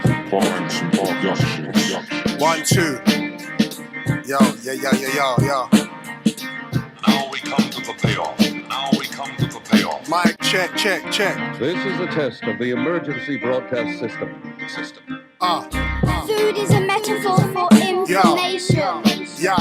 1, 2. Yo. Now we come to the payoff. Mic check. This is a test of the emergency broadcast system. Food is a metaphor for information. Yo,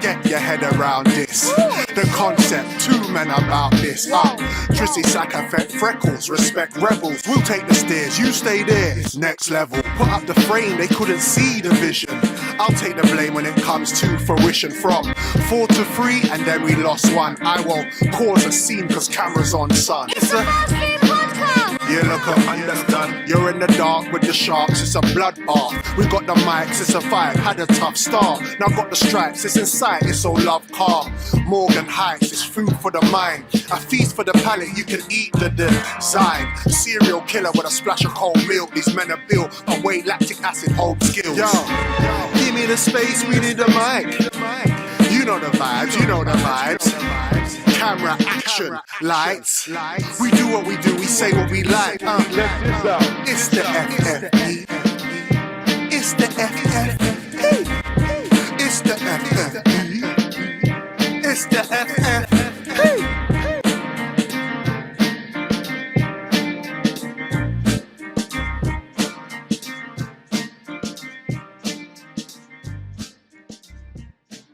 get your head around this. The concept, 2 men about this. Trissy sack effect, freckles, respect rebels. We'll take the stairs, you stay there. It's next level. Put up the frame, they couldn't see the vision. I'll take the blame when it comes to fruition. From 4 to 3, and then we lost 1. I won't cause a scene cause camera's on, son. It's a fast-food podcast. You look up, understand. You're in the dark with the sharks, it's a bloodbath. We got the mics, it's a fight, had a tough start. Now got the stripes, it's in sight, it's all love car. Morgan Heights, it's food for the mind. A feast for the palate, you can eat the design. Serial killer with a splash of cold milk. These men are built away lactic acid hold skills. Yo, give me the space, we need the mic. You know the vibes. Camera, action, lights. We do what we do, we say what we like. It's the FFE. It's the FFE. It's the FFE. It's the FFE.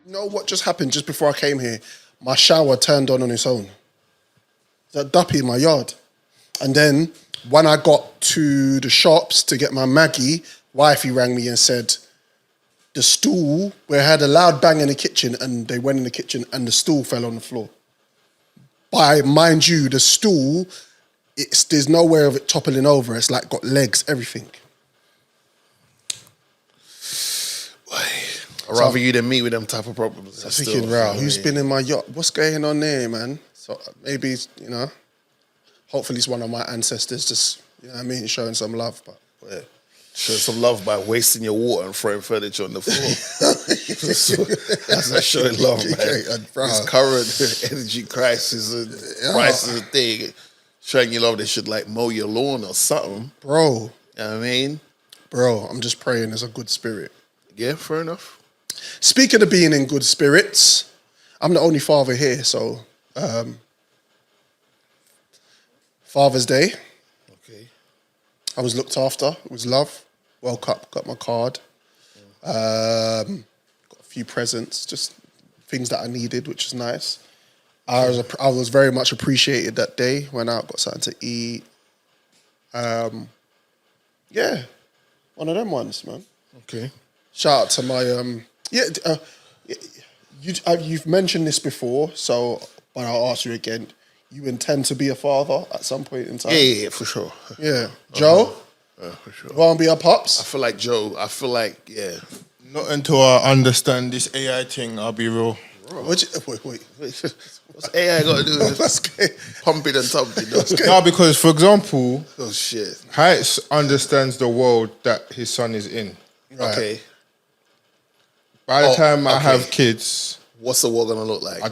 You know what just happened just before I came here? My shower turned on its own. There's a duppy in my yard. And then when I got to the shops to get my Maggie, wifey rang me and said the stool, where I had a loud bang in the kitchen, and they went in the kitchen and the stool fell on the floor. Mind you, the stool, there's nowhere of it toppling over. It's like got legs, everything. I'd rather you than me with them type of problems. I'm thinking, wow, who's been in my yacht? What's going on there, man? So maybe, hopefully it's one of my ancestors just, showing some love. But yeah. Show some love by wasting your water and throwing furniture on the floor. That's not showing love, man. This current energy crisis and prices and thing, showing you love, they should mow your lawn or something. Bro. You know what I mean? Bro, I'm just praying there's a good spirit. Yeah, fair enough. Speaking of being in good spirits, I'm the only father here, so Father's Day. Okay. I was looked after. It was love. Woke up, got my card. Got a few presents, just things that I needed, which is nice. I was very much appreciated that day. Went out, got something to eat. Yeah, one of them ones, man. Okay. Shout out to my you've mentioned this before, but I'll ask you again. You intend to be a father at some point in time? Yeah, for sure. Yeah. Joe? For sure. Want to be a pops? I feel like Joe. Yeah. Not until I understand this AI thing, I'll be real. Wait. What's AI got to do with this? Pumping and tumping. No, because, for example, oh, shit. Heights understands the world that his son is in. Right. Okay. By the time I have kids, what's the world gonna look like? how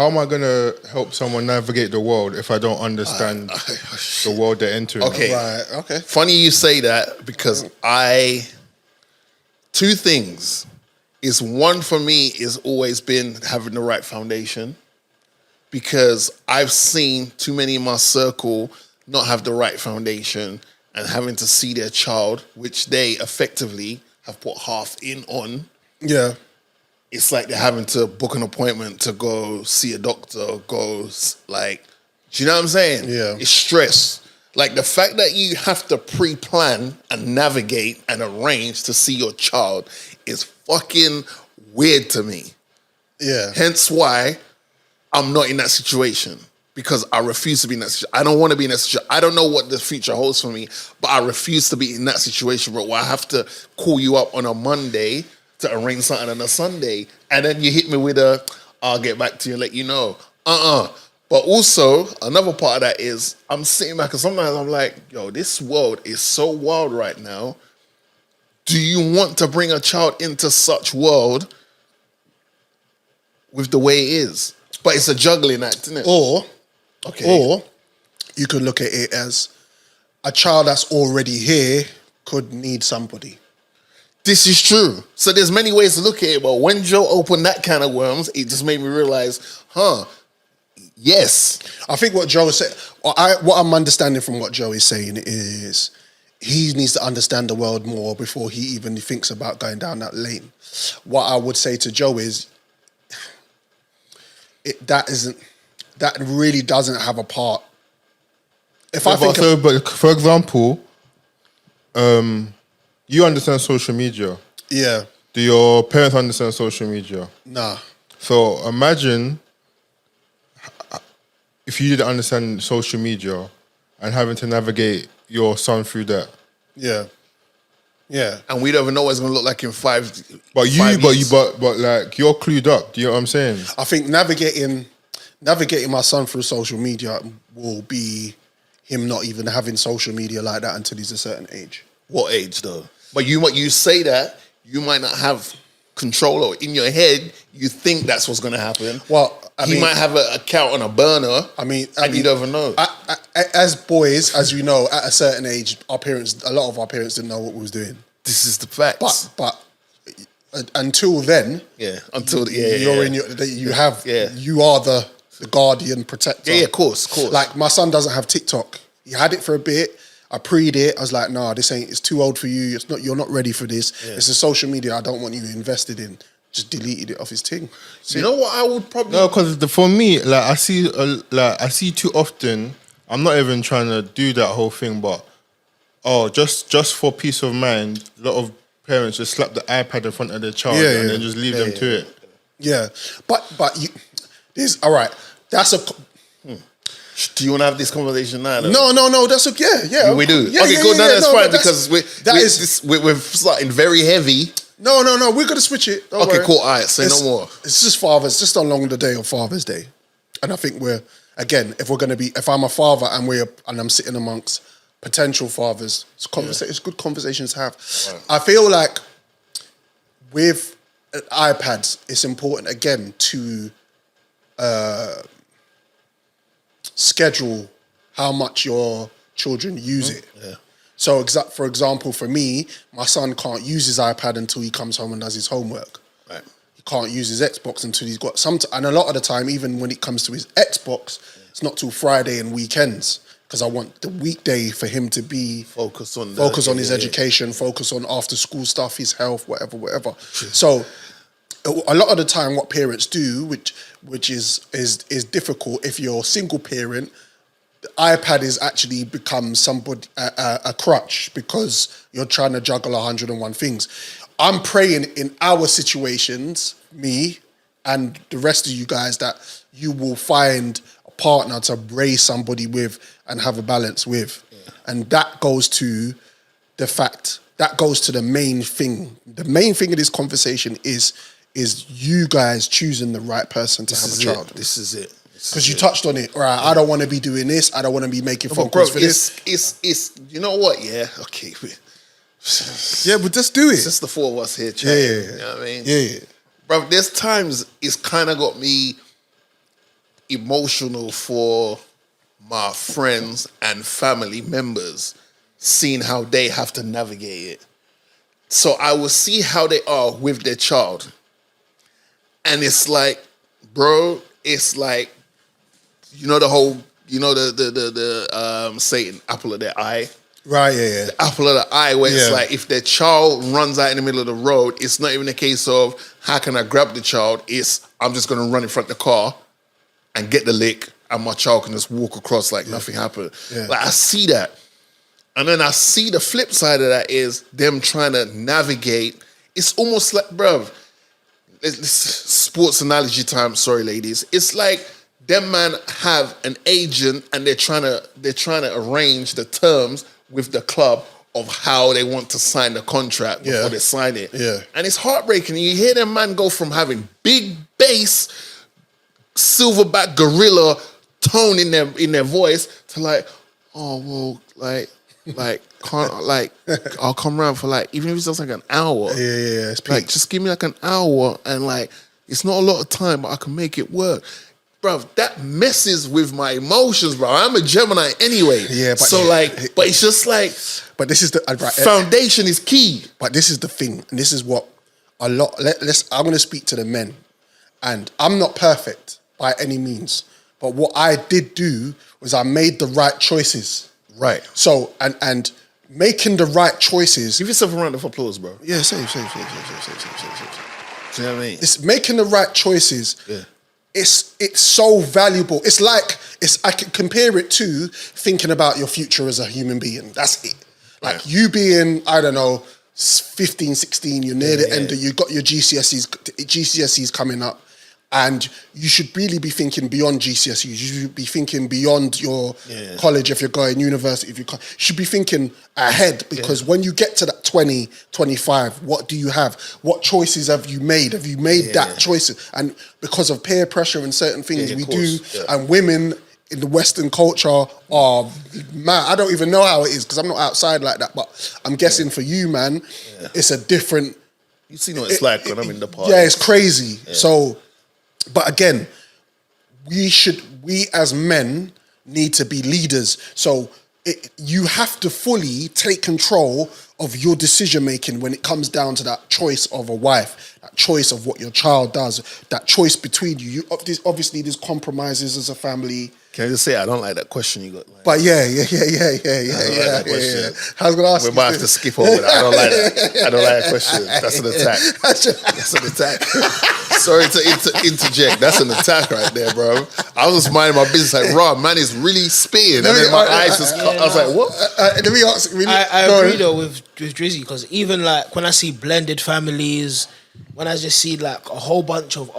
am I gonna help someone navigate the world if I don't understand the world they're entering? Okay. Right, okay. Funny you say that because two things is one for me is always been having the right foundation, because I've seen too many in my circle not have the right foundation and having to see their child, which they effectively have put half in on. Yeah. It's like they're having to book an appointment to go see a doctor, do you know what I'm saying? Yeah. It's stress. Like the fact that you have to pre-plan and navigate and arrange to see your child is fucking weird to me. Yeah. Hence why I'm not in that situation, because I refuse to be in that situation. I don't want to be in that situation. I don't know what the future holds for me, but I refuse to be in that situation, bro, where I have to call you up on a Monday to arrange something on a Sunday, and then you hit me with I'll get back to you and let you know. But also, another part of that is I'm sitting back and sometimes I'm like, yo, this world is so wild right now. Do you want to bring a child into such world with the way it is? But it's a juggling act, isn't it? Or you could look at it as a child that's already here could need somebody. This is true. So there's many ways to look at it, but when Joe opened that can of worms, it just made me realize, yes. I think what Joe said, what I'm understanding from what Joe is saying is he needs to understand the world more before he even thinks about going down that lane. What I would say to Joe is that really doesn't have a part. But for example, you understand social media. Yeah. Do your parents understand social media? Nah. So imagine if you didn't understand social media and having to navigate your son through that. Yeah. Yeah. And we don't even know what it's gonna look like in 5 But years. but like you're clued up. Do you know what I'm saying? I think navigating my son through social media will be him not even having social media like that until he's a certain age. What age though? But you say that, you might not have control, or in your head, you think that's what's going to happen. Well, he might have an account on a burner. and you don't even know. As boys, as you know, at a certain age, a lot of our parents didn't know what we was doing. This is the facts. But until then, you are the guardian protector. Yeah, of course. Like my son doesn't have TikTok. He had it for a bit. I pre'd it. I was like, nah, it's too old for you. You're not ready for this. Yeah. It's a social media I don't want you invested in. Just deleted it off his thing. You know what I would probably... No, because for me, like I see too often, I'm not even trying to do that whole thing, but just for peace of mind, a lot of parents just slap the iPad in front of their child and then just leave them to it. Yeah. But all right. That's a... Do you want to have this conversation now? Though? No. That's yeah. We do. Yeah, okay, cool. Yeah, that's fine because we're starting very heavy. No. We're gonna switch it. Don't worry. Cool. All right. Say no more. It's just along the day of Father's Day, and I think if I'm a father and I'm sitting amongst potential fathers, it's good conversations to have. Right. I feel like with iPads, it's important again to schedule how much your children use it. Yeah. So, for example, for me, my son can't use his iPad until he comes home and does his homework. Right. He can't use his Xbox until he's got and a lot of the time, even when it comes to his Xbox, it's not till Friday and weekends because I want the weekday for him to be focus on his education, focus on after school stuff, his health, whatever. So, a lot of the time, what parents do, which is difficult if you're a single parent, the iPad is actually become a crutch because you're trying to juggle 101 things. I'm praying in our situations, me and the rest of you guys, that you will find a partner to raise somebody with and have a balance with. Yeah. And that goes to the main thing. The main thing of this conversation is you guys choosing the right person to have a child. This is it. Because you touched on it. All right, I don't want to be doing this. I don't want to be making phone calls for this. It's you know what? Yeah, okay. Yeah, but just do it. It's just the four of us here chatting. Yeah. You know what I mean? Yeah. Bro, there's times it's kind of got me emotional for my friends and family members, seeing how they have to navigate it. So I will see how they are with their child. And it's like, bro, it's like, the Satan apple of their eye. Right, yeah. The apple of the eye, where it's like if their child runs out in the middle of the road, it's not even a case of how can I grab the child? It's I'm just gonna run in front of the car and get the lick, and my child can just walk across like nothing happened. Yeah. Like I see that. And then I see the flip side of that is them trying to navigate. It's almost like, bruv, it's sports analogy time, sorry ladies. It's like them man have an agent and they're trying to arrange the terms with the club of how they want to sign the contract before they sign it. Yeah. And it's heartbreaking. You hear them man go from having big bass, silverback gorilla tone in their voice to like, oh well, I'll come around for like, even if it's just like an hour. Yeah. It's like, just give me like an hour and like, it's not a lot of time, but I can make it work. bro, that messes with my emotions, bro. I'm a Gemini anyway. Yeah, but so like, but it's just like, but this is the foundation is key. But this is the thing, and this is what a lot. I'm going to speak to the men, and I'm not perfect by any means. But what I did do was I made the right choices. Right. So and making the right choices. Give yourself a round of applause, bro. Yeah, same. Do you know what I mean? It's making the right choices. Yeah. It's so valuable. I can compare it to thinking about your future as a human being. That's it. Like you being, I don't know, 15, 16, you're near the end, you got your GCSEs coming up, and you should really be thinking beyond GCSEs. You should be thinking beyond your college if you're going, university if you should be thinking ahead, because when you get to that 20, 25, what do you have? What choices have you made? Have you made that choice? And because of peer pressure and certain things we do, and women in the Western culture are mad. I don't even know how it is because I'm not outside like that, but I'm guessing for you, man, it's a different... You see what it's like when I'm in the party. Yeah, it's crazy. Yeah. So, but again, we as men need to be leaders. So you have to fully take control of your decision making when it comes down to that choice of a wife, that choice of what your child does, that choice between you. Obviously, there's compromises as a family. Can I just say I don't like that question you got? Like, but yeah. I was gonna ask. We might have to skip over that. I don't like that. I don't like that question. That's an attack. That's an attack. Sorry to interject. That's an attack right there, bro. I was just minding my business like, Rob, man is really spitting, and then my eyes just. I was like, what? Let me ask. I agree though with Drizzy, because even like when I see blended families, when I just see like a whole bunch of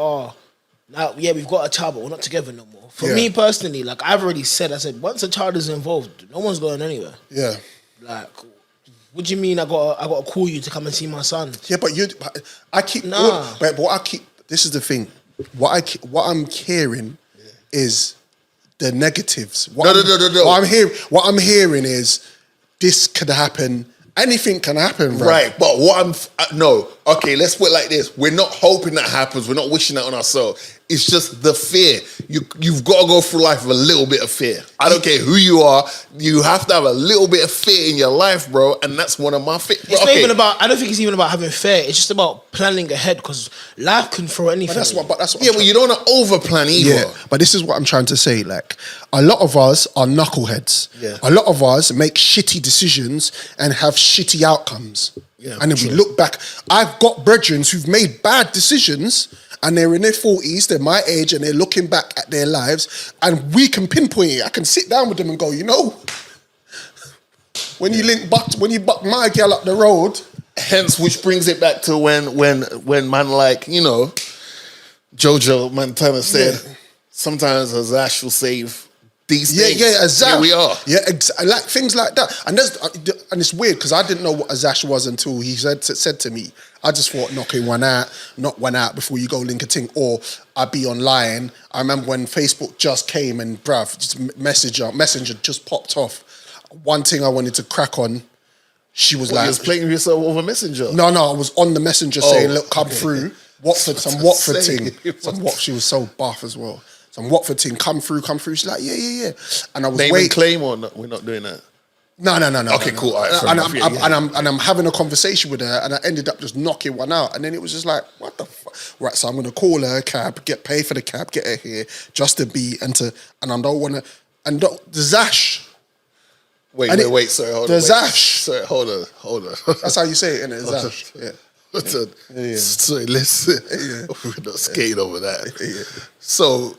now we've got a child but we're not together no more. For me personally, like I've already said, I said once a child is involved, no one's going anywhere. Yeah. Like, what do you mean I got to call you to come and see my son? Yeah, but I keep this is the thing. What I'm hearing is the negatives. No. What I'm hearing is this could happen. Anything can happen, right? But okay, let's put it like this. We're not hoping that happens. We're not wishing that on ourselves. It's just the fear. You've got to go through life with a little bit of fear. I don't care who you are. You have to have a little bit of fear in your life, bro. And that's one of my fears. It's not even about. I don't think it's even about having fear. It's just about planning ahead, because life can throw anything. But that's what. Yeah, but you don't want to over plan either. Yeah, but this is what I'm trying to say. Like, a lot of us are knuckleheads. Yeah. A lot of us make shitty decisions and have shitty outcomes. Yeah, and then we look back. I've got brethren who've made bad decisions, and they're in their 40s, they're my age, and they're looking back at their lives, and we can pinpoint it. I can sit down with them and go, when you buck my girl up the road. Hence, which brings it back to when man like, Jojo Montana said, sometimes a Zash will save these things. Yeah, a Zash. Here we are. Yeah, like things like that. And it's weird because I didn't know what a Zash was until he said to me. I just thought knock one out before you go link a ting, or I'd be online. I remember when Facebook just came and just Messenger just popped off. One thing I wanted to crack on, she was like, you was playing with yourself over Messenger? No, I was on the Messenger saying, look, come through. Watford, some Watford thing. She was so buff as well. Some Watford thing, come through. She's like, yeah. And I was waiting. Claim or not? We're not doing that. No. Okay, cool. All right, and I'm having a conversation with her, and I ended up just knocking one out. And then it was just like, what the fuck? Right, so I'm going to call her a cab, get paid for the cab, get her here, just to be, and I don't want to, the Zash. Wait, sorry, hold on. The Zash. Sorry, hold on. That's how you say it, innit? Zash. Yeah. Sorry, listen. We're not skating over that. Yeah. So,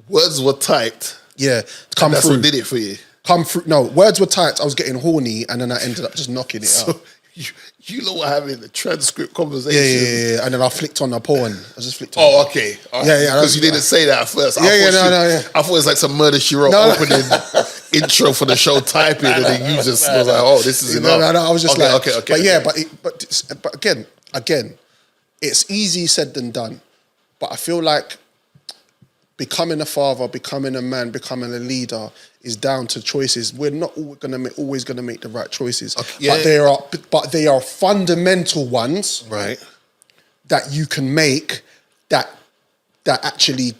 words were typed. Yeah, come through. That's what did it for you. Come through. No, words were typed. I was getting horny, and then I ended up just knocking it out. You lot were having a transcript conversation. Yeah. And then I flicked on the porn. I just flicked on. Oh, okay. Yeah. Because you didn't say that at first. No. I thought it was like some Murder She Wrote opening intro for the show typing, and then you just was like, "Oh, this is enough." No. I was just okay. But again, it's easy said than done. But I feel like becoming a father, becoming a man, becoming a leader is down to choices. We're not always going to make the right choices, but they are fundamental ones, right? That you can make that actually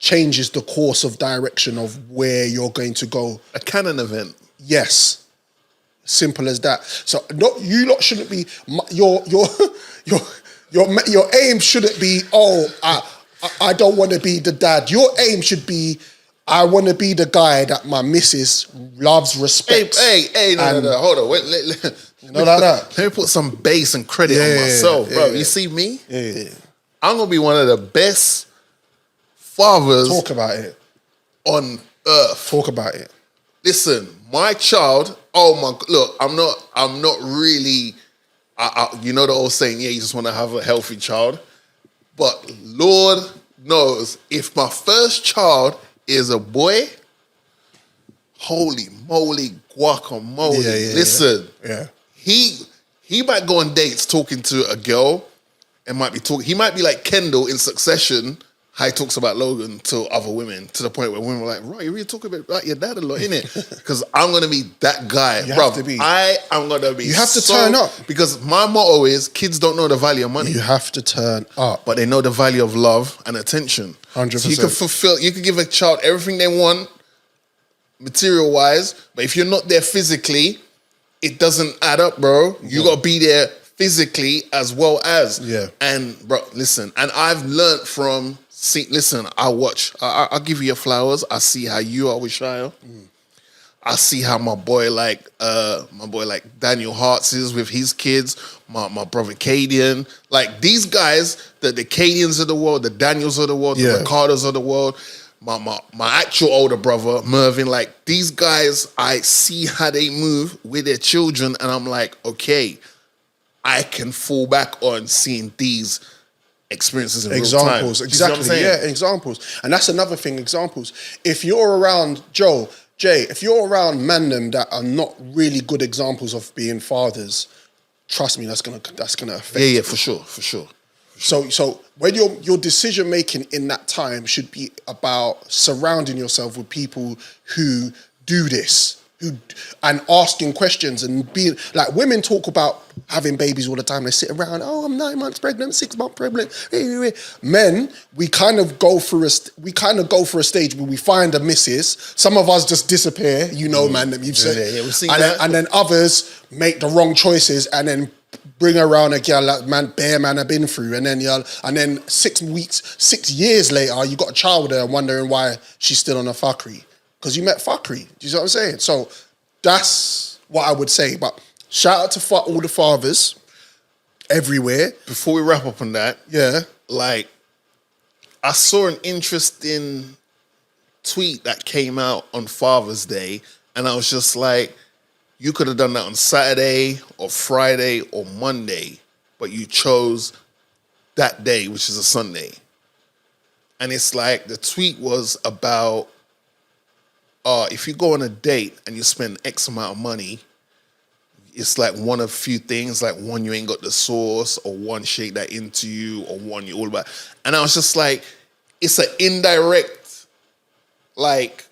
changes the course of direction of where you're going to go. A canon event. Yes. Simple as that. So you lot shouldn't be your aim shouldn't be, I don't want to be the dad. Your aim should be, I want to be the guy that my missus loves, respects. Hey, no, hold on. Wait, no, like that. Let me put some bass and credit on myself, bro. You see me? Yeah. I'm gonna be one of the best fathers. Talk about it. On earth. Talk about it. Listen, my child. Oh my! Look, I'm not really. You know the old saying, yeah, you just want to have a healthy child. But Lord knows, if my first child is a boy, holy moly, guacamole. Listen, he might go on dates talking to a girl and might be talking. He might be like Kendall in Succession. How he talks about Logan to other women, to the point where women were like, right, you really talking about your dad a lot, innit? Because I'm going to be that guy. You have to be. I am going to be. You have to turn up. Because my motto is, kids don't know the value of money. You have to turn up. But they know the value of love and attention. 100%. So you can give a child everything they want, material-wise, but if you're not there physically, it doesn't add up, bro. You got to be there physically as well as. Yeah. And, bro, listen, and I've learned from... listen, I'll give you your flowers. I see how you are with Shia. I see how my boy like Daniel Hartz is with his kids, my brother Cadian. Like these guys, the Cadians of the world, the Daniels of the world, the Ricardos of the world, my actual older brother, Mervin, like these guys, I see how they move with their children, and I'm like, okay, I can fall back on seeing these experiences in examples, real time. exactly. Yeah, examples. And that's another thing, examples. If you're around Jay, if you're around mandem that are not really good examples of being fathers, trust me, that's gonna affect. Yeah, for sure. So when your decision making in that time should be about surrounding yourself with people who do this. And asking questions and being like, women talk about having babies all the time. They sit around, I'm 9 months pregnant, 6 months pregnant. Men, we kind of go through a stage where we find a missus. Some of us just disappear, man. That you've said, we've seen and that. And then others make the wrong choices and then bring around a girl that man have been through, and then 6 years later, you got a child with her and wondering why she's still on a fuckery. Because you met fuckery. Do you see what I'm saying? So that's what I would say. But shout out to all the fathers everywhere. Before we wrap up on that, like I saw an interesting tweet that came out on Father's Day, and I was just like, you could have done that on Saturday or Friday or Monday, but you chose that day, which is a Sunday. And it's like the tweet was about, if you go on a date and you spend X amount of money, it's like one of few things, like one, you ain't got the sauce, or one, shake that into you, or one, you all about. And I was just like, it's an indirect, like,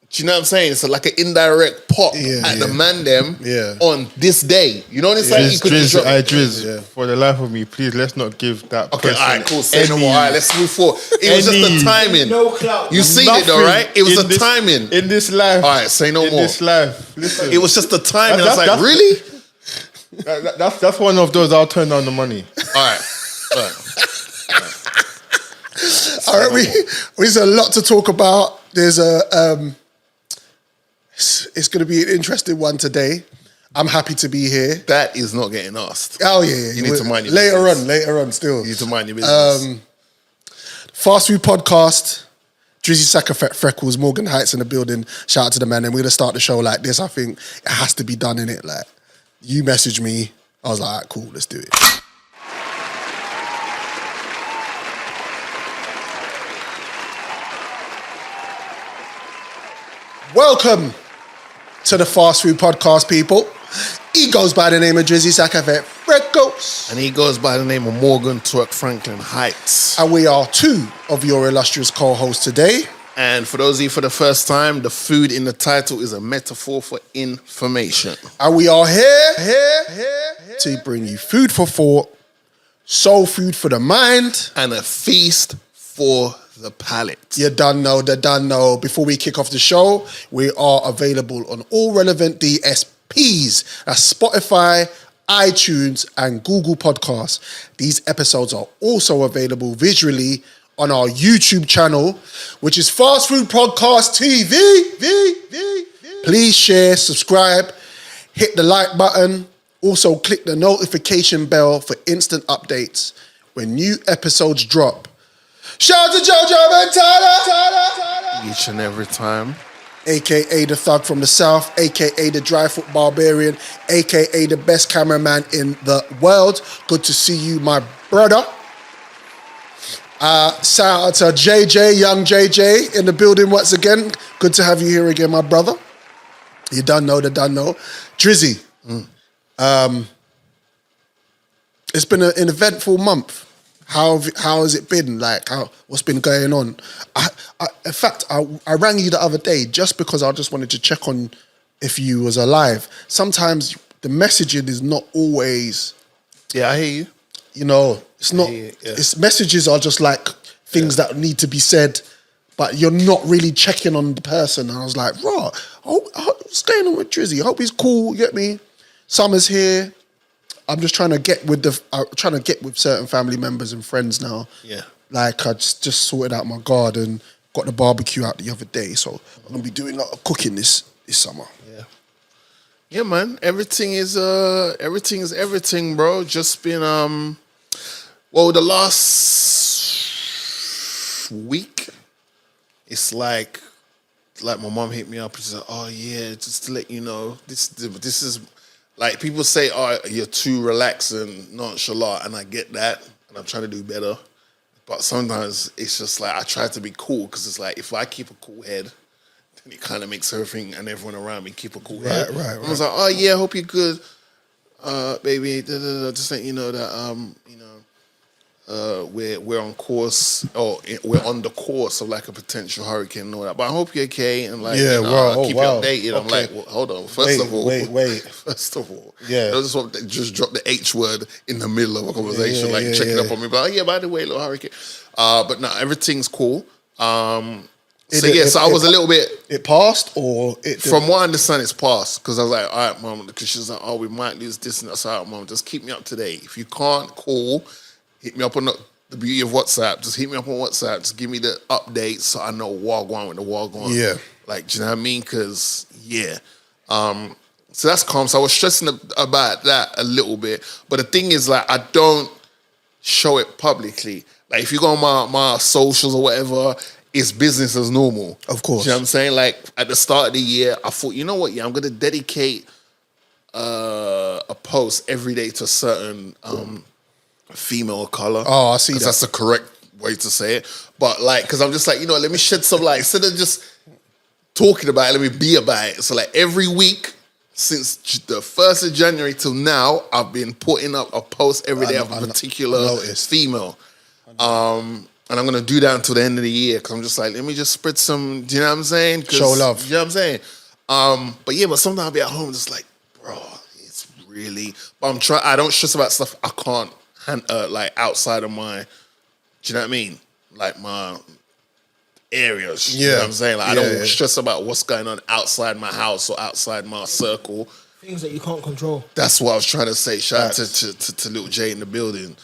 do you know what I'm saying? It's like an indirect pop at the man them on this day. You know what I'm saying? Driz, for the life of me, please, let's not give that Okay, all right, cool. Say no more. All right, let's move forward. It was just the timing. No clout. You seen it though, right? It was the timing. In this life. All right, say no more. In this life. Listen. It was just the timing. I was like, really? That's one of those, I'll turn down the money. All right. All right, there's a lot to talk about. There's it's going to be an interesting one today. I'm happy to be here. That is not getting asked. Oh, yeah. You need to mind your business. Later on, still. You need to mind your business. Fast Food Podcast, Drizzy Saka Freckles, Morgan Heights in the building. Shout out to the man. And we're going to start the show like this. I think it has to be done, innit? Like, you messaged me. I was like, all right, cool, let's do it. Welcome to the Fast Food Podcast, people. He goes by the name of Drizzy Saka Freckles. And he goes by the name of Morgan Twerk Franklin Heights. And we are two of your illustrious co-hosts today. And for those of you for the first time, the food in the title is a metaphor for information. And we are here to bring you food for thought, soul food for the mind, and a feast for The palette. You done know, they done know. Before we kick off the show, we are available on all relevant DSPs. That's Spotify, iTunes, and Google Podcasts. These episodes are also available visually on our YouTube channel, which is Fast Food Podcast TV. Please share, subscribe, hit the like button. Also, click the notification bell for instant updates when new episodes drop. Shout out to JoJo and Tyler. Each and every time. AKA the thug from the south, AKA the dry foot barbarian, AKA the best cameraman in the world. Good to see you, my brother. Shout out to JJ, young JJ in the building once again. Good to have you here again, my brother. You done know, Drizzy. It's been an eventful month. How has it been? Like, what's been going on? In fact, I rang you the other day just because I just wanted to check on if you was alive. Sometimes the messaging is not always. Yeah, I hear you. You know, it's not. It's messages are just like things that need to be said, but you're not really checking on the person. And I was like, raw. What's going on with Drizzy? I hope he's cool. You get me? Summer's here. I'm just trying to get with certain family members and friends now. Yeah. Like I just sorted out my garden, got the barbecue out the other day, so I'm gonna be doing a lot of cooking this summer. Yeah. Yeah, man. Everything is everything, bro. Just been the last week, it's like my mom hit me up and she's like, oh yeah, just to let you know, this is. Like, people say, oh, you're too relaxed and nonchalant, and I get that, and I'm trying to do better. But sometimes it's just like, I try to be cool, because it's like, if I keep a cool head, then it kind of makes everything and everyone around me keep a cool head. Right. I was like, oh yeah, hope you're good, baby. Just let you know that, we're on course, or we're on the course of like a potential hurricane and all that. But I hope you're okay, and like, I'll keep you updated. Okay. I'm like, well, hold on. First of all, yeah, I just drop the H word in the middle of a conversation, checking up on me. But by the way, little hurricane. But no, everything's cool. I was a little bit. It passed, or it from what I understand, it's passed. Because I was like, all right, mom, because she's like, oh, we might lose this and that's. All right, mom, just keep me up to date. If you can't call, hit me up on the beauty of WhatsApp. Just hit me up on WhatsApp. Just give me the updates so I know what going with the war going. Yeah. Like, do you know what I mean? Because, yeah. So that's calm. So I was stressing about that a little bit. But the thing is, like, I don't show it publicly. Like, if you go on my socials or whatever, it's business as normal. Of course. Do you know what I'm saying? Like, at the start of the year, I thought, you know what? Yeah, I'm going to dedicate a post every day to a certain female of color. Oh, I see that. That's the correct way to say it. But like, because I'm just like, you know, let me shed some light. Instead of just talking about it, let me be about it. So like every week since the 1st of January till now, I've been putting up a post every day of a particular female. And I'm going to do that until the end of the year, because I'm just like, let me just spread some, do you know what I'm saying? Show love. You know what I'm saying? But sometimes I'll be at home just like, bro, it's really, but I don't stress about stuff I can't like outside of my, do you know what I mean? Like my areas. You know what I'm saying? Like I don't stress about what's going on outside my house or outside my circle. Things that you can't control. That's what I was trying to say. Shout out to little Jay in the building.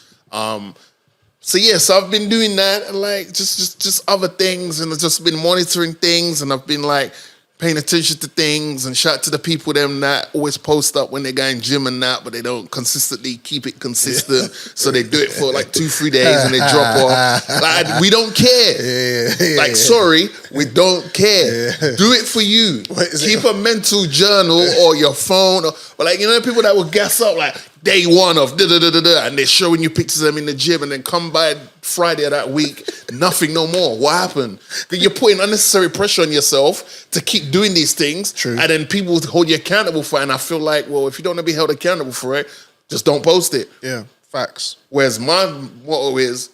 So I've been doing that, and like just other things, and I've just been monitoring things, and I've been like paying attention to things, and shout out to the people them that always post up when they're going gym and that, but they don't consistently keep it consistent. So they do it for like 2-3 days and they drop off. Like, we don't care. Sorry, we don't care. Do it for you. Keep a mental journal or your phone. But like, you know, people that will gas up like day one of da-da-da-da-da, and they're showing you pictures of them in the gym, and then come by Friday of that week, nothing no more. What happened? Because you're putting unnecessary pressure on yourself to keep doing these things. True. And then people hold you accountable for it. And I feel like, well, if you don't want to be held accountable for it, just don't post it. Yeah, facts. Whereas my motto is,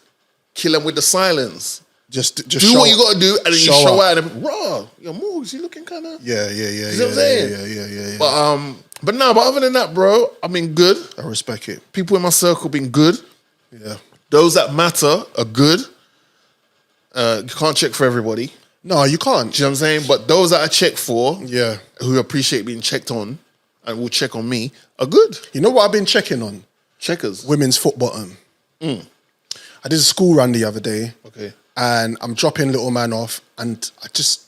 kill them with the silence. Just do what you got to do, and then you show out. And raw, your moves, you looking kind of. Yeah. You know what I'm saying? Yeah. But other than that, bro, I've been good. I respect it. People in my circle been good. Yeah. Those that matter are good. You can't check for everybody. No, you can't. Do you know what I'm saying? But those that I check for, Yeah. who appreciate being checked on and will check on me, are good. You know what I've been checking on? Checkers. Women's foot bottom. I did a school run the other day. Okay. And I'm dropping little man off, and I just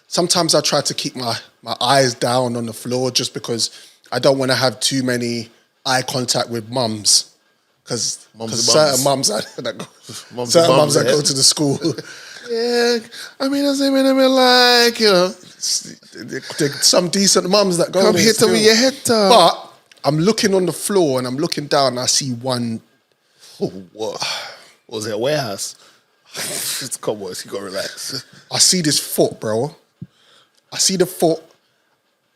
sometimes I try to keep my eyes down on the floor just because I don't want to have too many eye contact with mums. Because certain mums that go to the school. Yeah, I mean, I mean, like, you know, some decent mums that go come there hit them still. with your head top. But I'm looking on the floor and I'm looking down and I see one. Oh, what was it? A warehouse? Come on, you gotta relax. I see this foot, bro. I see the foot.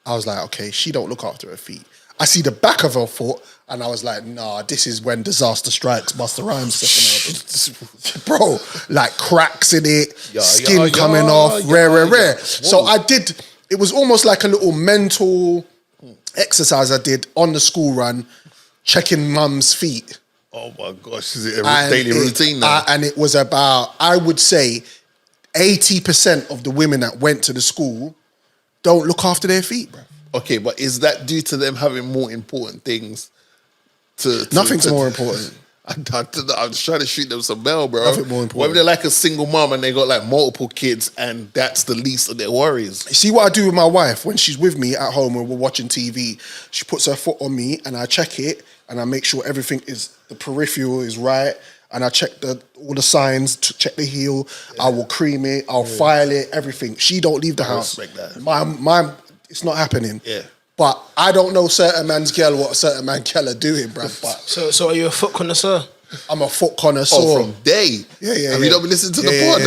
I was like, okay, she don't look after her feet. I see the back of her foot, and I was like, nah, this is when disaster strikes. Busta Rhymes second album. Bro, like cracks in it, skin coming off, rare. So I did, it was almost like a little mental exercise I did on the school run, checking mum's feet. Oh my gosh, is it a daily routine now? And it was about, I would say, 80% of the women that went to the school don't look after their feet, bro. Okay, but is that due to them having more important things Nothing's more important. I'm just trying to shoot them some bell, bro. Nothing more important. Whether they're like a single mom and they got like multiple kids and that's the least of their worries. You see what I do with my wife when she's with me at home and we're watching TV? She puts her foot on me and I check it and I make sure everything is, the peripheral is right, and I check all the signs, check the heel. I will cream it, I'll file it, everything. She don't leave the house. Respect that. My it's not happening. Yeah. But I don't know certain man's girl what certain man girl are doing, bruv. But So are you a foot connoisseur? I'm a foot connoisseur. Oh, from day. Yeah. Have you not been listening to the pod?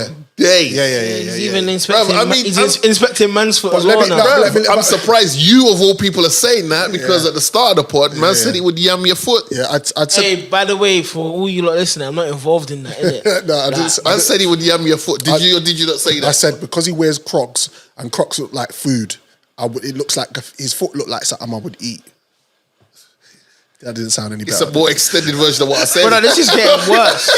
From day. Yeah. He's even inspecting. Bruv, I mean, he's inspecting man's foot as let well me- now. let me- I'm surprised you of all people are saying that because at the start of the pod, man said he would yam your foot. Yeah, I'd say. Hey, by the way, for all you lot listening, I'm not involved in that, innit? No, I didn't. Man said he would yam your foot. Did you or did you not say that? I said because he wears Crocs and Crocs look like food. It looks like his foot looked like something I would eat. That didn't sound any It's better. a more extended version of what I said. Brother, this is getting worse.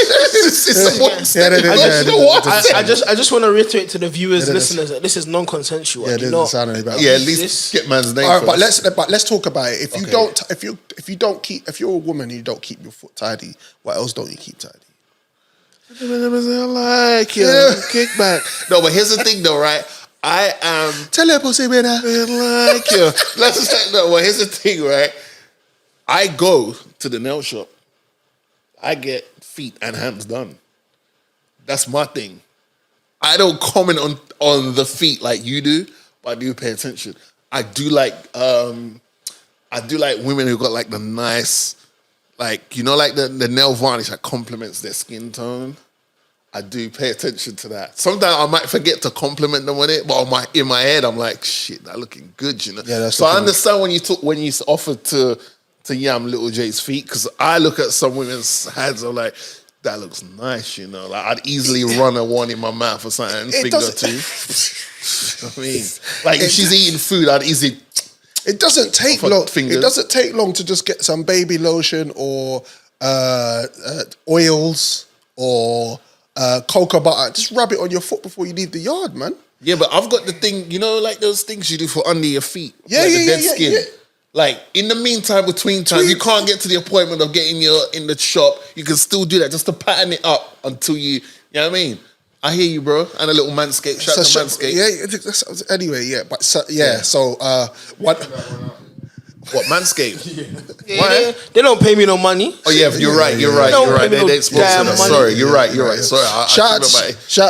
It's a more extended version of what I said. I just want to reiterate to the viewers, listeners, that this is non-consensual. Yeah, it didn't sound any better. Yeah, at least get man's name. All right, first. but let's talk about it. If you're a woman and you don't keep your foot tidy, what else don't you keep tidy? I like you. Kickback. No, but here's the thing though, right? I am Tell her pussy better. like you. Let's say no. Well, here's the thing, right? I go to the nail shop. I get feet and hands done. That's my thing. I don't comment on the feet like you do, but I do pay attention. I do like women who got like the nice, like, you know, like the nail varnish that complements their skin tone. I do pay attention to that. Sometimes I might forget to compliment them on it, but in my head I'm like, shit, that looking good, you know. Yeah, that's so I looking- understand when you offered to yam Little J's feet, because I look at some women's hands, I'm like, that looks nice, you know. Like I'd easily run a one in my mouth or something, It finger doesn't- two. I mean, like if she's eating food, I'd easily. It doesn't take Off her long. fingers. It doesn't take long to just get some baby lotion or oils or cocoa butter. Just rub it on your foot before you leave the yard, man. Yeah, but I've got the thing, you know, like those things you do for under your feet. Yeah, like yeah, the yeah, dead yeah, skin. yeah. Like in the meantime, between time, you can't get to the appointment of getting in the shop. You can still do that just to pattern it up until you know what I mean? I hear you, bro. And a little manscape. Shout out to Manscaped. Yeah. Anyway, yeah. But so what? What, Manscaped? Yeah, they don't pay me no money. Oh yeah, you're right. They sponsor us. Sorry, you're right. Sorry. Shout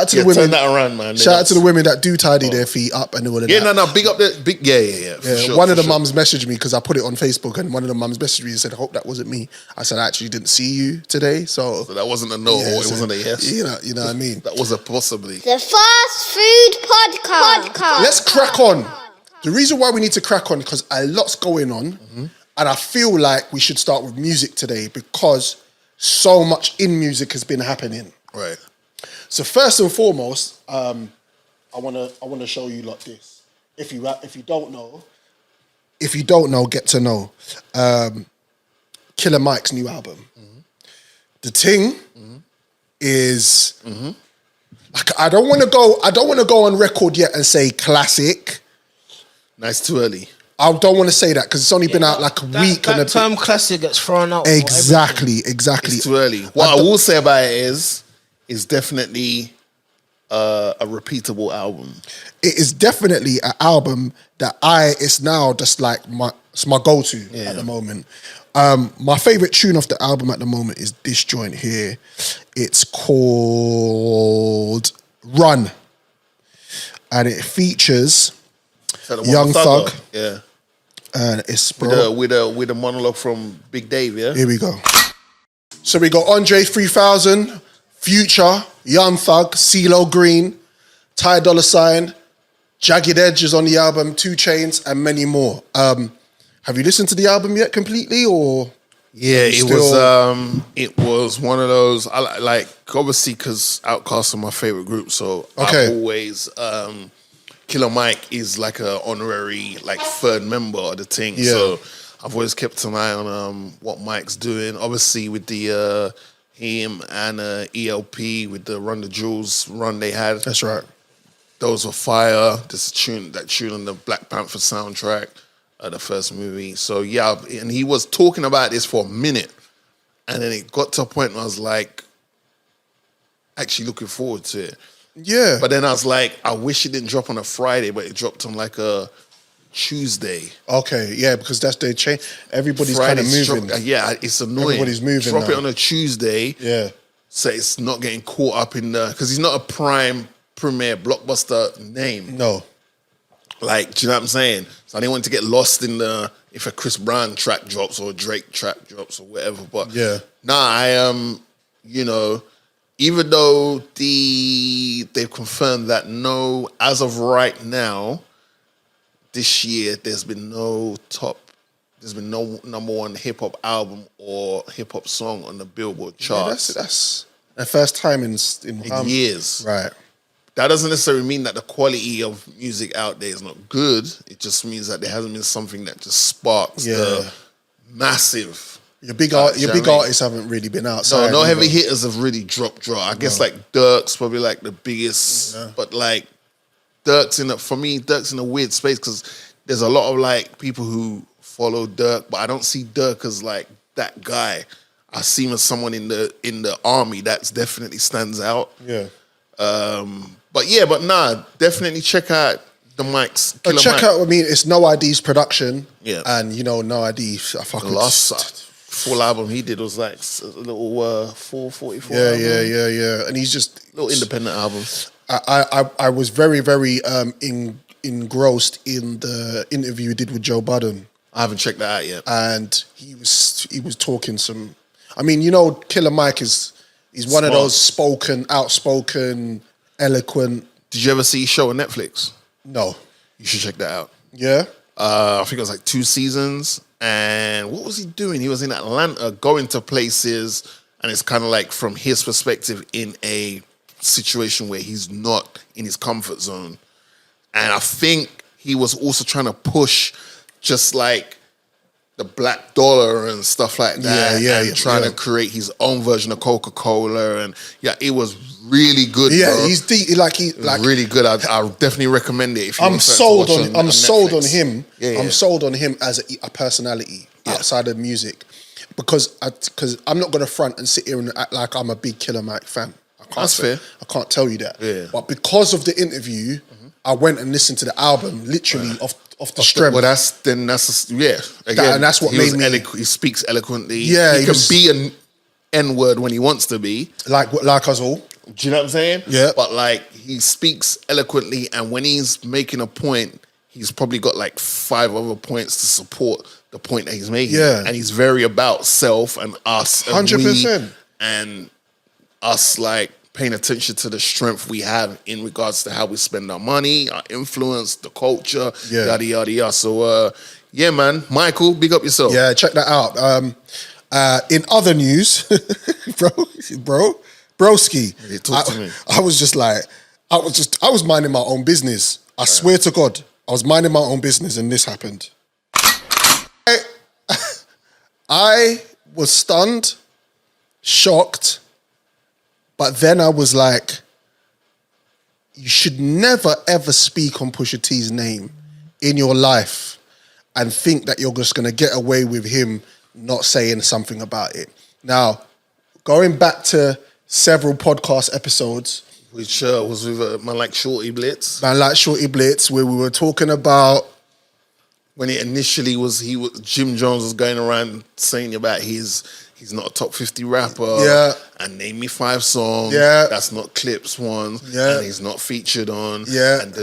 out to the women. Turn that around, man. Shout out to the women that do tidy their feet up and all of that. Yeah, no, big up the big. Yeah. For sure, one of the for sure. mums messaged me because I put it on Facebook, and one of the mums messaged me and said, "I hope that wasn't me." I said, "I actually didn't see you today, so So that wasn't a no, or it wasn't a yes. You know what I mean." That was a possibly. The Fast Food Podcast. Let's crack on. The reason why we need to crack on because a lot's going on, and I feel like we should start with music today because so much in music has been happening. Right. So first and foremost, I wanna show you like this. If you don't know, get to know. Killer Mike's new album. The thing is I don't want to go. I don't want to go on record yet and say classic. That's too early. I don't want to say that because it's only been out like a week. That term classic gets thrown out. Exactly. It's too early. What I will say about it is definitely a repeatable album. It is definitely an album that it's now just like it's my go-to at the moment. My favorite tune off the album at the moment is this joint here. It's called Run, and it features Young Thug. Yeah. And it's with a monologue from Big Dave, yeah? Here we go. So we got Andre 3000, Future, Young Thug, CeeLo Green, Ty Dolla $ign, Jagged Edge is on the album, 2 Chainz, and many more. Have you listened to the album yet completely, or? Yeah, it was one of those. I like obviously because Outkast are my favorite group, so I always. Killer Mike is like a honorary like third member of the thing, so I've always kept an eye on what Mike's doing. Obviously with the him and ELP with the Run the Jewels run they had. That's right. Those were fire. That tune on the Black Panther soundtrack, the first movie. So yeah, and he was talking about this for a minute, and then it got to a point where I was like, actually looking forward to it. Yeah. But then I was like, I wish it didn't drop on a Friday, but it dropped on like a Tuesday. Okay, yeah, because that's their change. Everybody's kind of moving. It's annoying. Everybody's moving. Drop now. it on a Tuesday. Yeah. So it's not getting caught up in because he's not a prime premier blockbuster name. No. Like, do you know what I'm saying? So I didn't want to get lost in if a Chris Brown track drops or a Drake track drops or whatever. But yeah. Nah, I am, even though they've confirmed that as of right now, this year there's been no number one hip hop album or hip hop song on the Billboard charts. Yeah, that's the first time in years. Right. That doesn't necessarily mean that the quality of music out there is not good. It just means that there hasn't been something that just sparks the massive. Your big artists haven't really been outside. No heavy hitters have really dropped. I guess like Dirk's probably like the biggest, but like Dirk's in a weird space because there's a lot of like people who follow Dirk, but I don't see Dirk as like that guy. I see him as someone in the army that's definitely stands out. Yeah. But definitely check out the Mike's. Check out. I mean, it's No ID's production. Yeah. And No ID. I fucking the last full album he did was like a little 444. Yeah. And he's just little independent albums. I was very, very engrossed in the interview he did with Joe Budden. I haven't checked that out yet. And he was talking some. I mean, Killer Mike he's one of those outspoken, eloquent. Did you ever see his show on Netflix? No. You should check that out. Yeah? I think it was like 2 seasons. And what was he doing? He was in Atlanta going to places, and it's kind of like from his perspective in a situation where he's not in his comfort zone. And I think he was also trying to push just like the Black Dollar and stuff like that. And trying to create his own version of Coca-Cola. And it was really good. Yeah, bro. he's deep. Really good. I definitely recommend it. If you I'm sold on him. Yeah. I'm sold on him as a personality outside of music, because I'm not gonna front and sit here and act like I'm a big Killer Mike fan. That's fair. I can't tell you that. Yeah. But because of the interview, I went and listened to the album literally off the strength. Well, Again, and that's what made me. He speaks eloquently. Yeah, he can be an N-word when he wants to be, like us all. Do you know what I'm saying? Yeah. But like he speaks eloquently, and when he's making a point, he's probably got like 5 other points to support the point that he's making. Yeah. And he's very about self and us. 100%. And us like paying attention to the strength we have in regards to how we spend our money, our influence, the culture, yada, yada, yada. So, man, Michael, big up yourself. Yeah, check that out. In other news, broski, talk to me. I was just like, I was minding my own business. I swear to God, I was minding my own business and this happened. I was stunned, shocked, but then I was like, you should never ever speak on Pusha T's name in your life and think that you're just going to get away with him not saying something about it. Now, going back to several podcast episodes, which was with a man like Shorty Blitz, where we were talking about when it initially was Jim Jones was going around saying about he's not a top 50 rapper, and name me 5 songs, that's not clips one, and he's not featured on, and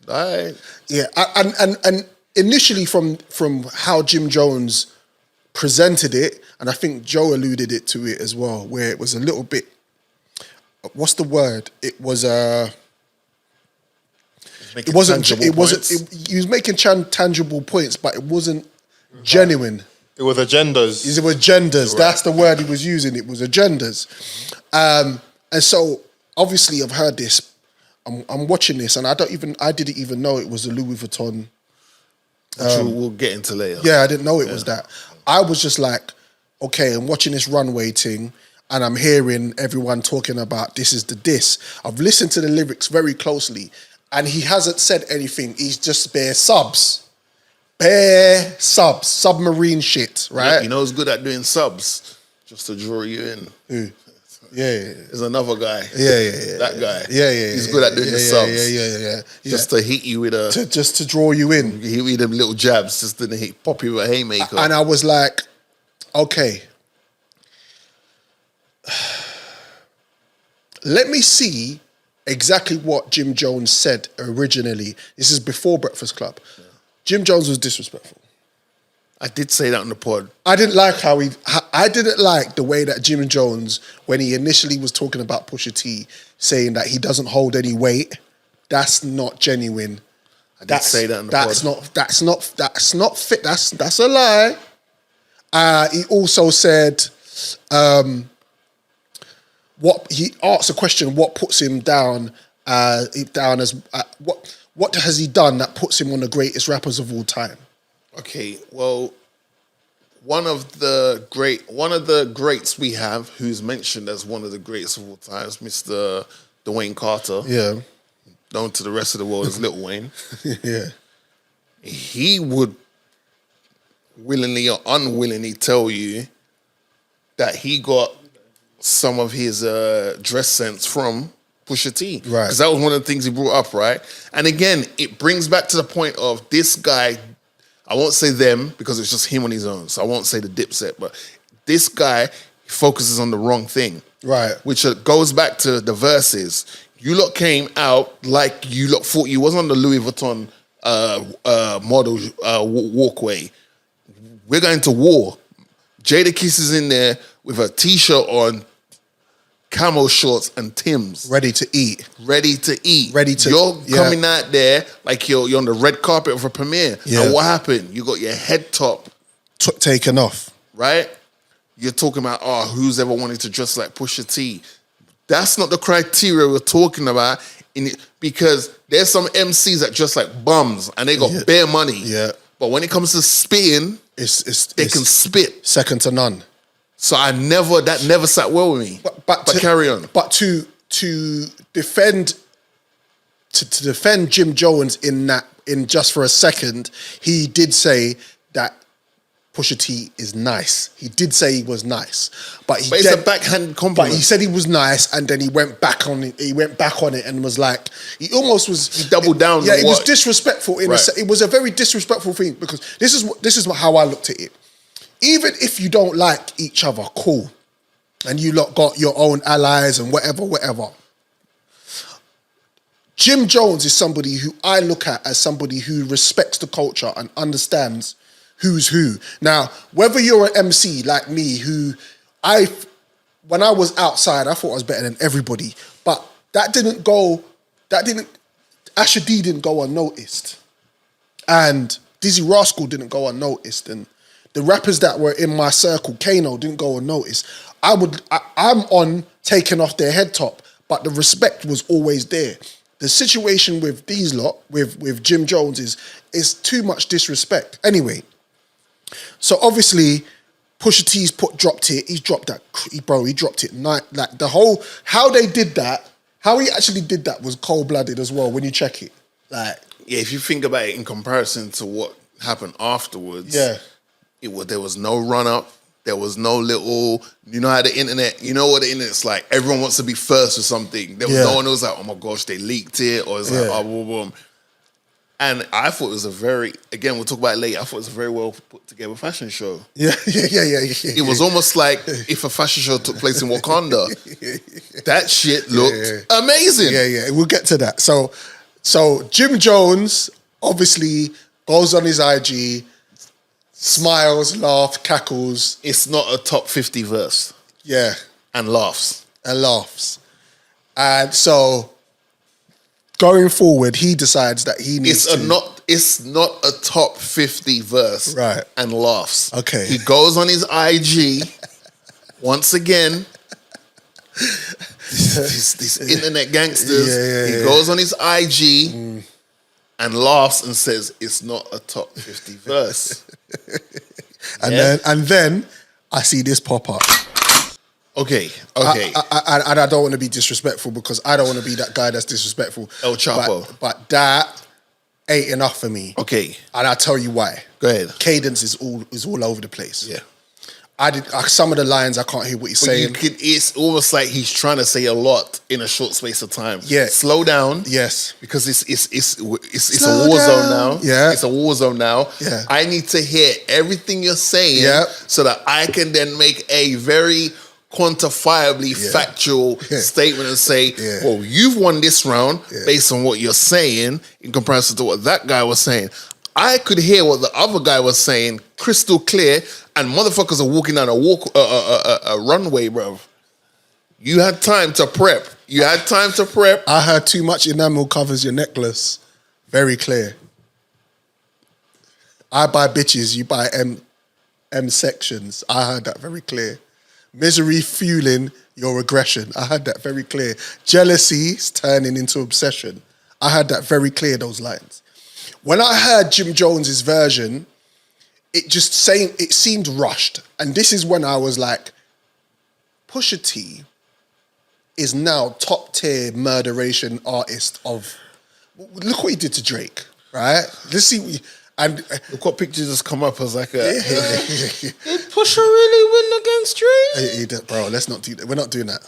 and initially from how Jim Jones presented it, and I think Joe alluded it to it as well, where it was a little bit, what's the word? It was he was making tangible points, but it wasn't genuine. It was agendas. It was agendas. Right. That's the word he was using. It was agendas. And so obviously I've heard this. I'm watching this, and I didn't even know it was a Louis Vuitton. Which we'll get into later. Yeah, I didn't know it was that. I was just like, okay, I'm watching this runway thing, and I'm hearing everyone talking about this is the diss. I've listened to the lyrics very closely, and he hasn't said anything. He's just bare subs, submarine shit, right? You know who's good at doing subs? Just to draw you in. Who? Yeah. There's another guy. Yeah. That guy. Yeah. He's good at doing the subs. Yeah. Just to hit you with a... Just to draw you in. Hit you with them little jabs, just to pop you with a haymaker. And I was like, okay. Let me see exactly what Jim Jones said originally. This is before Breakfast Club. Yeah. Jim Jones was disrespectful. I did say that on the pod. I didn't like I didn't like the way that Jim Jones, when he initially was talking about Pusha T, saying that he doesn't hold any weight. That's not genuine. I did say that on the pod. That's not fit. That's a lie. He also said, what he asked a question: what puts him down as what has he done that puts him on the greatest rappers of all time? Okay, well, one of the greats we have, who's mentioned as one of the greats of all times, Mr. Dwayne Carter. Yeah. Known to the rest of the world as Lil Wayne. Yeah. He would willingly or unwillingly tell you that he got some of his dress sense from Pusha T. Right. Because that was one of the things he brought up, right? And again, it brings back to the point of this guy, I won't say them because it's just him on his own, so I won't say the Dipset, but this guy focuses on the wrong thing. Right. Which goes back to the verses. You lot came out like you lot thought you was on the Louis Vuitton model walkway. We're going to war. Jadakiss is in there with a t-shirt on, camo shorts and Timbs. Ready to eat. You're coming out there like you're on the red carpet of a premiere. Yeah. And what happened? You got your head top taken off. Right? You're talking about, who's ever wanted to dress like Pusha T? That's not the criteria we're talking about because there's some MCs that dress like bums and they got bare money. Yeah. But when it comes to spitting, they can spit. Second to none. So that never sat well with me. But carry on. But to defend Jim Jones in just for a second, he did say that Pusha T is nice. He did say he was nice, but it's a backhand compliment. But he said he was nice, and then he went back on it. He went back on it and was like, he doubled down. Yeah, it was disrespectful. It was a very disrespectful thing because this is how I looked at it. Even if you don't like each other, cool, and you lot got your own allies and whatever. Jim Jones is somebody who I look at as somebody who respects the culture and understands who's who. Now, whether you're an MC like me, when I was outside, I thought I was better than everybody, but Asher D didn't go unnoticed, and Dizzy Rascal didn't go unnoticed, and the rappers that were in my circle, Kano, didn't go unnoticed. I'm on taking off their head top, but the respect was always there. The situation with these lot, with Jim Jones is too much disrespect. Anyway, so obviously Pusha T's dropped it. He's dropped that, bro. He dropped it. Like the whole how they did that How he actually did that was cold-blooded as well when you check it. Like, Yeah, if you think about it in comparison to what happened afterwards, yeah. There was no run-up. There was no little, you know how the internet, you know what the internet's like. Everyone wants to be first or something. There was no one who was like, oh my gosh, they leaked it. Or it's like, oh, boom, boom. And I thought it was again, we'll talk about it later. I thought it was a very well put together fashion show. Yeah. It was almost like if a fashion show took place in Wakanda. That shit looked amazing. Yeah. We'll get to that. So Jim Jones obviously goes on his IG, smiles, laughs, cackles. It's not a top 50 verse. Yeah. And laughs. And so going forward, he decides that he needs It's not a top 50 verse. Right. And laughs. Okay. He goes on his IG once again. These internet gangsters. He goes on his IG and laughs and says it's not a top 50 verse. And then I see this pop up. Okay. And I don't want to be disrespectful because I don't want to be that guy that's disrespectful. El Chapo. But that ain't enough for me. Okay. And I'll tell you why. Go ahead. Cadence is all over the place. Yeah. Some of the lines I can't hear what he's saying. It's almost like he's trying to say a lot in a short space of time. Yeah. Slow down. Yes. Because it's Slow a war zone down. now. Yeah. It's a war zone now. Yeah. I need to hear everything you're saying so that I can then make a very quantifiably factual statement and say, well, you've won this round based on what you're saying in comparison to what that guy was saying. I could hear what the other guy was saying crystal clear, and motherfuckers are walking down a runway, bro. You had time to prep. I heard too much enamel covers your necklace. Very clear. I buy bitches, you buy M sections. I heard that very clear. Misery fueling your aggression. I heard that very clear. Jealousy is turning into obsession. I heard that very clear, those lines. When I heard Jim Jones's version, it seemed rushed. And this is when I was like, Pusha T is now top tier murderation artist of, look what he did to Drake, right? Let's see, and look what pictures just come up as like a... Did Pusha really win against Drake? He did, bro, let's not do that. We're not doing that.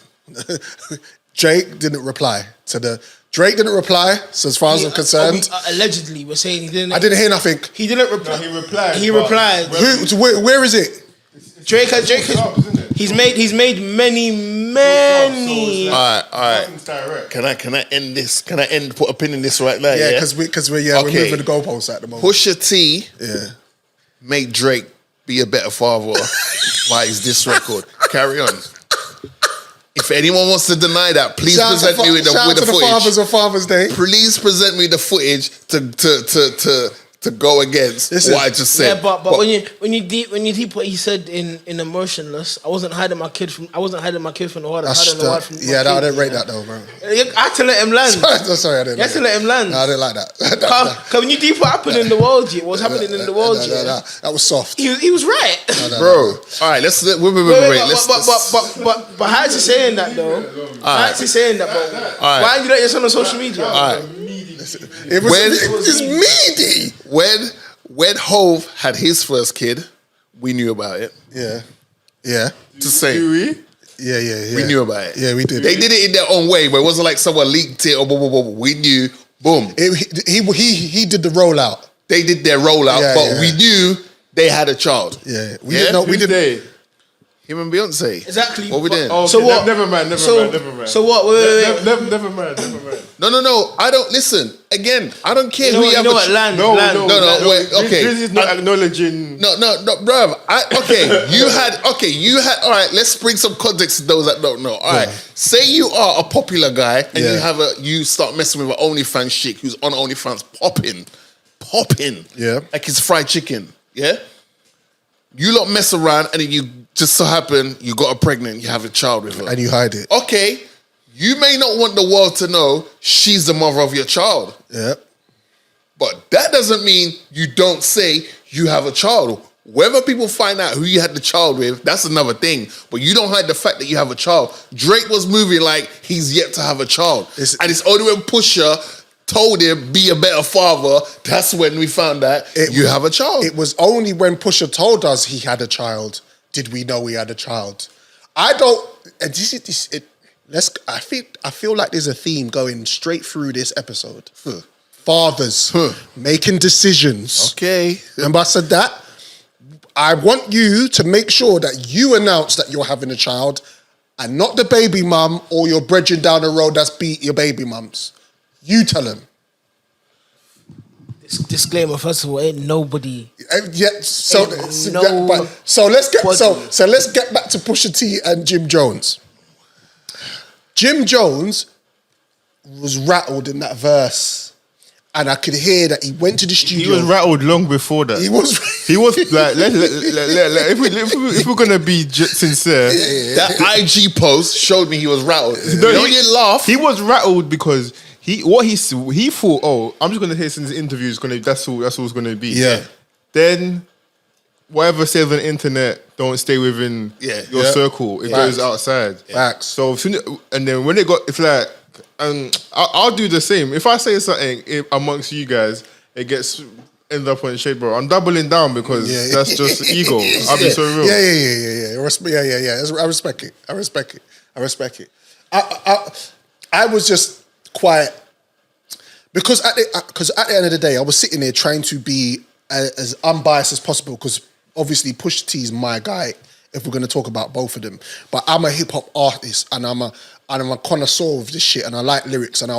Drake didn't reply to the... Drake didn't reply, so as far as I'm concerned... allegedly, we're saying he didn't... I didn't hear nothing. He didn't reply. No, he replied. He replied. Where is it? Drake has... He's made many... All right. Can I end this? Put a pin in this right now? Yeah, because we're moving the goalposts at the moment. Pusha T made Drake be a better father by his diss record. Carry on. If anyone wants to deny that, please present me with the footage. The fathers of Father's Day. Please present me the footage to go against what I just said. Yeah, but when you deep what he said in Emotionless, I wasn't hiding my kid from the world. I didn't rate that though, bro. I had to let him land. Sorry, I didn't. You had to let him land. No, I didn't like that. Because when you deep what happened in the world, what was happening in the world, that was soft. He was right, bro. All right, let's wait. But how is he saying that though? How is he saying that, bro? Why did you let your son on social media? All right. It's meaty. When Hove had his first kid, we knew about it. Yeah. To say. Yeah. We knew about it. Yeah, we did. They did it in their own way, but it wasn't like someone leaked it or blah, blah, blah. We knew. Boom. He did the rollout. They did their rollout, but we knew they had a child. Yeah. We didn't. Him and Beyonce. Exactly. What we doing? Oh, so what? Never mind. So what? Wait. Never mind. No. I don't listen. Again, I don't care who you have. Land. No. Wait. Okay. This is not acknowledging. No, bruv. You had. All right. Let's bring some context to those that don't know. All right. Say you are a popular guy and you start messing with an OnlyFans chick who's on OnlyFans popping. Yeah. Like it's fried chicken. Yeah. You lot mess around and then you just so happen you got her pregnant, you have a child with her. And you hide it. Okay, you may not want the world to know she's the mother of your child. Yeah. But that doesn't mean you don't say you have a child. Whether people find out who you had the child with, that's another thing. But you don't hide the fact that you have a child. Drake was moving like he's yet to have a child. And it's only when Pusha told him, be a better father, that's when we found out you have a child. It was only when Pusha told us he had a child did we know he had a child. I feel like there's a theme going straight through this episode. Fathers making decisions. Okay. Remember I said that? I want you to make sure that you announce that you're having a child and not the baby mum or your brethren down the road that's beat your baby mums. You tell him. Disclaimer, first of all, ain't nobody. So let's get back to Pusha T and Jim Jones. Jim Jones was rattled in that verse, and I could hear that he went to the studio. He was rattled long before that. He was like, if we're gonna be sincere, that IG post showed me he was rattled. He didn't laugh. He was rattled because he thought, oh, I'm just gonna hear since the interview is gonna. That's all it's gonna be. Yeah. Then whatever says on the internet, don't stay within your circle. It goes outside. Facts. So and then when it's like, I'll do the same. If I say something amongst you guys, it ends up on shade, bro. I'm doubling down because that's just ego. I'll be so real. Yeah. I respect it. I was just quiet because at the end of the day, I was sitting there trying to be as unbiased as possible because obviously Pusha T is my guy if we're going to talk about both of them. But I'm a hip hop artist and I'm a connoisseur of this shit and I like lyrics and I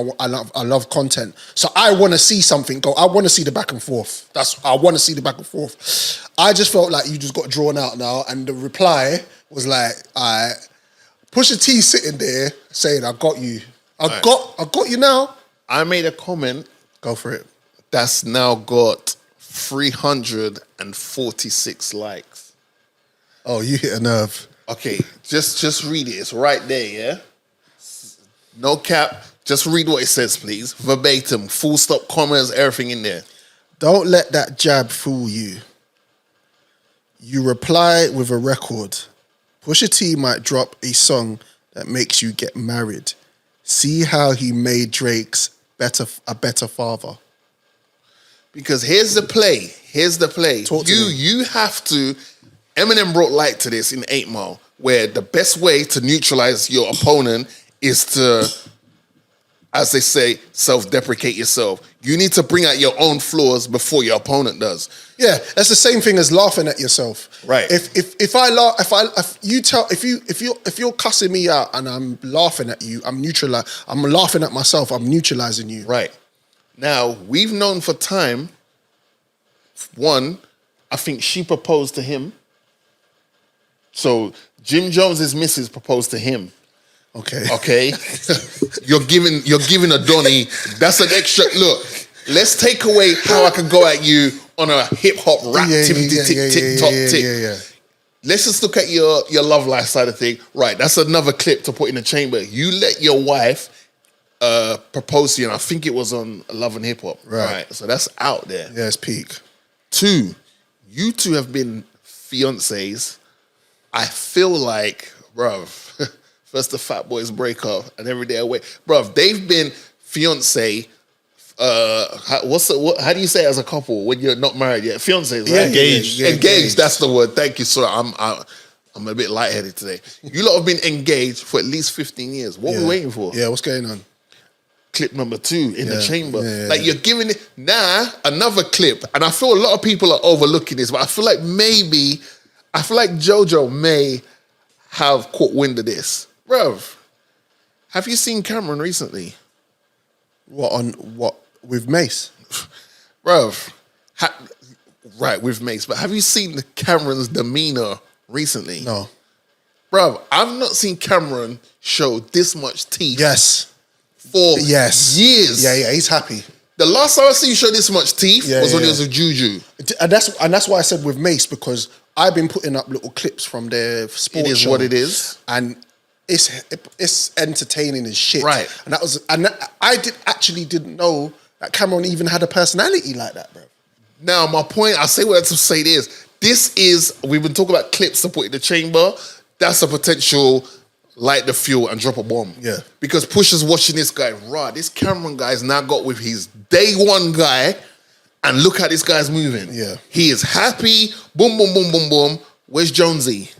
love content. So I want to see something go. I want to see the back and forth. I want to see the back and forth. I just felt like you just got drawn out now and the reply was like, Pusha T sitting there saying, I got you. I got you now. I made a comment. Go for it. That's now got 346 likes. Oh, you hit a nerve. Okay, just read it. It's right there, yeah? No cap. Just read what it says, please. Verbatim, full stop, commas, everything in there. Don't let that jab fool you. You reply with a record. Pusha T might drop a song that makes you get married. See how he made Drake's a better father. Because here's the play. You have to. Eminem brought light to this in 8 Mile, where the best way to neutralize your opponent is to, as they say, self-deprecate yourself. You need to bring out your own flaws before your opponent does. Yeah, that's the same thing as laughing at yourself. Right. If you're cussing me out and I'm laughing at you, I'm laughing at myself. I'm neutralizing you. Right. Now we've known for time. One, I think she proposed to him. So Jim Jones's missus proposed to him. Okay. You're giving a Donny. That's an extra look. Let's take away how I can go at you on a hip hop rap tip. Let's just look at your love life side of thing. Right, that's another clip to put in the chamber. You let your wife propose to you, and I think it was on Love and Hip Hop. Right. So that's out there. Yeah, it's peak. 2, you two have been fiancés. I feel like, bruv, first the Fat Boys break up and every day away. Bruv, they've been fiancé. How do you say as a couple when you're not married yet? Fiancés, right? Yeah, engaged. That's the word. Thank you, sir. I'm a bit lightheaded today. You lot have been engaged for at least 15 years. What are we waiting for? Yeah, what's going on? Clip number 2 in the chamber. You're giving it another clip, and I feel a lot of people are overlooking this, but I feel like JoJo may have caught wind of this. Bruv, have you seen Cameron recently? What with Mace? Bruv, right, with Mace, but have you seen Cameron's demeanor recently? No. Bruv, I've not seen Cameron show this much teeth. Yes. For years. Yeah, he's happy. The last time I see you show this much teeth was when he was with Juju. And that's why I said with Mace, because I've been putting up little clips from their sports show. It is what it is. And it's entertaining as shit. Right. And I didn't know that Cameron even had a personality like that, bro. Now, my point, I say what I have to say is, we've been talking about clips to put in the chamber. That's a potential light the fuel and drop a bomb. Yeah. Because Pusha's watching this guy, this Cameron guy's now got with his day one guy, and look how this guy's moving. Yeah. He is happy. Boom, boom, boom, boom, boom. Where's Jonesy?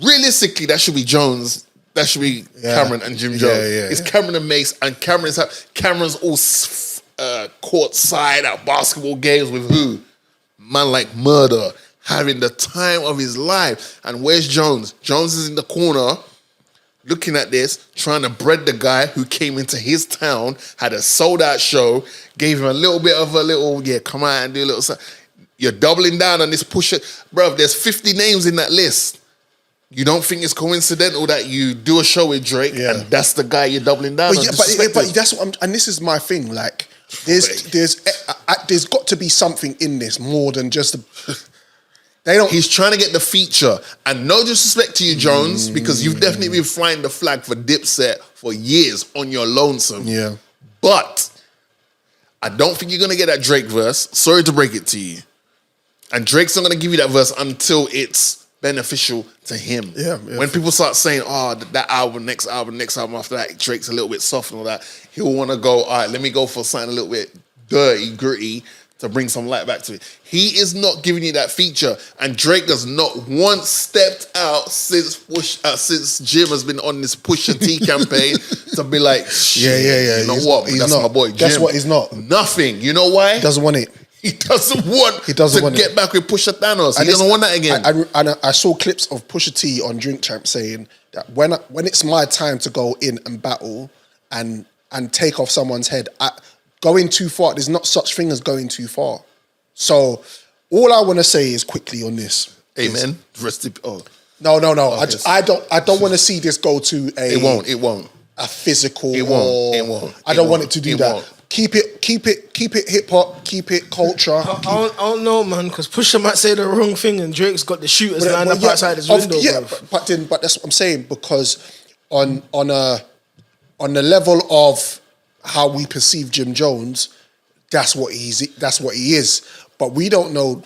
Realistically, that should be Jones. That should be Cameron and Jim Jones. It's Cameron and Mace, and Cameron's all court side at basketball games with who? Man like Murder, having the time of his life. And where's Jones? Jones is in the corner, looking at this, trying to bread the guy who came into his town, had a sold-out show, gave him a little bit of come out and do a little something. You're doubling down on this Pusha. Bro, there's 50 names in that list. You don't think it's coincidental that you do a show with Drake and that's the guy you're doubling down on? But that's what and this is my thing. Like, there's got to be something in this more than just they don't. He's trying to get the feature, and no disrespect to you, Jones, because you've definitely been flying the flag for Dipset for years on your lonesome. Yeah, but I don't think you're gonna get that Drake verse. Sorry to break it to you, and Drake's not gonna give you that verse until it's beneficial to him. Yeah. When people start saying, that album, next album after that, Drake's a little bit soft and all that, he'll want to go, all right, let me go for something a little bit dirty, gritty, to bring some light back to it. He is not giving you that feature, and Drake has not once stepped out since Jim has been on this Pusha T campaign to be like, yeah. You know what? That's my boy Jim. That's what he's not. Nothing. You know why? He doesn't want it. He doesn't want to get back with Pusha Thanos. He doesn't want that again. I saw clips of Pusha T on Drink Champ saying that when it's my time to go in and battle and take off someone's head, going too far, there's not such thing as going too far. So all I want to say is quickly on this. Amen. No. Okay. I don't want to see this go to a. It won't. A physical. It won't. I don't want it to do that. Won't. Keep it hip hop, keep it culture. I don't know, man, because Pusha might say the wrong thing and Drake's got the shooters lined up outside his window. Yeah, but that's what I'm saying, because on the level of how we perceive Jim Jones, that's what he is. But we don't know.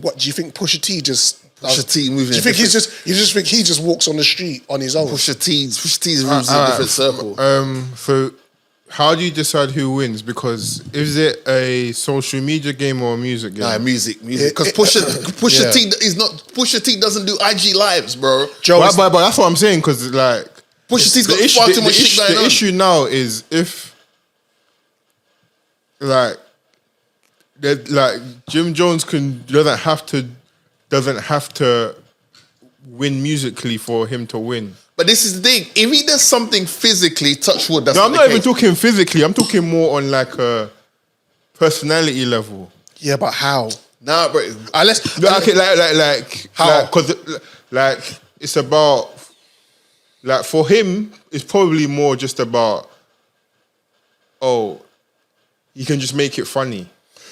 What do you think? Pusha T just. Pusha T moving. Do you think you just think he just walks on the street on his own? Pusha T's moves in a different circle. So how do you decide who wins? Because is it a social media game or a music game? Nah, music. Because Pusha T is not. Pusha T doesn't do IG lives, bro. But that's what I'm saying. Because like Pusha T's got far too much shit going on. The issue now is if like Jim Jones doesn't have to win musically for him to win. But this is the thing. If he does something physically, touch wood, that's I'm not even talking physically. I'm talking more on like a personality level. Yeah, but how? Nah, bro. How? Because it's about like for him, it's probably more just about he can just make it funny.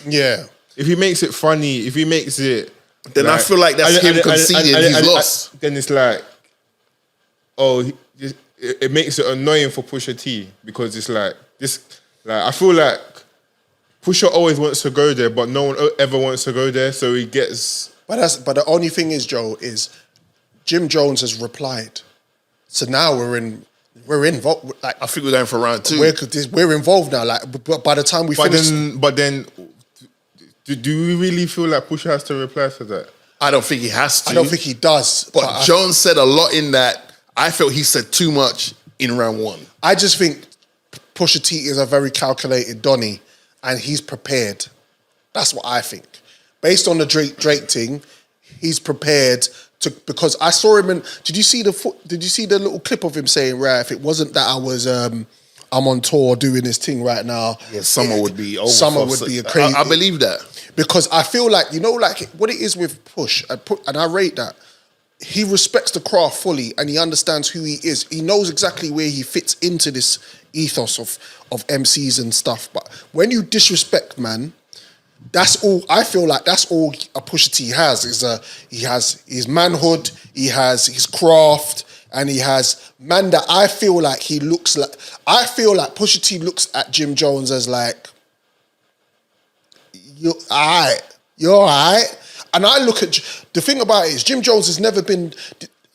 Yeah. If he makes it funny, if he makes it, then I feel like that's him conceding. He's lost. Then it's like, it makes it annoying for Pusha T because it's like this. Like I feel like Pusha always wants to go there, but no one ever wants to go there, so he gets. But the only thing is, Joe, is Jim Jones has replied, so now we're involved. Like I think we're going for round 2. We're involved now. Like, but by the time we finish, but then. Do we really feel like Pusha has to reply to that? I don't think he has to. I don't think he does. But Jones said a lot in that. I felt he said too much in round 1. I just think Pusha T is a very calculated Donny, and he's prepared. That's what I think. Based on the Drake thing, he's prepared to, because I saw him did you see the little clip of him saying, right, if it wasn't that I was I'm on tour doing this thing right now. Yeah, summer would be over. Summer would be a crazy. I believe that. Because I feel like, like what it is with Push, and I rate that, he respects the craft fully and he understands who he is. He knows exactly where he fits into this ethos of MCs and stuff. But when you disrespect, man, that's all, I feel like that's all a Pusha T has. He has his manhood, he has his craft, and he has, man, that I feel like Pusha T looks at Jim Jones as like, you're all right. and I look at the thing about it is Jim Jones has never been.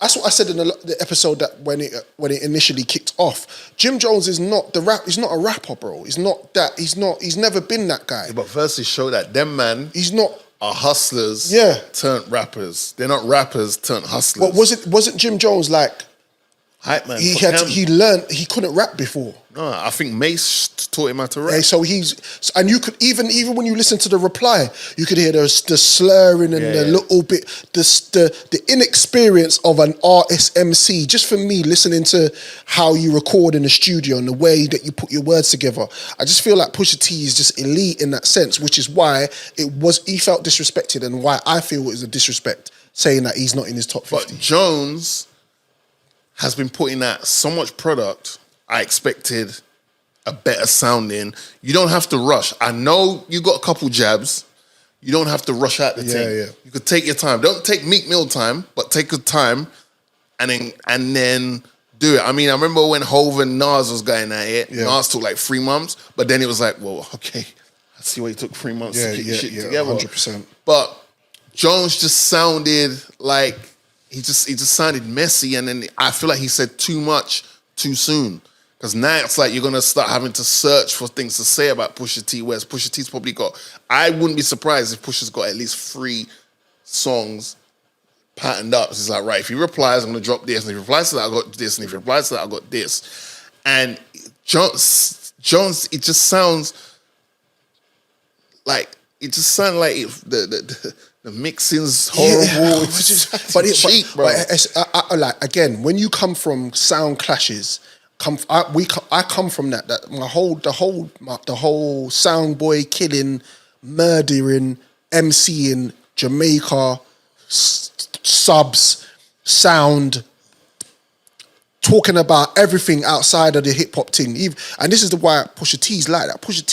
That's what I said in the episode that when it initially kicked off. Jim Jones is not the rap. He's not a rapper, bro. He's not that. He's not. He's never been that guy. Yeah, but verses show that them man. He's not. Are hustlers. Yeah. Turned rappers. They're not rappers turned hustlers. But wasn't Jim Jones like? Hype man. He learned he couldn't rap before. No, I think Mace taught him how to rap. Yeah, so and you could even when you listen to the reply, you could hear the slurring and the little bit, the inexperience of an artist MC. Just for me, listening to how you record in the studio and the way that you put your words together, I just feel like Pusha T is just elite in that sense, which is why he felt disrespected and why I feel it was a disrespect saying that he's not in his top 50. But Jones has been putting out so much product, I expected a better sounding. You don't have to rush. I know you got a couple jabs. You don't have to rush out the thing. Yeah. You could take your time. Don't take Meek Mill time, but take your time and then do it. I mean, I remember when Hov and Nas was going at it. Yeah. Nas took like 3 months, but then it was like, well, okay, I see why he took 3 months to get your shit together. 100%. But Jones just sounded like he just sounded messy, and then I feel like he said too much too soon. Because now it's like you're gonna start having to search for things to say about Pusha T. Whereas Pusha T's probably got. I wouldn't be surprised if Pusha's got at least 3 songs patterned up. So it's like, right, if he replies, I'm gonna drop this, and if he replies to that, I got this, and if he replies to that, I got this. And Jones, it just sounds like the mixing's horrible. It's cheap, bro. Like again, when you come from sound clashes, I come from that. That the whole sound boy killing, murdering, MCing, Jamaica, subs, sound, talking about everything outside of the hip hop thing. And this is why Pusha T's like that. Pusha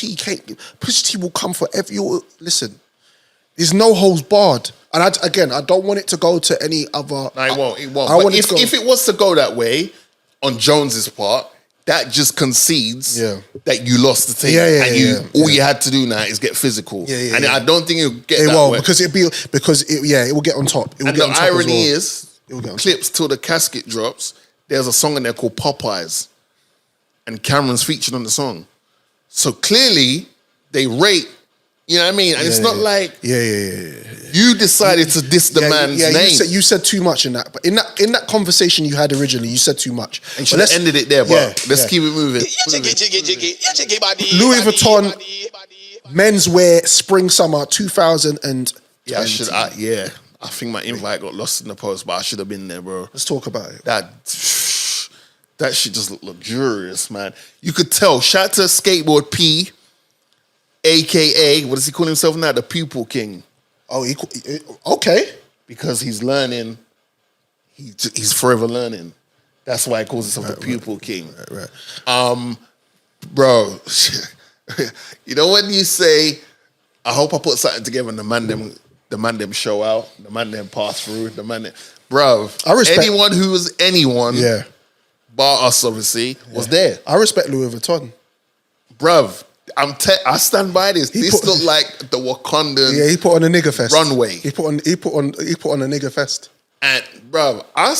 T will come for every. Listen. There's no holds barred. And I don't want it to go to any other... No, it won't. It won't. If it was to go that way, on Jones's part, that just concedes that you lost the thing. All you had to do now is get physical. And I don't think it'll get that way. It will get on top. And the irony is, clips till the casket drops, there's a song in there called Popeyes. And Cameron's featured on the song. So clearly, they rate. You know what I mean? And it's not like you decided to diss the man's name. You said too much in that. But in that conversation you had originally, you said too much. And should have ended it there, but let's keep it moving. Louis Vuitton menswear spring summer 2000 and I think my invite got lost in the post, but I should have been there, bro. Let's talk about it. That shit just looked luxurious, man. You could tell. Shout out to Skateboard P. AKA, what does he call himself now? The Pupil King. Oh, okay. Because he's learning. He's forever learning. That's why he calls himself the Pupil King. Right. Bro, you know when you say, I hope I put something together and the man them show out, the man them pass through, bro, I respect anyone who was anyone, bar us obviously, was there. I respect Louis Vuitton. Bruv, I stand by this. This looked like the Wakandan. Yeah, he put on a nigger fest. Runway. He put on a nigger fest. And bruv, I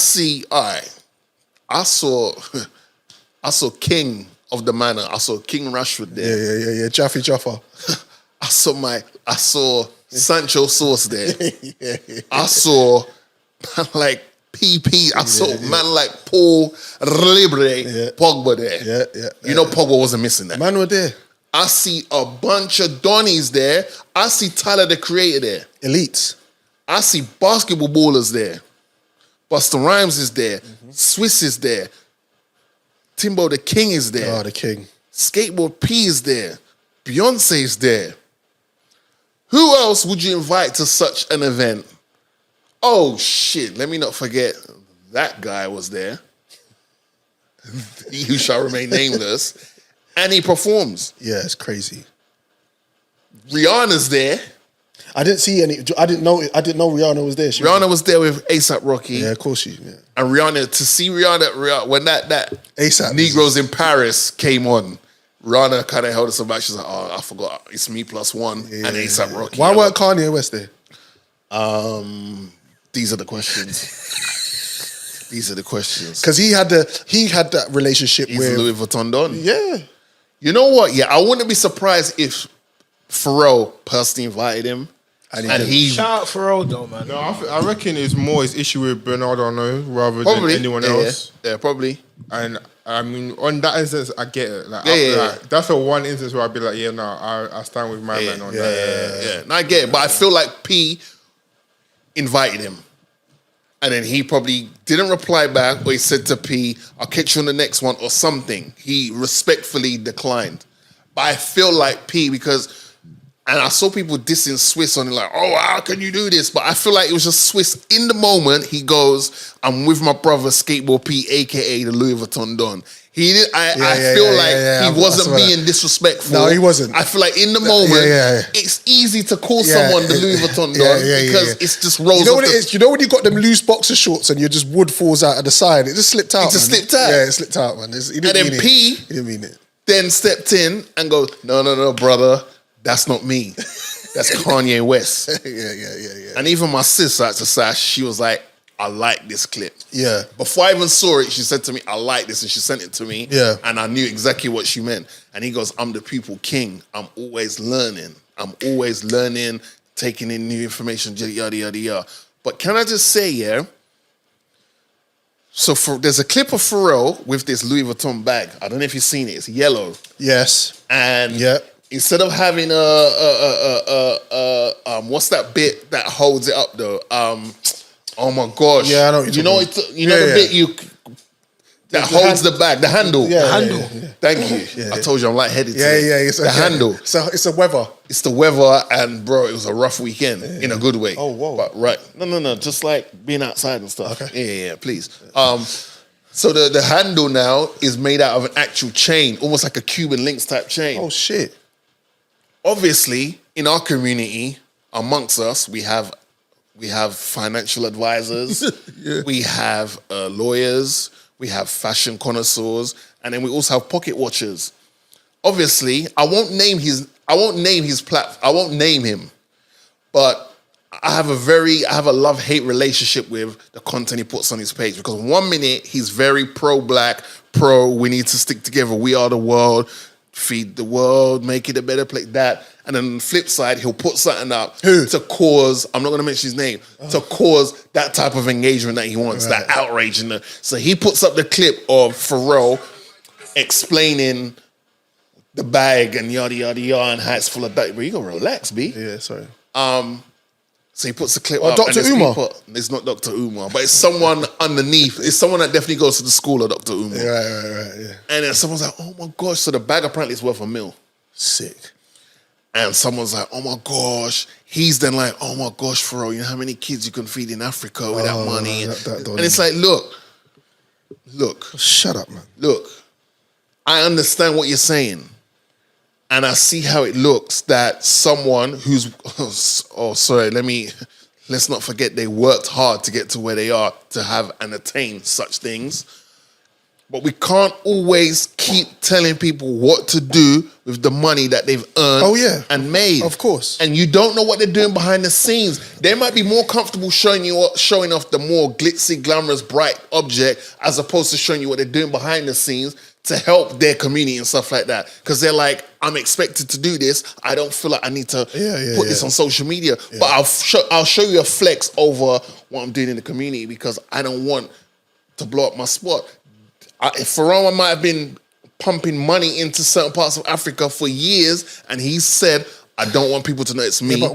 saw King of the Manor. I saw King Rashford there. Yeah. Jaffe Jaffa. I saw Sancho Sauce there. I saw man like PP. I saw man like Paul Libre, Pogba there. Yeah. You know Pogba wasn't missing that. Man were there. I see a bunch of Donnies there. I see Tyler, the Creator there. Elites. I see basketball ballers there. Busta Rhymes is there. Swiss is there. Timbo the King is there. Oh, the King. Skateboard P is there. Beyonce is there. Who else would you invite to such an event? Oh, shit. Let me not forget that guy was there. He who shall remain nameless. And he performs. Yeah, it's crazy. Rihanna's there. I didn't see any. I didn't know Rihanna was there. Rihanna was there with ASAP Rocky. Yeah, of course she. Yeah. And Rihanna, to see Rihanna when that ASAP Negroes in Paris came on, Rihanna kind of held us back. She's like, oh, I forgot. It's me plus one and ASAP Rocky. Why weren't Kanye West there? These are the questions. These are the questions. Because he had that relationship He's with Louis Vuitton Don. Yeah. You know what? Yeah, I wouldn't be surprised if Pharrell personally invited him. And he Shout out Pharrell though, man. No, I reckon it's more his issue with Bernardo Arnault rather probably than anyone else. Yeah, probably. And I mean, on that instance, I get it. Like, Yeah. that's the one instance where I'd be like, yeah, no, I stand with my man on that. Yeah. No, I get it, but I feel like P invited him. And then he probably didn't reply back, or he said to P, I'll catch you on the next one, or something. He respectfully declined. But I feel like P, because, and I saw people dissing Swiss on it, like, oh, how can you do this? But I feel like it was just Swiss. In the moment, he goes, I'm with my brother, Skateboard P, a.k.a. the Louis Vuitton Don. He did, I feel like he wasn't being disrespectful. No, he wasn't. I feel like in the moment, it's easy to call someone the Louis Vuitton Don because it's just rolls. You know off what it is? You know when you got them loose boxer shorts and your just wood falls out of the side? It just slipped out. Slipped out. Yeah, it slipped out, man. He didn't And then mean P it. He didn't mean it. then stepped in and goes, no, brother, that's not me. That's Kanye West. Yeah. And even my sister at the Sash, she was like, I like this clip. Yeah. Before I even saw it, she said to me, I like this. And she sent it to me. Yeah. And I knew exactly what she meant. And he goes, I'm the people king. I'm always learning. Taking in new information, yada, yada, yada. But can I just say, yeah, so there's a clip of Pharrell with this Louis Vuitton bag. I don't know if you've seen it. It's yellow. Yes. And Yep. instead of having what's that bit that holds it up though? Oh my gosh! Yeah, I know what you're talking about. the bit that holds the bag, the handle. Yeah, the handle. yeah. Thank you. I told you I'm lightheaded. Yeah. It's the handle. So it's a weather. It's the weather, and bro, it was a rough weekend in a good way. Oh, whoa. But no, just like being outside and stuff. Okay. Yeah, please. So the handle now is made out of an actual chain, almost like a Cuban links type chain. Oh shit. Obviously, in our community, amongst us, we have financial advisors, we have lawyers, we have fashion connoisseurs, and then we also have pocket watchers. Obviously, I won't name him, but I have a love-hate relationship with the content he puts on his page, because 1 minute he's very pro-black, we need to stick together, we are the world, feed the world, make it a better place, that. And then on the flip side, he'll put something up to cause, I'm not going to mention his name, to cause that type of engagement that he wants, that outrage. So he puts up the clip of Pharrell explaining the bag and yada, yada, yada, and how it's full of dirt. Bro, you got to relax, B. Yeah, sorry. So he puts the clip up. Dr. And Umar? It's not Dr. Umar, but it's someone underneath. It's someone that definitely goes to the school of Dr. Umar. Right. And then someone's like, oh my gosh. So the bag apparently is worth $1 million. Sick. And someone's like, oh my gosh. He's then like, oh my gosh, Pharrell, you know how many kids you can feed in Africa with that money? And it's like, look. Shut up, man. Look, I understand what you're saying. And I see how it looks that someone who's, let's not forget they worked hard to get to where they are to have and attain such things. But we can't always keep telling people what to do with the money that they've earned and made. Of course. And you don't know what they're doing behind the scenes. They might be more comfortable showing off the more glitzy, glamorous, bright object as opposed to showing you what they're doing behind the scenes to help their community and stuff like that. Because they're like, I'm expected to do this. I don't feel like I need to put this on social media. Yeah. But I'll show you a flex over what I'm doing in the community because I don't want to blow up my spot. Pharrell might have been pumping money into certain parts of Africa for years, and he said, I don't want people to know it's me. Yeah, but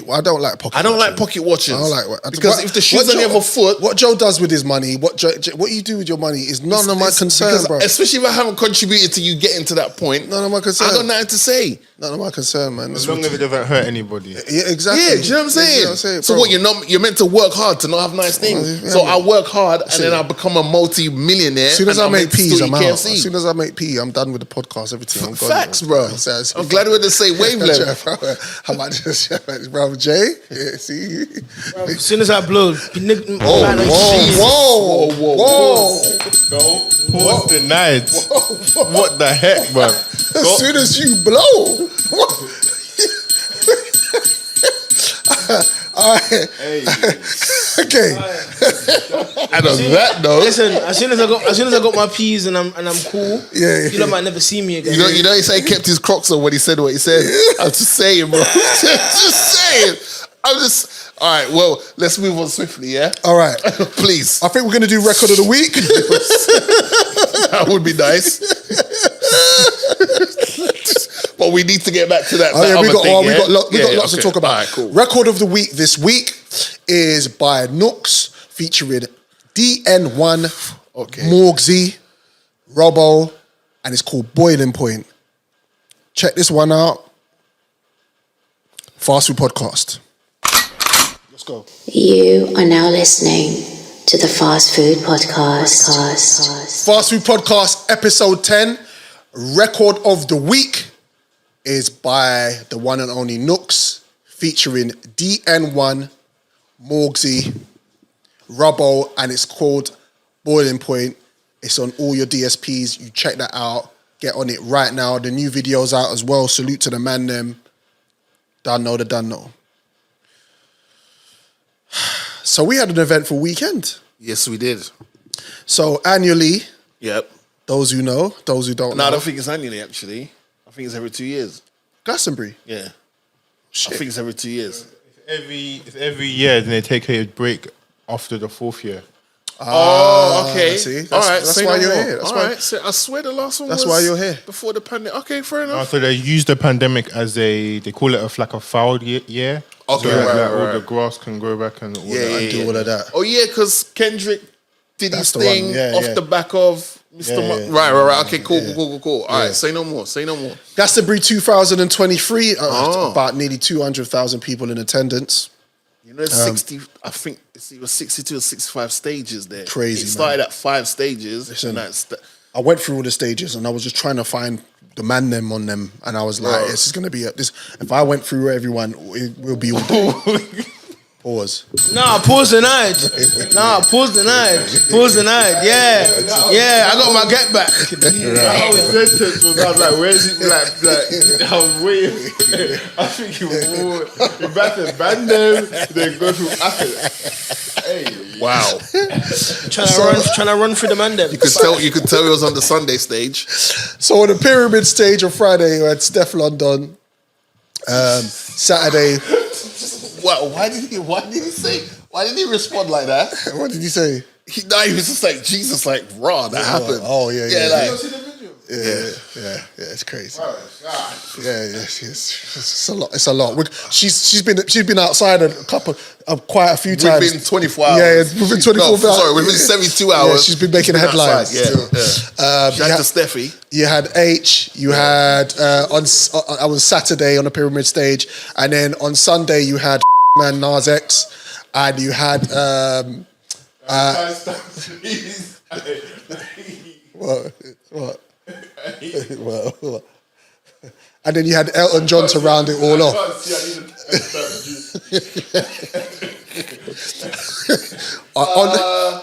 I don't like pocket. I don't like pocket watchers. I don't like because if the shoe's on the other foot, what Joe does with his money, what you do with your money is none of my concern, bro. Especially if I haven't contributed to you getting to that point. None of my concern. I got nothing to say. None of my concern, man. As long as it doesn't hurt anybody. Yeah, exactly. Yeah, do you know what I'm saying? You know what I'm saying, so what? You're meant to work hard to not have nice things. So I work hard and then I become a multi-millionaire. As soon as I make peas, I'm out. KFC. As soon as I make pee, I'm done with the podcast. Everything. I'm gone. Facts, bro. I'm glad we're the same wavelength. How about this, brother Jay? Yeah, see. As soon as I blow, whoa. No, pause denied. What the heck, bro? As soon as you blow. All right. Okay. And on that note, Listen, as soon as I got my peas and I'm cool, Yeah. you lot might never see me again. you know, he said he kept his Crocs on when he said what he said. I'm just saying, bro. just saying. All right, well, let's move on swiftly, yeah? All right. Please. I think we're going to do record of the week. That would be nice. But we need to get back to that. Oh, yeah, we got lots to okay. talk about. All right, cool. Record of the week this week is by Nooks, featuring DN1, Morgzy, Robo, and it's called Boiling Point. Check this one out. Fast Food Podcast. Let's go. You are now listening to the Fast Food Podcast. Fast Food Podcast, episode 10. Record of the week is by the one and only Nooks, featuring DN1, Morgzy, Robo, and it's called Boiling Point. It's on all your DSPs. You check that out. Get on it right now. The new video's out as well. Salute to the man them. Done know. So we had an eventful weekend. Yes, we did. So annually, Yep. those who know, those who don't No, I know. don't think it's annually, actually. I think it's every 2 years. Glastonbury. Yeah. Shit. I think it's every 2 years. It's every year, then they take a break after the 4th year. Oh, okay. See? All right. That's say why no you're more. here. That's All why- right. So I swear the last one That's was why you're here. before the pandemic. Okay, fair enough. So they use the pandemic as they call it like a fouled year. Okay, so right, like right, all right. the grass can grow back and all Yeah, that. yeah, And do all of that. Oh, yeah, because Kendrick did That's his the one. thing Yeah, off yeah. the back of Mr. Yeah, yeah, Right. Okay, cool. All right, say no more. Glastonbury 2023, Oh. about nearly 200,000 people in attendance. You know, 60, I think it was 62 or 65 stages there. Crazy, It started at 5 stages. Listen, and that's I went through all the stages and I was just trying to find the man them on them, and I was like, Bro. this is going to be this. If I went through everyone, it will be all day. Pause. Nah, pause denied. Pause denied. Yeah, I got my get back. That whole sentence was, I was like, where's it? Like, I was waiting. I think he was back to Bandem, then go through Athens. Hey. wow. Trying to run through the man them. You could tell he was on the Sunday stage. So on the pyramid stage on Friday, we had Steph London. Saturday, Why didn't he respond like that? what did he say? He was just like, Jesus, like, raw, that happened. Oh, yeah. Like, Yeah, it's crazy. It's a lot. It's a lot. She's been outside quite a few times. within 24 hours. Yeah, within 24 hours. Sorry, within 72 hours. Yeah, she's been making headlines. outside, Yeah. Shout out to Steffi. You had H. You had on Saturday on the pyramid stage, and then on Sunday you had man Nas X, and you had what? Well, and then you had Elton John to round it all off.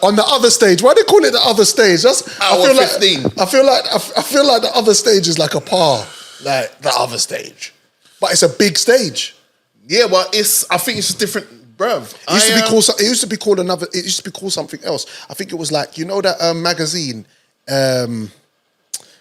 On the other stage, why do they call it the other stage? Hour 15. I feel like the other stage is like a par, like the other stage, but it's a big stage. Yeah, but I think it's just different, bruv. It used to be called something else. I think it was like, you know that magazine.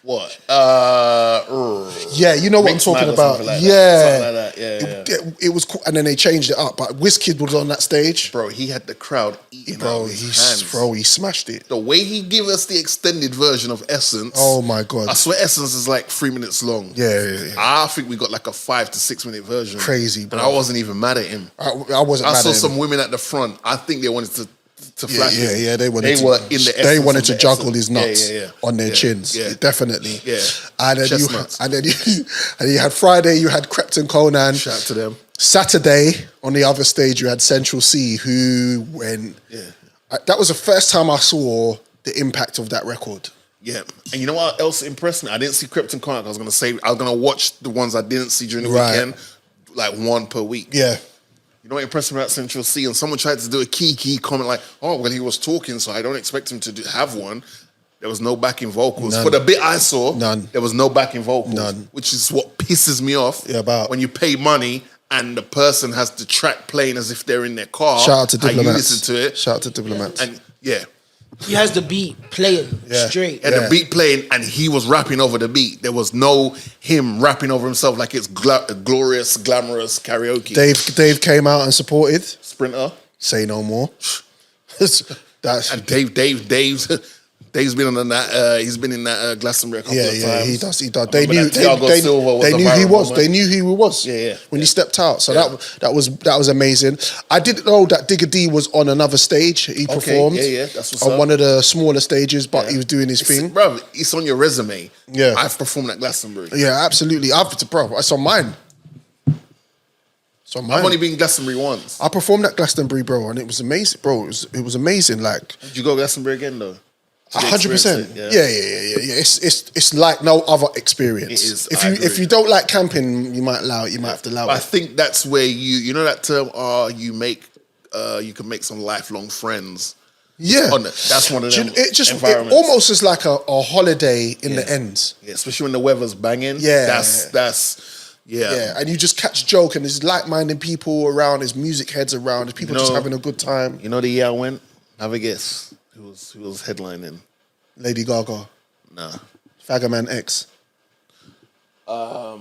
What? Yeah, you know what I'm talking about. Like yeah. Something like that. Yeah. It was cool, and then they changed it up. But WizKid was on that stage. Bro, he had the crowd eating out of his hands. He smashed it. The way he gave us the extended version of Essence. Oh my God. I swear Essence is like 3 minutes long. Yeah. I think we got like a 5 to 6 minute version. Crazy, bro. And I wasn't even mad at him. I wasn't. I mad saw at him. some women at the front. I think they wanted to flash him. Yeah. They were in the essence wanted of to the juggle essence. his nuts on their chins. Yeah. Definitely. Yeah. And then Chestnuts. you had Friday. You had Krypton Conan. Shout out to them. Saturday on the other stage, you had Central C, who that was the first time I saw the impact of that record. Yeah. And you know what else impressed me? I didn't see Krypton Conan. I was gonna watch the ones I didn't see during the weekend, like one per week. Yeah. You know what impressed me about Central C? And someone tried to do a key comment like, oh, well, he was talking, so I don't expect him to have one. There was no backing vocals. None. For the bit I saw, None. there was no backing vocals. None. Which is what pisses me off Yeah, about. when you pay money and the person has the track playing as if they're in their car. Shout out to and you Diplomats. listen to it. Shout out to Diplomats. And yeah. He has the beat playing straight. And the beat playing, and he was rapping over the beat. There was no him rapping over himself like it's glorious, glamorous karaoke. Dave came out and supported. Sprinter. Say no more. And Dave's been on that. He's been in that Glastonbury a couple of times. Yeah, he does. They knew he was. They knew who he was. Yeah. When he stepped out, so that was amazing. I didn't know that Digger D was on another stage. He performed. That's what's on up. one of the smaller stages, but he was doing his thing. Bro, it's on your resume. Yeah, I've performed at Glastonbury. Yeah, absolutely. It's on mine. I've only been Glastonbury once. I performed at Glastonbury, bro, and it was amazing, bro. It was amazing. Like, did you go Glastonbury again though? 100%. Yeah. It's like no other experience. It is. If you don't like camping, you might allow it. You might have to allow it. I think that's where you know that term. You can make some lifelong friends. Yeah, that's one of them. It almost is like a holiday in the end. Yeah, especially when the weather's banging. Yeah, Yeah, and you just catch a joke, and there's like-minded people around, there's music heads around, there's people just having a good time. You know the year I went? Have a guess. Who was headlining? Lady Gaga. Nah. Fagaman X. Hour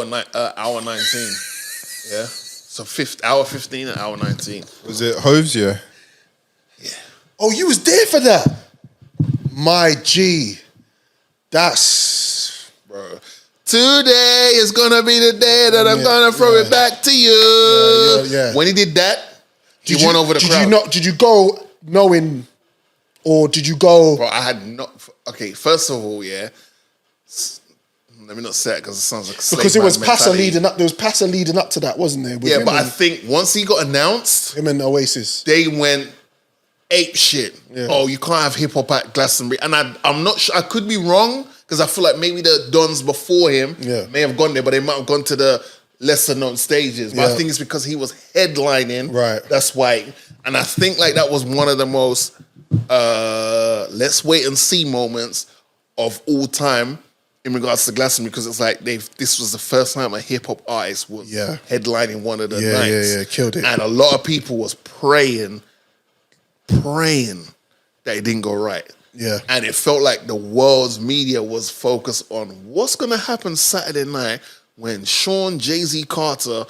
19. Yeah. So hour 15 and hour 19. Was it Hoves? Yeah. Oh, you was there for that? My G. That's... Bro. Today is gonna be the day that I'm gonna throw it back to you. Yeah. When he did that, he won over the crowd. Did you go knowing, or did you go? Bro, I had not. Okay, first of all, let me not say it because it sounds like a because it was Passer leading up. There was Passer leading up to that, wasn't there? Yeah, but I think once he got announced, him and Oasis, they went ape shit. Yeah. Oh, you can't have hip hop at Glastonbury, and I'm not sure. I could be wrong. Because I feel like maybe the dons before him may have gone there, but they might have gone to the lesser known stages. But I think it's because he was headlining. Right. That's why. And I think like that was one of the most let's wait and see moments of all time in regards to Glastonbury, because it's like this was the first time a hip hop artist was headlining one of the nights. Yeah, killed it. And a lot of people was praying that it didn't go right. Yeah. And it felt like the world's media was focused on what's going to happen Saturday night when Sean Jay-Z Carter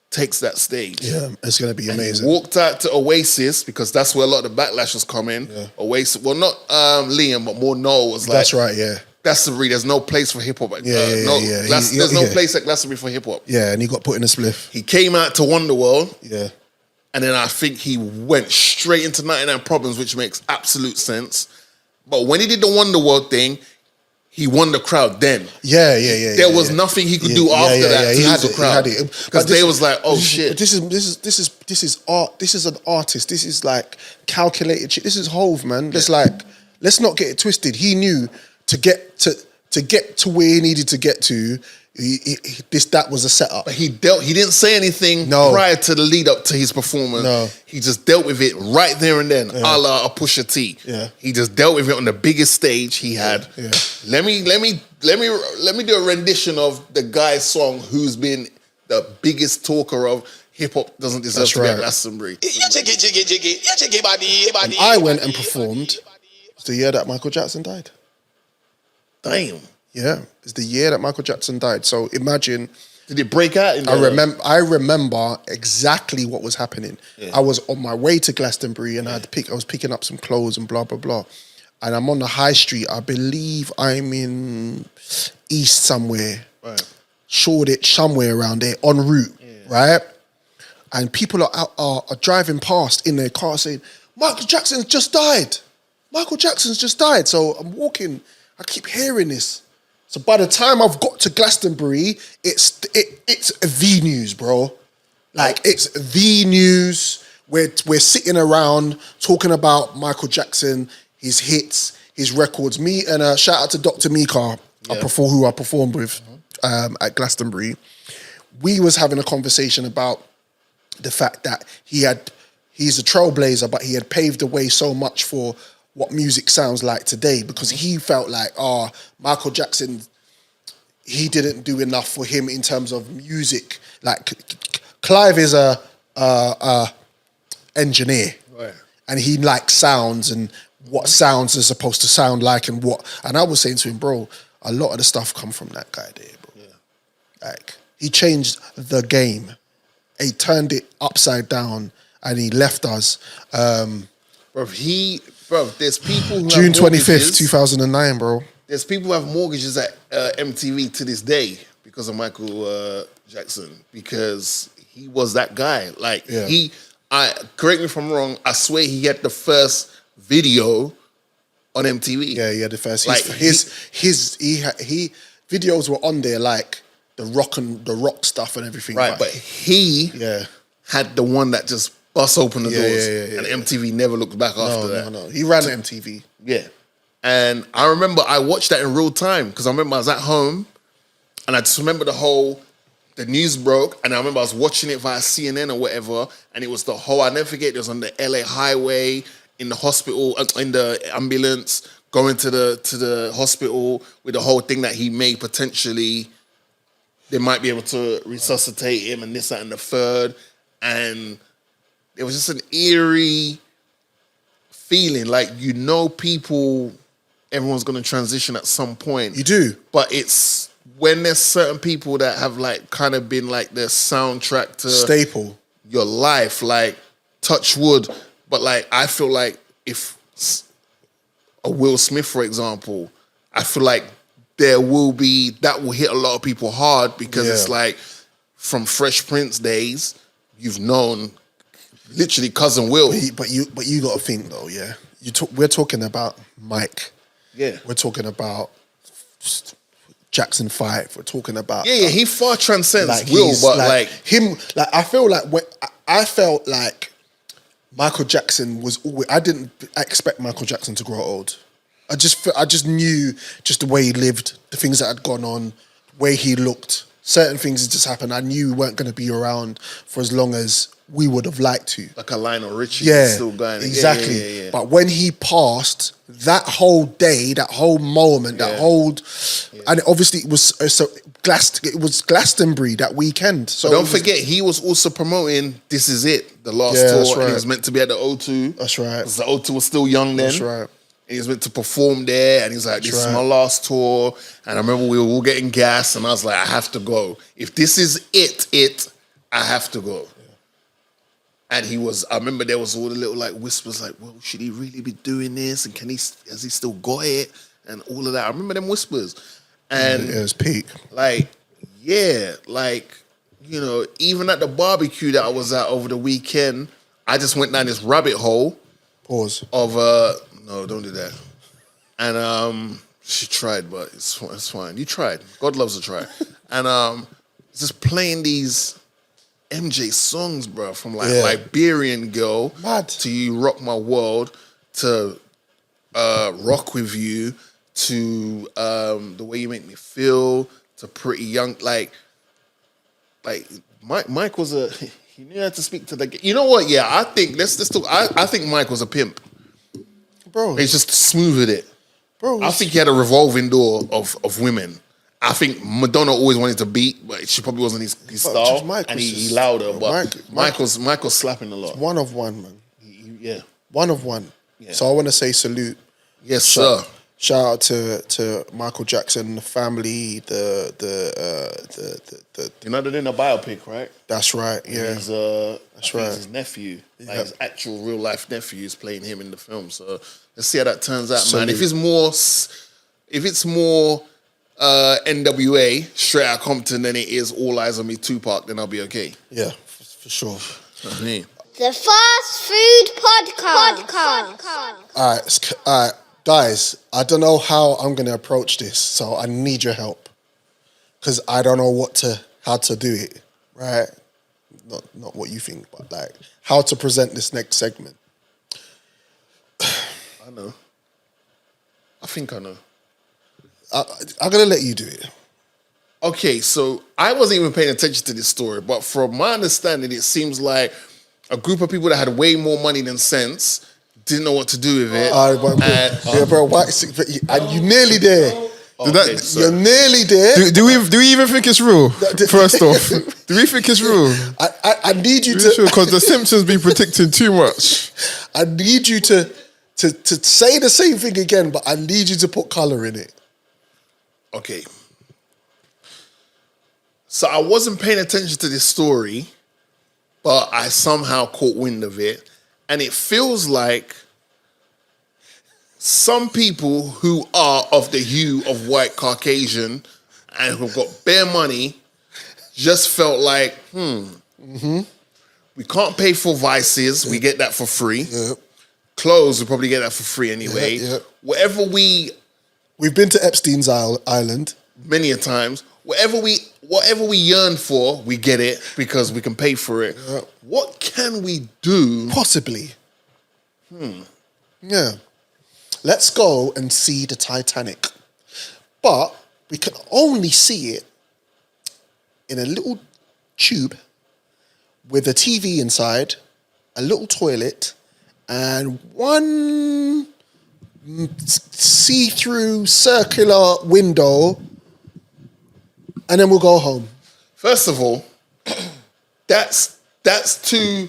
takes that stage. Yeah, it's going to be amazing. He walked out to Oasis because that's where a lot of the backlash was coming. Yeah. Oasis, well, not Liam, but more Noel was like... That's right, yeah. Glastonbury, there's no place for hip-hop. There's no place at Glastonbury for hip-hop. Yeah, and he got put in a spliff. He came out to Wonderworld. Yeah. And then I think he went straight into 99 Problems, which makes absolute sense. But when he did the Wonderworld thing, he won the crowd then. Yeah. There was nothing he could do after that to lose the crowd. Because they was like, oh shit. This is art. This is an artist. This is like calculated shit. This is Hove, man. It's like, let's not get it twisted. He knew to get to where he needed to get to. That was a setup. But he didn't say anything prior to the lead up to his performance. No. He just dealt with it right there and then, a la a Pusha T. Yeah. He just dealt with it on the biggest stage he had. Yeah. Let me do a rendition of the guy's song who's been the biggest talker of hip hop doesn't deserve to be at Glastonbury. And I went and performed. It's the year that Michael Jackson died. Damn. Yeah, it's the year that Michael Jackson died. So imagine. Did it break out? I remember exactly what was happening. Yeah. I was on my way to Glastonbury and I was picking up some clothes and blah blah blah, and I'm on the high street. I believe I'm in East somewhere, right. Shoreditch somewhere around there en route, right? And people are driving past in their car saying, "Michael Jackson's just died. Michael Jackson's just died." So I'm walking. I keep hearing this. So by the time I've got to Glastonbury, it's the news, bro. Like it's the news. We're sitting around talking about Michael Jackson, his hits, his records. Me and shout out to Dr. Mika, who I performed with at Glastonbury. We was having a conversation about the fact that he's a trailblazer, but he had paved the way so much for what music sounds like today, because he felt like, Michael Jackson, he didn't do enough for him in terms of music. Like Clive is a engineer, Right. and he likes sounds and what sounds are supposed to sound like and what. And I was saying to him, bro, a lot of the stuff come from that guy there, bro. Yeah. Like he changed the game. He turned it upside down and he left us. Bro, there's people who June have 25th, mortgages. 2009, bro. There's people who have mortgages at MTV to this day because of Michael Jackson, because he was that guy. Like correct me if I'm wrong, I swear he had the first video on MTV. Yeah, he had the first. Like, He videos were on there like the rock stuff and everything. Right, but he had the one that just bust open the doors, and MTV never looked back after that. No. He ran MTV. Yeah. And I remember I watched that in real time because I remember I was at home and I just remember the news broke and I remember I was watching it via CNN or whatever, and it was the whole, I'll never forget, it was on the LA highway, in the hospital, in the ambulance, going to the hospital with the whole thing that he may potentially, they might be able to resuscitate him and this, that, and the third. And it was just an eerie feeling, like, people, everyone's going to transition at some point. You do. But it's when there's certain people that have like kind of been like their soundtrack to staple your life, like touch wood. But like, I feel like if a Will Smith, for example, I feel like that will hit a lot of people hard because it's like from Fresh Prince days, you've known literally Cousin Will. But you got to think though, we're talking about Mike. Yeah. We're talking about Jackson 5. We're talking about he far transcends Will, but like him. Like I feel like I felt like Michael Jackson was always. I didn't expect Michael Jackson to grow old. I just knew just the way he lived, the things that had gone on, way he looked. Certain things had just happened. I knew we weren't going to be around for as long as we would have liked to. Like a Lionel Richie, still going. Exactly. Yeah. But when he passed, that whole day, that whole moment, and obviously it was Glastonbury that weekend. So don't forget, he was also promoting This Is It, the last tour, and he was meant to be at the O2. That's right. Because the O2 was still young then. That's right. And he was meant to perform there, and he's like, this is my last tour. And I remember we were all getting gas, and I was like, I have to go. If this is it, I have to go. And I remember there was all the little like whispers like, well, should he really be doing this? And has he still got it? And all of that. I remember them whispers. And it was peak. Like, even at the barbecue that I was at over the weekend, I just went down this rabbit hole. Pause. Of no, don't do that. And she tried, but it's fine. You tried. God loves a try. And just playing these MJ songs, bro, from like Liberian Girl to You Rock My World to Rock With You to The Way You Make Me Feel to Pretty Young. Like Mike was he knew how to speak to the. You know what? Yeah, I think let's talk. I think Mike was a pimp, bro. He's just smooth with it, bro. I think he had a revolving door of women. I think Madonna always wanted to beat, but she probably wasn't his style, and he allowed her. But Michael's slapping a lot. One of one, man. Yeah, one of one. Yeah. So I want to say salute. Yes, sir. Shout out to Michael Jackson, the family, the you know they're in a biopic, right? That's right. Yeah, that's right. His nephew, like his actual real life nephew, is playing him in the film. So let's see how that turns out, man. If it's more NWA Straight Outta Compton than it is All Eyes on Me Tupac, then I'll be okay. Yeah, for sure. I mean. The Fast Food Podcast. All right. Guys, I don't know how I'm going to approach this, so I need your help because I don't know how to do it, right? Not what you think, but like how to present this next segment. I know. I think I know. I'm going to let you do it. Okay, so I wasn't even paying attention to this story, but from my understanding, it seems like a group of people that had way more money than sense didn't know what to do with it. Bro, you nearly there. You're nearly there. Do we even think it's real? First off, do we think it's real? I need you to, because the Simpsons be predicting too much. I need you to say the same thing again, but I need you to put colour in it. Okay. So I wasn't paying attention to this story, but I somehow caught wind of it. And it feels like some people who are of the hue of white Caucasian and who've got bare money just felt like, we can't pay for vices. We get that for free. Yep. Clothes, we probably get that for free anyway. Yep. Whatever we've been to Epstein's Island many a times. Whatever we yearn for, we get it because we can pay for it. Yep. What can we do? Possibly. Yeah. Let's go and see the Titanic. But we can only see it in a little tube with a TV inside, a little toilet, and one see-through circular window, and then we'll go home. First of all, that's the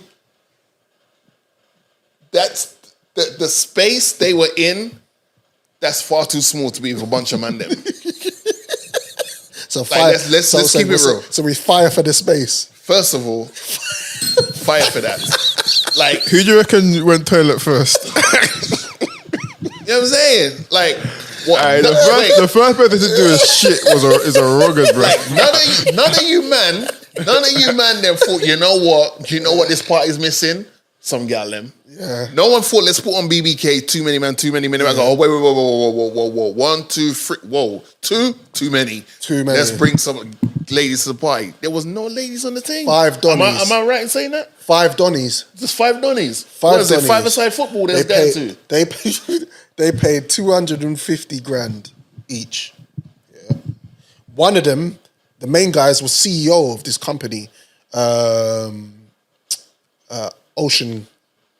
space they were in. That's far too small to be with a bunch of man them. So fire, let's keep it real. So we fire for the space. First of all, fire for that. Like, who do you reckon went toilet first? You know what I'm saying? Like, what? The first person to do is shit is a rugged, bro. Like, none of you man then thought, you know what? Do you know what this party's missing? Some gal them. Yeah. No one thought, let's put on BBK, too many men. I go, oh, wait, whoa. 1, 2, 3, whoa. Too many. Let's bring some ladies to the party. There was no ladies on the team. 5 Donnies. Am I right in saying that? 5 Donnies. Just 5 Donnies. 5 What is it, Donnies. 5-a-side football there's there too? They paid 250 grand each. Yeah. One of them, the main guys, was CEO of this company, Ocean.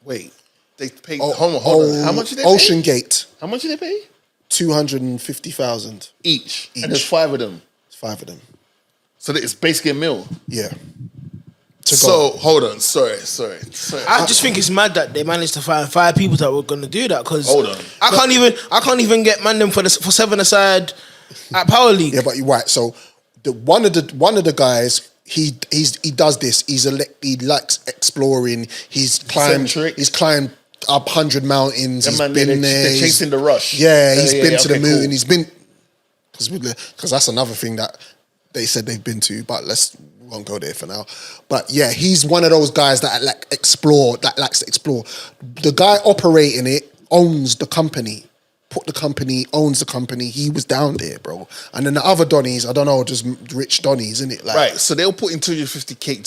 Wait, they paid. Hold on. How much did they pay? Ocean Gate. How much did they pay? 250,000 each. And there's 5 of them. 5 of them. So it's basically a meal. Yeah. So hold on. Sorry. I just think it's mad that they managed to find 5 people that were going to do that. Because hold on, I can't even get man them for 7 aside at Power League. Yeah, but you're right. So one of the guys. He does this. He likes exploring. He's climbed up 100 mountains. He's been there. They're chasing the rush. Yeah, he's been to the moon. Cool. And he's been because that's another thing that they said they've been to. But we won't go there for now. But yeah, he's one of those guys that likes to explore. The guy operating it owns the company. Owns the company. He was down there, bro. And then the other Donnies, I don't know, just rich Donnies, innit? Like, right. So they'll put in 250K.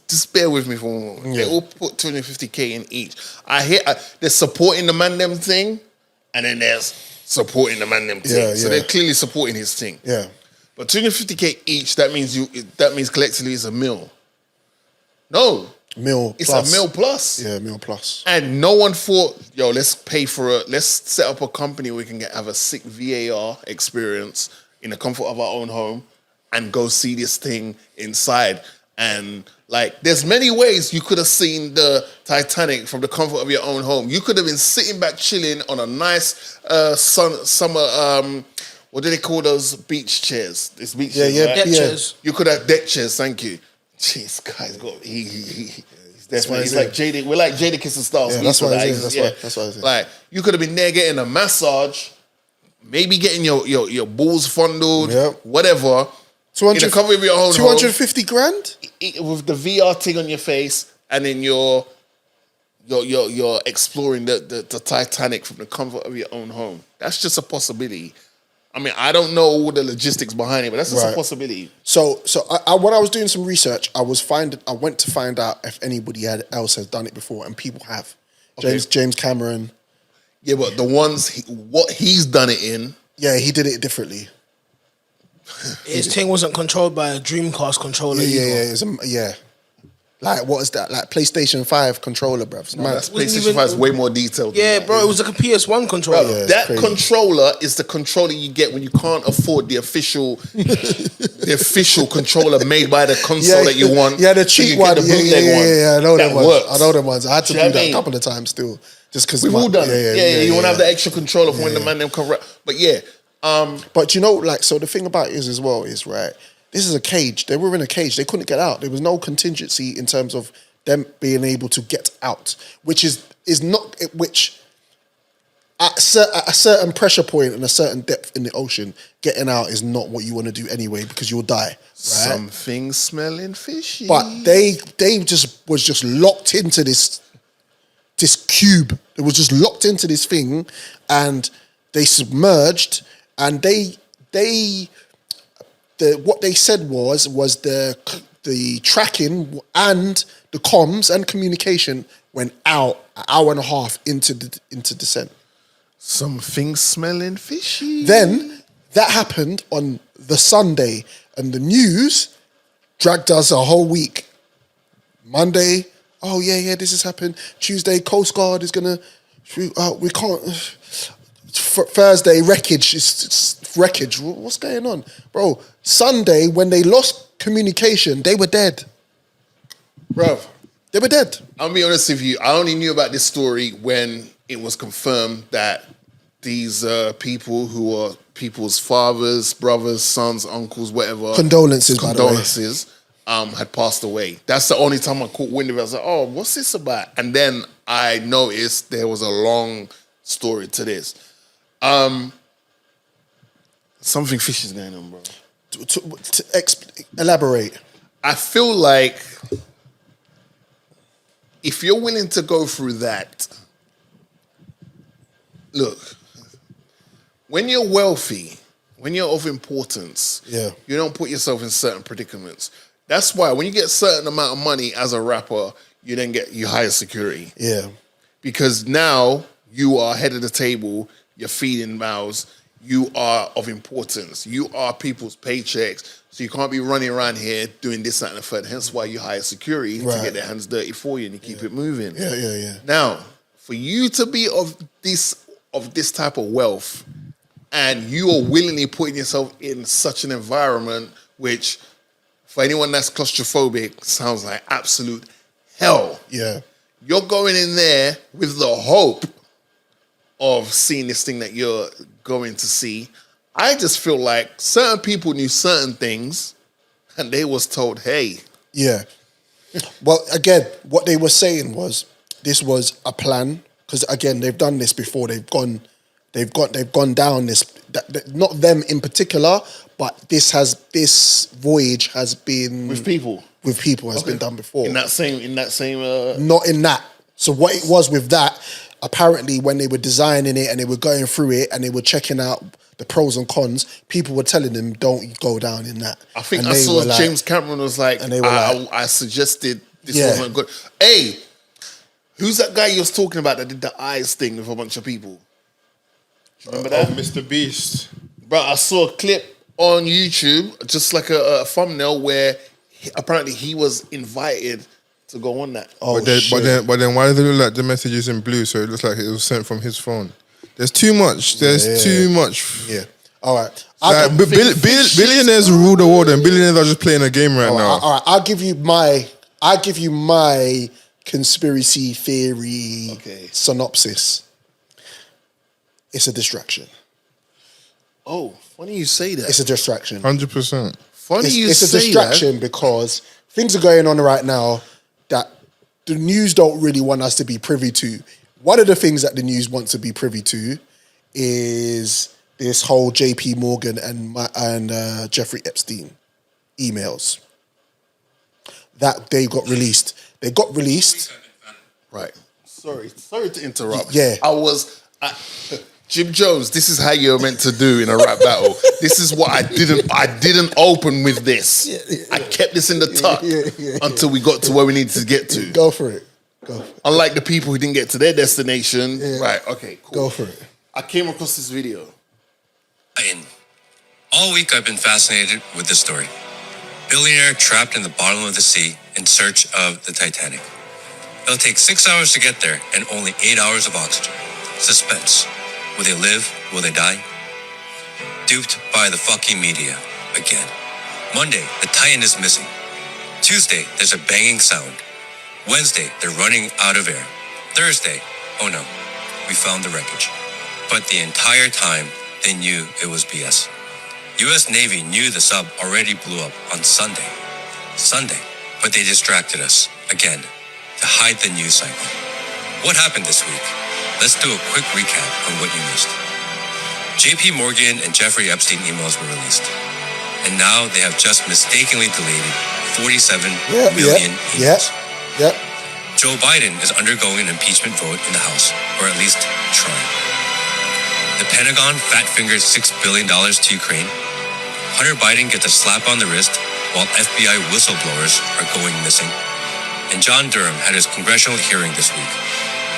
Just bear with me for a moment. Yeah. They all put 250K in each. I hear they're supporting the man them thing, and then there's supporting the man them thing. Yeah, so yeah. they're clearly supporting his thing. Yeah. But 250K each. That means collectively it's a mil. No. Meal It's plus. a meal plus. Yeah, meal plus. And no one thought, yo, let's set up a company where we can have a sick VAR experience in the comfort of our own home and go see this thing inside. And like, there's many ways you could have seen the Titanic from the comfort of your own home. You could have been sitting back chilling on a nice summer, what do they call those beach chairs? It's beach chairs, right? Deck chairs. You could have deck chairs, thank you. Jeez, guy's got he's definitely he's like Jada. We're like Jadakiss and Styles. Yeah, that's why he's in. That's why he's in. Like, you could have been there getting a massage, maybe getting your balls fondled, whatever. 200, in the comfort of your own 250 grand with the VR thing on your face, and then you're exploring the Titanic from the comfort of your own home. That's just a possibility. I mean, I don't know all the logistics behind it, but that's just a possibility. So when I was doing some research, I went to find out if anybody else has done it before, and people have. Okay. James Cameron. Yeah, but the ones what he's done it in. Yeah, he did it differently. His thing wasn't controlled by a Dreamcast controller. Yeah. Like, what is that? Like PlayStation 5 controller, bruv. It's mad. That's PlayStation 5 is way more detailed. Yeah, than bro, it was like a PS1 controller. Bro, Yeah, that crazy. controller is the controller you get when you can't afford the official controller made by the console that you want. Yeah, the so you cheap get one. the bootleg one. Yeah, I know that them ones. works. I know them ones. I had to Do do you know what that I a mean? couple of times still. Just because We've all done it. Yeah, you want to have the extra controller for when the man them come. But yeah, but you know, like, so the thing about it is as well is, right, this is a cage. They were in a cage. They couldn't get out. There was no contingency in terms of them being able to get out, which at a certain pressure point and a certain depth in the ocean, getting out is not what you want to do anyway because you'll die. Right? something smelling fishy. But they just was just locked into this cube. It was just locked into this thing, and they submerged, and what they said was the tracking and the comms and communication went out an hour and a half into descent. Something smelling fishy. Then that happened on the Sunday, and the news dragged us a whole week. Monday, oh yeah, this has happened. Tuesday, Coast Guard is gonna. We can't. Thursday, wreckage. It's wreckage. What's going on, bro? Sunday, when they lost communication, they were dead. Bro, they were dead. I'll be honest with you. I only knew about this story when it was confirmed that these people who are people's fathers, brothers, sons, uncles, whatever. Condolences, by the way. Had passed away. That's the only time I caught wind of it. I was like, oh, what's this about? And then I noticed there was a long story to this. Something fishy is going on, bro. Elaborate. I feel like if you're willing to go through that, look, when you're wealthy, when you're of importance, you don't put yourself in certain predicaments. That's why when you get a certain amount of money as a rapper, you then get higher security. Yeah. Because now you are head of the table, you're feeding mouths, you are of importance, you are people's paychecks, so you can't be running around here doing this, that, and the third. Hence why you hire security to get their hands dirty for you and you keep it moving. Yeah. Now, for you to be of this type of wealth, and you are willingly putting yourself in such an environment, which for anyone that's claustrophobic sounds like absolute hell. Yeah. You're going in there with the hope of seeing this thing that you're going to see. I just feel like certain people knew certain things and they was told, hey. Yeah. Well, again, what they were saying was this was a plan, because again, they've done this before. They've gone down this. Not them in particular, but this voyage has been with people. Has been done before. In that same. Not in that. So what it was with that, apparently, when they were designing it and they were going through it and they were checking out the pros and cons, people were telling them, "Don't go down in that." I think I saw James Cameron was like, and they were I suggested this wasn't good. Hey, who's that guy you was talking about that did the eyes thing with a bunch of people? Do you remember that? Mr. Beast. Bro, I saw a clip on YouTube, just like a thumbnail, where apparently he was invited to go on that. But then why does it look like the message is in blue? So it looks like it was sent from his phone. There's too much. There's too much. Yeah. All right. Like, billionaires rule the world, and billionaires are just playing a game right now. All right. I'll give you my conspiracy theory synopsis. It's a distraction. Oh, funny you say that. It's a distraction. 100%. It's a distraction because things are going on right now that the news don't really want us to be privy to. One of the things that the news wants to be privy to is this whole JP Morgan and Jeffrey Epstein emails that they got released. They got released. Right. Sorry to interrupt. Yeah. Jim Jones, this is how you're meant to do in a rap battle. This is what I didn't open with this. I kept this in the tuck until we got to where we needed to get to. Go for it. Unlike the people who didn't get to their destination. Yeah. Right, okay, cool. Go for it. I came across this video. All week I've been fascinated with this story. Billionaire trapped in the bottom of the sea in search of the Titanic. It'll take 6 hours to get there and only 8 hours of oxygen. Suspense. Will they live? Will they die? Duped by the fucking media again. Monday, the Titan is missing. Tuesday, there's a banging sound. Wednesday, they're running out of air. Thursday, oh no, we found the wreckage. But the entire time, they knew it was BS. US Navy knew the sub already blew up on Sunday. But they distracted us, again, to hide the news cycle. What happened this week? Let's do a quick recap on what you missed. JP Morgan and Jeffrey Epstein emails were released. And now they have just mistakenly deleted 47 million emails. Joe Biden is undergoing an impeachment vote in the House, or at least trying. The Pentagon fat-fingered $6 billion to Ukraine. Hunter Biden gets a slap on the wrist while FBI whistleblowers are going missing. And John Durham had his congressional hearing this week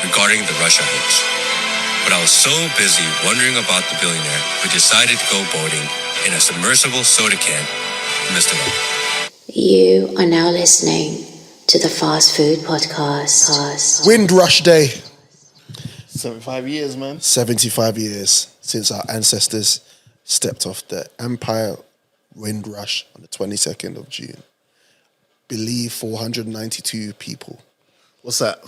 regarding the Russia hoax. But I was so busy wondering about the billionaire who decided to go boating in a submersible soda can, I missed it all. You are now listening to the Fast Food Podcast. Windrush Day. 75 years, man. 75 years since our ancestors stepped off the Empire Windrush on the 22nd of June. Believe 492 people. What's that?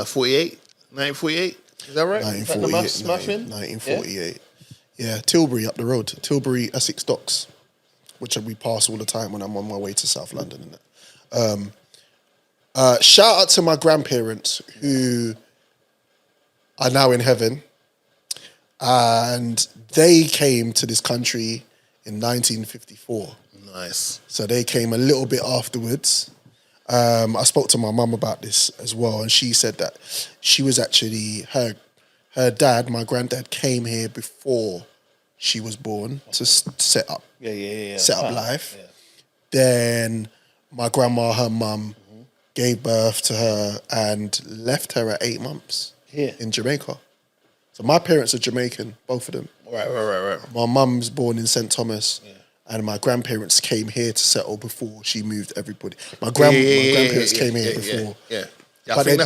48? 1948? Is that right? 1948. Yeah, Tilbury up the road. Tilbury, Essex Docks, which we pass all the time when I'm on my way to South London. Shout out to my grandparents who are now in heaven. And they came to this country in 1954. Nice. So they came a little bit afterwards. I spoke to my mum about this as well, and she said that she was actually, her dad, my granddad, came here before she was born to set up life. Yeah. Then my grandma, her mum, gave birth to her and left her at 8 months in Jamaica. So my parents are Jamaican, both of them. Right. My mum's born in St. Thomas. Yeah. And my grandparents came here to settle before she moved everybody. My grandparents came here before. Yeah. I think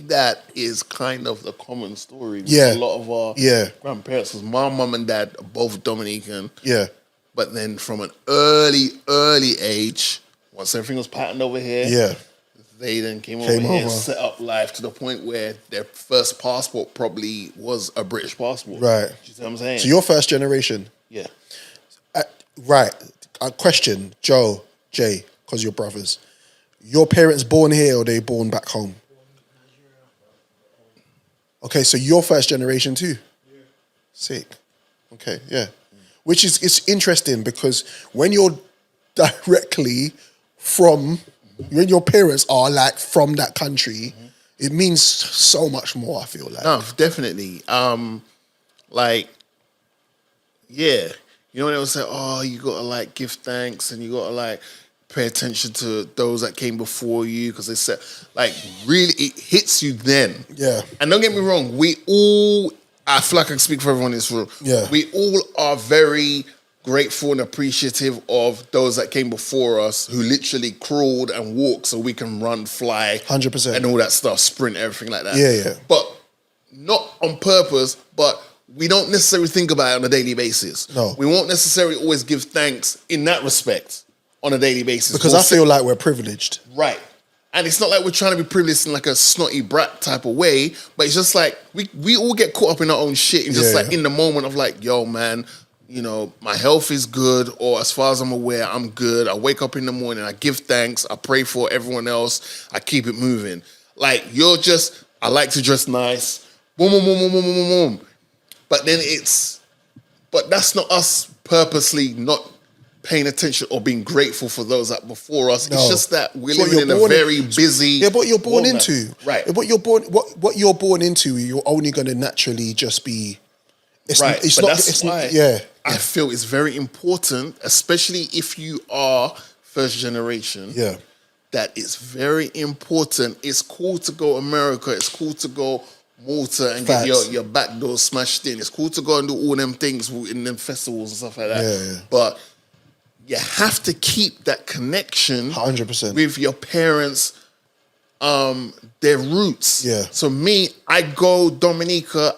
that is kind of the common story with a lot of our grandparents. Because my mum and dad are both Dominican. Yeah. But then from an early age, once everything was patterned over here, they then came over here and set up life to the point where their first passport probably was a British passport. Right. You see what I'm saying? So you're first generation? Yeah. Right. A question, Joe, Jay, because you're brothers. Your parents born here or they born back home? Okay, so you're first generation too? Yeah. Sick. Okay, yeah. Which is, it's interesting because when you're directly from, when your parents are like from that country, it means so much more, I feel like. No, definitely. You know, when they would say, oh, you got to like give thanks and you got to like pay attention to those that came before you because they said, like, really, it hits you then. Yeah. And don't get me wrong, we all, I feel like I can speak for everyone in this room. Yeah. We all are very grateful and appreciative of those that came before us who literally crawled and walked so we can run, fly. 100%. And all that stuff, sprint, everything like that. Yeah. But not on purpose, but we don't necessarily think about it on a daily basis. No. We won't necessarily always give thanks in that respect on a daily basis. Because I feel like we're privileged. Right. And it's not like we're trying to be privileged in like a snotty brat type of way, but it's just like we all get caught up in our own shit and just in the moment of like, yo, man, you know, my health is good, or as far as I'm aware, I'm good. I wake up in the morning, I give thanks, I pray for everyone else, I keep it moving. Like, I like to dress nice, boom, boom, boom, boom, boom, boom, boom. But then but that's not us purposely not paying attention or being grateful for those that before us. No. It's just that we're living in a very busy. Yeah, what you're born into. Right. What you're born into, you're only going to naturally just be. Right. That's why I feel it's very important, especially if you are first generation. Yeah. That it's very important. It's cool to go America. It's cool to go Malta and get your back door smashed in. It's cool to go and do all them things in them festivals and stuff like that. Yeah. But you have to keep that connection 100% with your parents, their roots. Yeah. So me, I go Dominica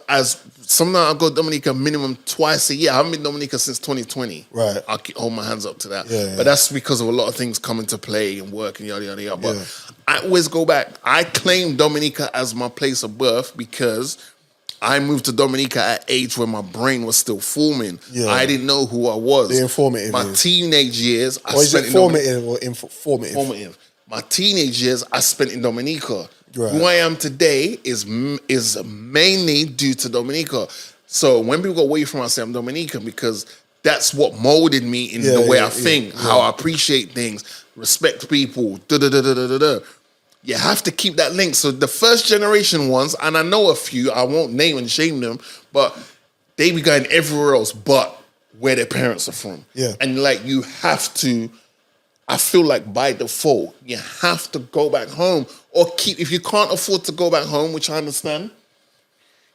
sometimes I go Dominica minimum twice a year. I haven't been Dominica since 2020. Right. I'll hold my hands up to that. Yeah. But that's because of a lot of things coming to play and work and yada, yada, yada. But I always go back. I claim Dominica as my place of birth because I moved to Dominica at age where my brain was still forming. Yeah. I didn't know who I was. The informative My years. teenage years, I Or is spent it in formative or formative? Formative. My teenage years, I spent in Dominica. Right. Who I am today is mainly due to Dominica. So when people go away from me, I say I'm Dominican because that's what molded me in the way I think, how I appreciate things, respect people, da-da-da-da-da-da. You have to keep that link. So the first generation ones, and I know a few, I won't name and shame them, but they be going everywhere else but where their parents are from. Yeah. And like you have to, I feel like by default, you have to go back home or if you can't afford to go back home, which I understand,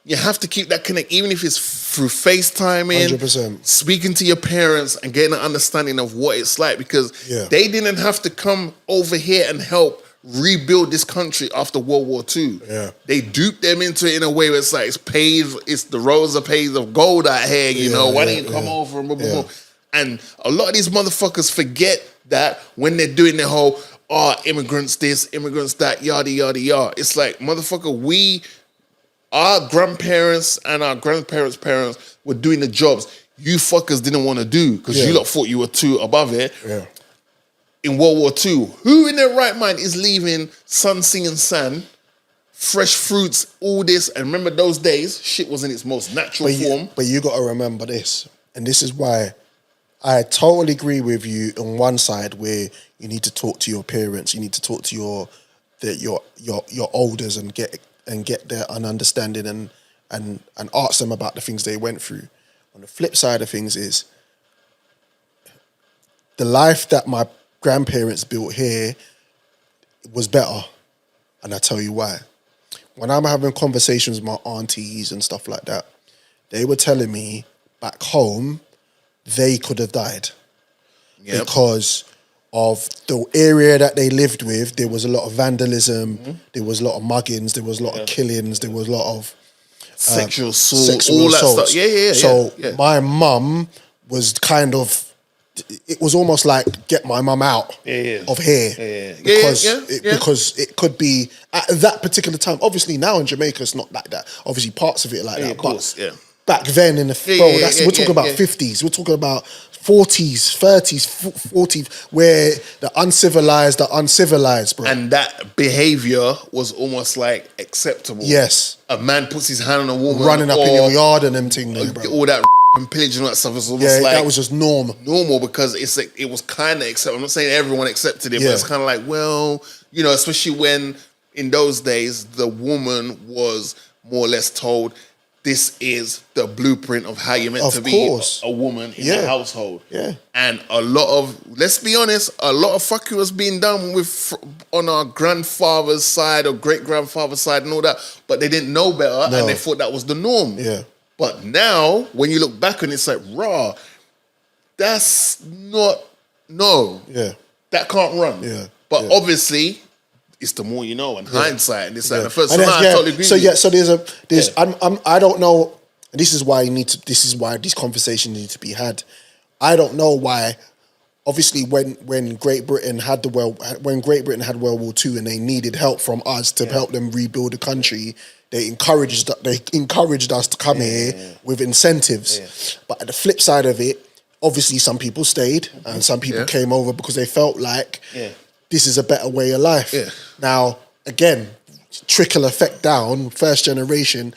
you have to keep that connect, even if it's through FaceTiming, 100%. speaking to your parents and getting an understanding of what it's like because they didn't have to come over here and help rebuild this country after World War II. Yeah. They duped them into it in a way where it's like it's the rows of paved of gold out here, you know. Why don't you come over and blah, blah, blah. And a lot of these motherfuckers forget that when they're doing their whole immigrants this, immigrants that, yada yada yada. It's like, motherfucker, our grandparents and our grandparents' parents were doing the jobs you fuckers didn't want to do because you lot thought you were too above it. Yeah. In World War II, who in their right mind is leaving sun, singing sand, fresh fruits, all this? And remember those days, shit was in its most natural form. But you got to remember this, and this is why I totally agree with you on one side where you need to talk to your parents, you need to talk to your elders and get an understanding and ask them about the things they went through. On the flip side of things is the life that my grandparents built here was better. And I tell you why. When I'm having conversations with my aunties and stuff like that, they were telling me back home, they could have died. Yep. Because of the area that they lived with, there was a lot of vandalism, there was a lot of muggings, there was a lot of killings, there was a lot of sexual assault, all that stuff. So my mum was kind of, it was almost like get my mum out of here. Because it could be at that particular time. Obviously now in Jamaica it's not like that. Obviously parts of it like that. Of course, but back then in the we're talking about 50s, we're talking about 40s, 30s, 40s, where the uncivilized are uncivilized, bro. And that behavior was almost like acceptable. Yes. A man puts his hand on a woman. Running up in your yard and them thing there, bro. All that and pillaging and that stuff was almost like... that was just normal. Normal because it was kind of accepted. I'm not saying everyone accepted it, but it's kind of like, well, you know, especially when in those days, the woman was more or less told, this is the blueprint of how you're meant to be a woman in the household. Yeah. And a lot of, let's be honest, a lot of fucking was being done on our grandfather's side or great-grandfather's side and all that, but they didn't know better and they thought that was the norm. Yeah. But now, when you look back on it, it's like, raw, that's not, that can't run. Yeah. But obviously, it's the more you know, and hindsight, and this and the first. So I totally agree. So I don't know. This is why these conversations need to be had. I don't know why. Obviously, when Great Britain had World War II and they needed help from us to help them rebuild the country, they encouraged us to come here with incentives. Yeah. But at the flip side of it, obviously some people stayed and some people came over because they felt like this is a better way of life. Yeah. Now, again, trickle effect down, first generation,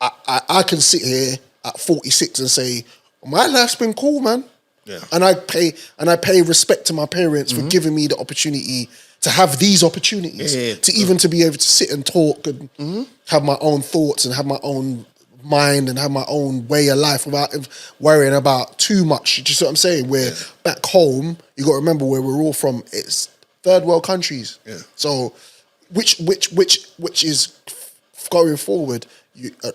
I can sit here at 46 and say, my life's been cool, man. Yeah. And I pay respect to my parents for giving me the opportunity to have these opportunities, to be able to sit and talk and have my own thoughts and have my own mind and have my own way of life without worrying about too much. Do you see what I'm saying? Where back home, you got to remember where we're all from. It's third world countries. Yeah. So, which is going forward.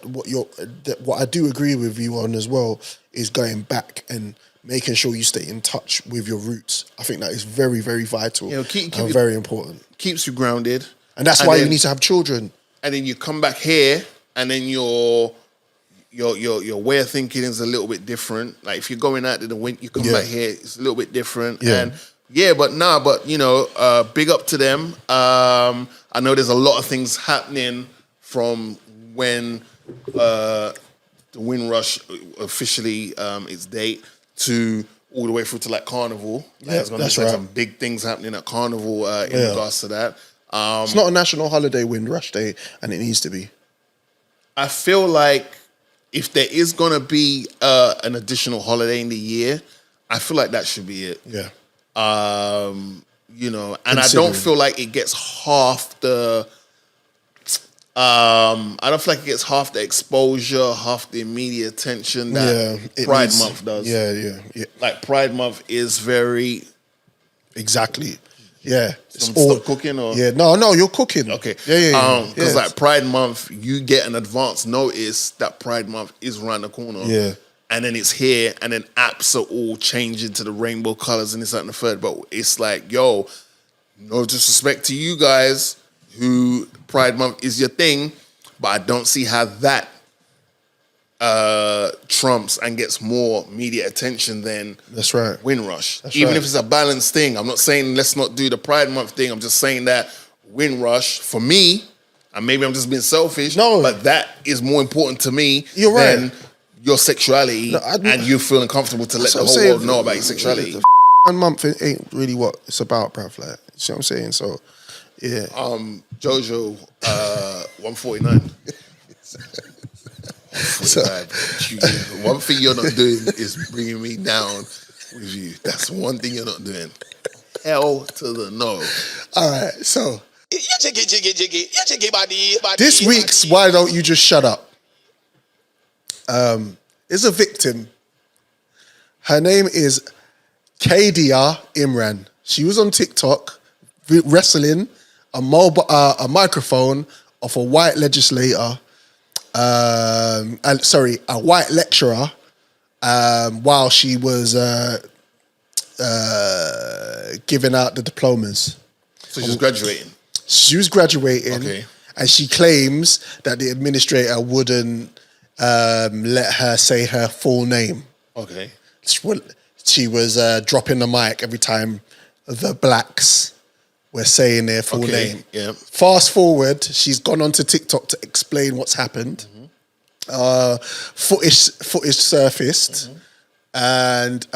What I do agree with you on as well is going back and making sure you stay in touch with your roots. I think that is very, very vital and very important. Keeps you grounded. And that's why you need to have children. And then you come back here, and then your way of thinking is a little bit different. Like if you're going out to the wind, you come back here, it's a little bit different. Yeah. And big up to them. I know there's a lot of things happening from when the Windrush officially its date to all the way through to like Carnival. There's going to be some big things happening at Carnival in regards to that. It's not a national holiday, Windrush Day, and it needs to be. I feel like if there is going to be an additional holiday in the year, I feel like that should be it. Yeah. And I don't feel like it gets half the. I don't feel like it gets half the exposure, half the media attention that Pride Month does. Yeah. Like Pride Month is very. Exactly. Yeah. Stop cooking or no, you're cooking. Okay. Yeah. Because like Pride Month, you get an advance notice that Pride Month is around the corner. Yeah. And then it's here, and then apps are all changing to the rainbow colors and this, that, and the third. But it's like, yo, no disrespect to you guys who Pride Month is your thing, but I don't see how that trumps and gets more media attention than that's right. Windrush. Even if it's a balanced thing. I'm not saying let's not do the Pride Month thing. I'm just saying that Windrush, for me, and maybe I'm just being selfish, but that is more important to me than your sexuality and you feeling comfortable to let the whole world know about your sexuality. The month ain't really what it's about, bruv. Like, you see what I'm saying? So, yeah. Jojo, 149. One thing you're not doing is bringing me down with you. That's one thing you're not doing. Hell to the no. All right, so this week's Why Don't You Just Shut Up? Is a victim. Her name is Kadia Imran. She was on TikTok wrestling a microphone off a white legislator, a white lecturer, while she was giving out the diplomas. So she was graduating? She was graduating, okay. And she claims that the administrator wouldn't let her say her full name. Okay. She was dropping the mic every time the blacks were saying their full name. Yeah. Fast forward, she's gone onto TikTok to explain what's happened. Footage surfaced, and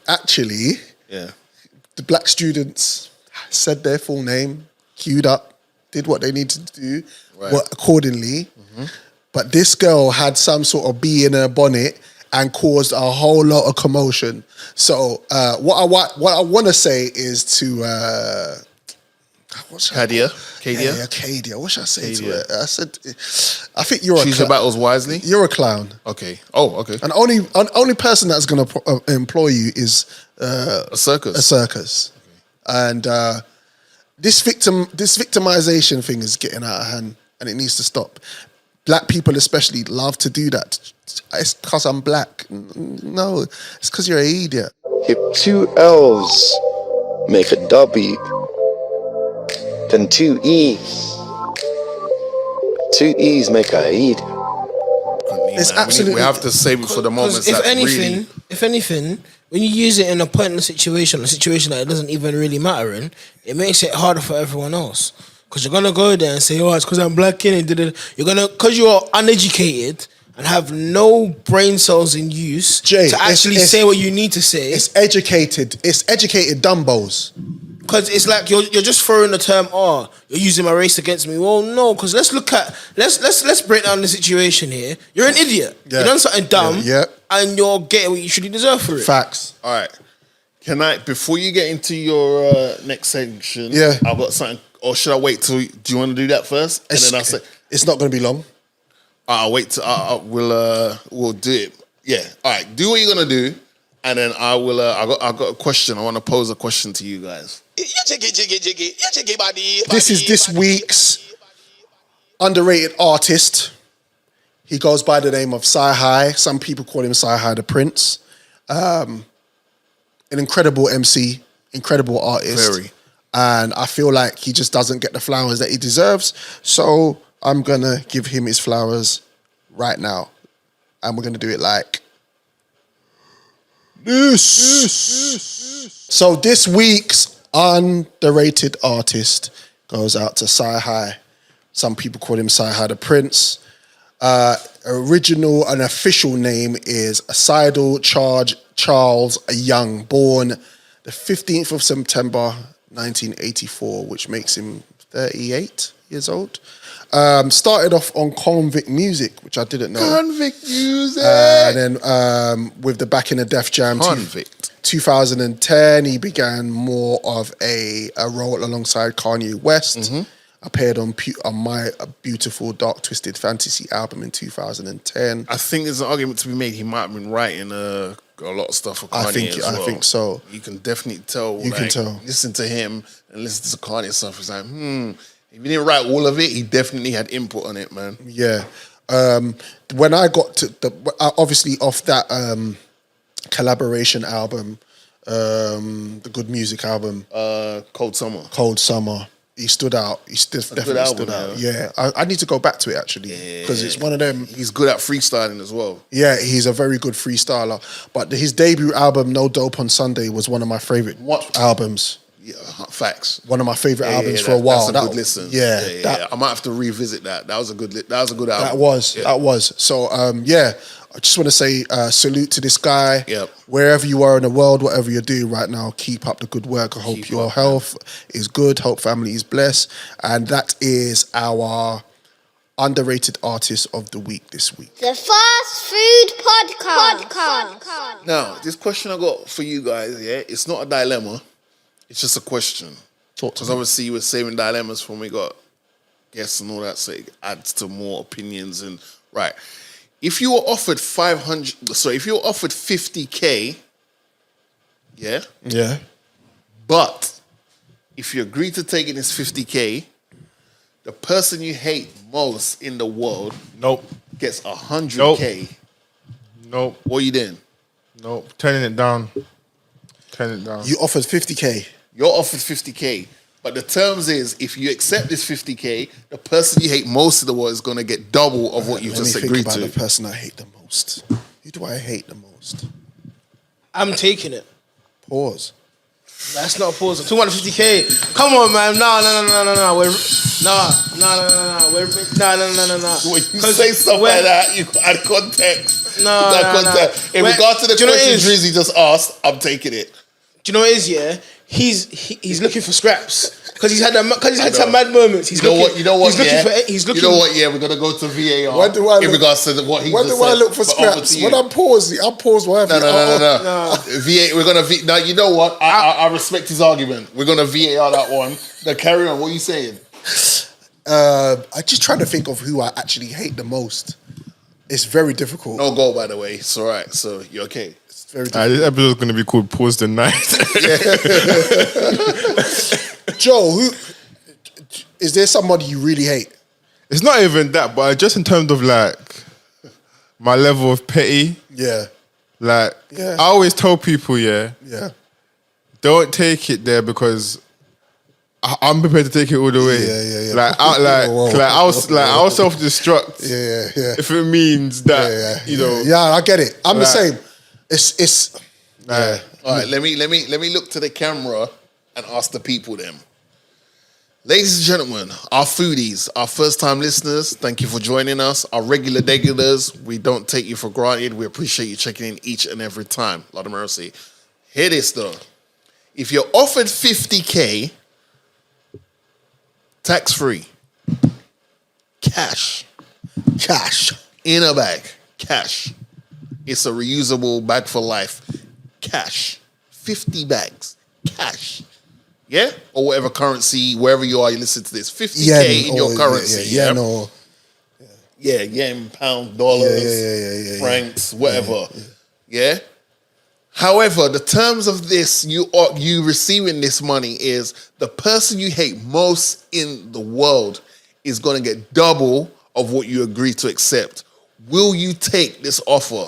actually, the black students said their full name, queued up, did what they needed to do accordingly. But this girl had some sort of bee in her bonnet and caused a whole lot of commotion. So what I want to say is to Kadia. What should I say to her? I said, I think you're choose your battles wisely. You're a clown. Okay. Oh, okay. And only person that's going to employ you is a circus. A circus. Okay. And this victimization thing is getting out of hand, and it needs to stop. Black people especially love to do that. It's because I'm black. No, it's because you're an idiot. If two L's make a W, then two E's make a Eid. It's absolutely. We have to save it for the moments. If anything, when you use it in a pointless situation, a situation that it doesn't even really matter in, it makes it harder for everyone else. Because you're gonna go there and say, "Oh, it's because I'm black," and because you're uneducated and have no brain cells in use to actually say what you need to say. It's educated dumbos. Because it's like you're just throwing the term, "Oh, you're using my race against me." Well, no, because let's break down the situation here. You're an idiot. Yeah. You done something dumb, yeah. And you're getting what you should deserve for it. Facts. All right. Can I, before you get into your next section? Yeah. I've got something. Or should I wait till? Do you want to do that first? And then I'll say it's not going to be long. I'll wait till we'll do it. Yeah. All right. Do what you're gonna do, and then I will. I got a question. I want to pose a question to you guys. This is this week's underrated artist. He goes by the name of Sci-Hi. Some people call him Sci-Hi the Prince. An incredible MC, incredible artist. Very. And I feel like he just doesn't get the flowers that he deserves. So I'm going to give him his flowers right now. And we're going to do it like this. So this week's underrated artist goes out to Sci-Hi. Some people call him Sci-Hi the Prince. Original and official name is Seidel Charles Young, born the 15th of September 1984, which makes him 38 years old. Started off on Convict Music, which I didn't know. Convict Music! And then with the Back in the Def Jam 2010, he began more of a role alongside Kanye West. Appeared on my beautiful Dark Twisted Fantasy album in 2010. I think there's an argument to be made. He might have been writing a lot of stuff for Kanye as well. I think so. You can definitely tell. You can tell. Listen to him and listen to Kanye stuff. It's like, if he didn't write all of it, he definitely had input on it, man. Yeah. When I got to obviously off that collaboration album, the Good Music album, Cold Summer. He stood out. He definitely stood out. Yeah, I need to go back to it actually because it's one of them. He's good at freestyling as well. Yeah, he's a very good freestyler. But his debut album, No Dope on Sunday, was one of my favorite albums. Yeah, facts. One of my favorite albums for a while. That's a good listen. Yeah, I might have to revisit that. That was a good album. That was. So I just want to say salute to this guy. Yep. Wherever you are in the world, whatever you're doing right now, keep up the good work. I hope your health is good. Hope family is blessed. And that is our underrated artist of the week this week. The Fast Food Podcast. Now, this question I got for you guys, it's not a dilemma. It's just a question. Because obviously you were saving dilemmas when we got guests and all that, so it adds to more opinions and right. If you were offered 50K, yeah. But if you agree to taking this 50K, the person you hate most in the world, gets 100K. Nope. What are you doing? Nope. Turning it down. You offered 50K. You're offered 50K. But the terms is, if you accept this 50K, the person you hate most in the world is going to get double of what you just agreed to. The person I hate the most. Who do I hate the most? I'm taking it. Pause. That's not a pause. 250K. Come on, man. No. When you say stuff like that, you add context. No. In regard to the question Drizzy just asked, I'm taking it. Do you know what it is? Yeah, he's looking for scraps because he's had some mad moments. You know what? Yeah, we're gonna go to VAR. Why do I in regards to what he just said? Why do I look for scraps? When I'm pausing, whatever. No. VAR. We're gonna now. You know what? I respect his argument. We're gonna VAR that one. Now carry on. What are you saying? I'm just trying to think of who I actually hate the most. It's very difficult. No goal, by the way. It's all right. So you're okay. This episode is going to be called Pause the Night. Joe, who is there somebody you really hate? It's not even that, but just in terms of like my level of petty. Yeah. Like I always tell people, don't take it there because I'm prepared to take it all the way. Yeah. I'll self-destruct. Yeah. If it means that you know. Yeah, I get it. I'm the same. It's all right. Let me look to the camera and ask the people them. Ladies and gentlemen, our foodies, our first-time listeners, thank you for joining us. Our regulars, we don't take you for granted. We appreciate you checking in each and every time. Lord of mercy. Hear this though. If you're offered 50K, tax-free, cash, in a bag, cash. It's a reusable bag for life. Cash. 50 bags. Cash. Yeah? Or whatever currency, wherever you are, you listen to this. 50K in your currency. Yen, pound, dollars, francs, whatever. Yeah? However, the terms of this, you receiving this money is the person you hate most in the world is going to get double of what you agree to accept. Will you take this offer?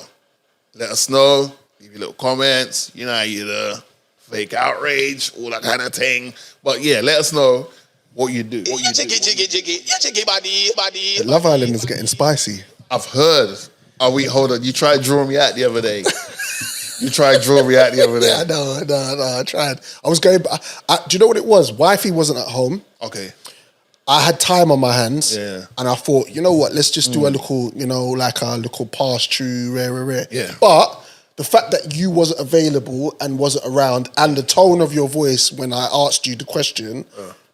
Let us know. Leave your little comments. You know how you the fake outrage, all that kind of thing. But yeah, let us know what you do. What you do. Love Island is getting spicy. I've heard. Hold on. You tried drawing me out the other day. You tried drawing me out the other day. Yeah, no, I tried. I was going. Do you know what it was? Wifey wasn't at home. Okay. I had time on my hands. Yeah. And I thought, you know what? Let's just do a little, like a little pass through, rare. Yeah. But the fact that you wasn't available and wasn't around, and the tone of your voice when I asked you the question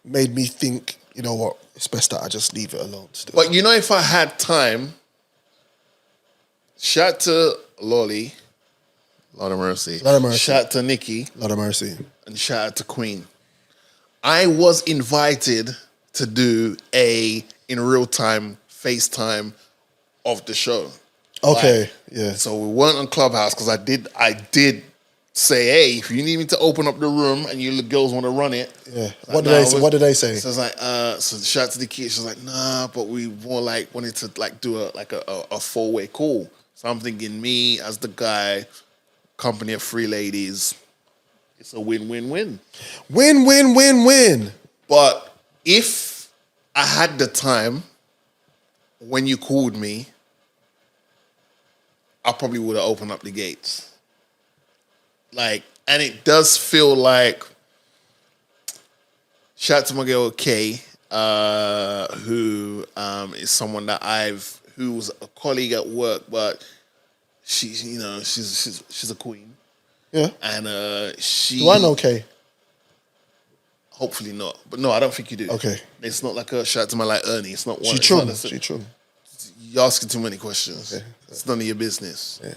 made me think, you know what? It's best that I just leave it alone. Still. But you know, if I had time, shout to Lolly, Lord of Mercy. Lord of Mercy. Shout to Nikki. Lord of Mercy. And shout out to Queen. I was invited to do in real time FaceTime of the show. Okay, yeah. So we weren't on Clubhouse because I did say, hey, if you need me to open up the room and you girls want to run it. Yeah. Like, What did they say? So it's like, so shout out to the kids. She's like, nah, but we more like wanted to like do a 4-way call. So I'm thinking me as the guy, company of 3 ladies. It's a win-win-win. Win. But if I had the time when you called me, I probably would have opened up the gates. Like, and it does feel like, shout out to my girl Kay, who is someone that who was a colleague at work, but she's a queen. Yeah. And she. Do I know Kay? Hopefully not. But no, I don't think you do. Okay. It's not like a shout out to my like Ernie. It's not one. She true. You're asking too many questions. Okay. It's none of your business. Yeah.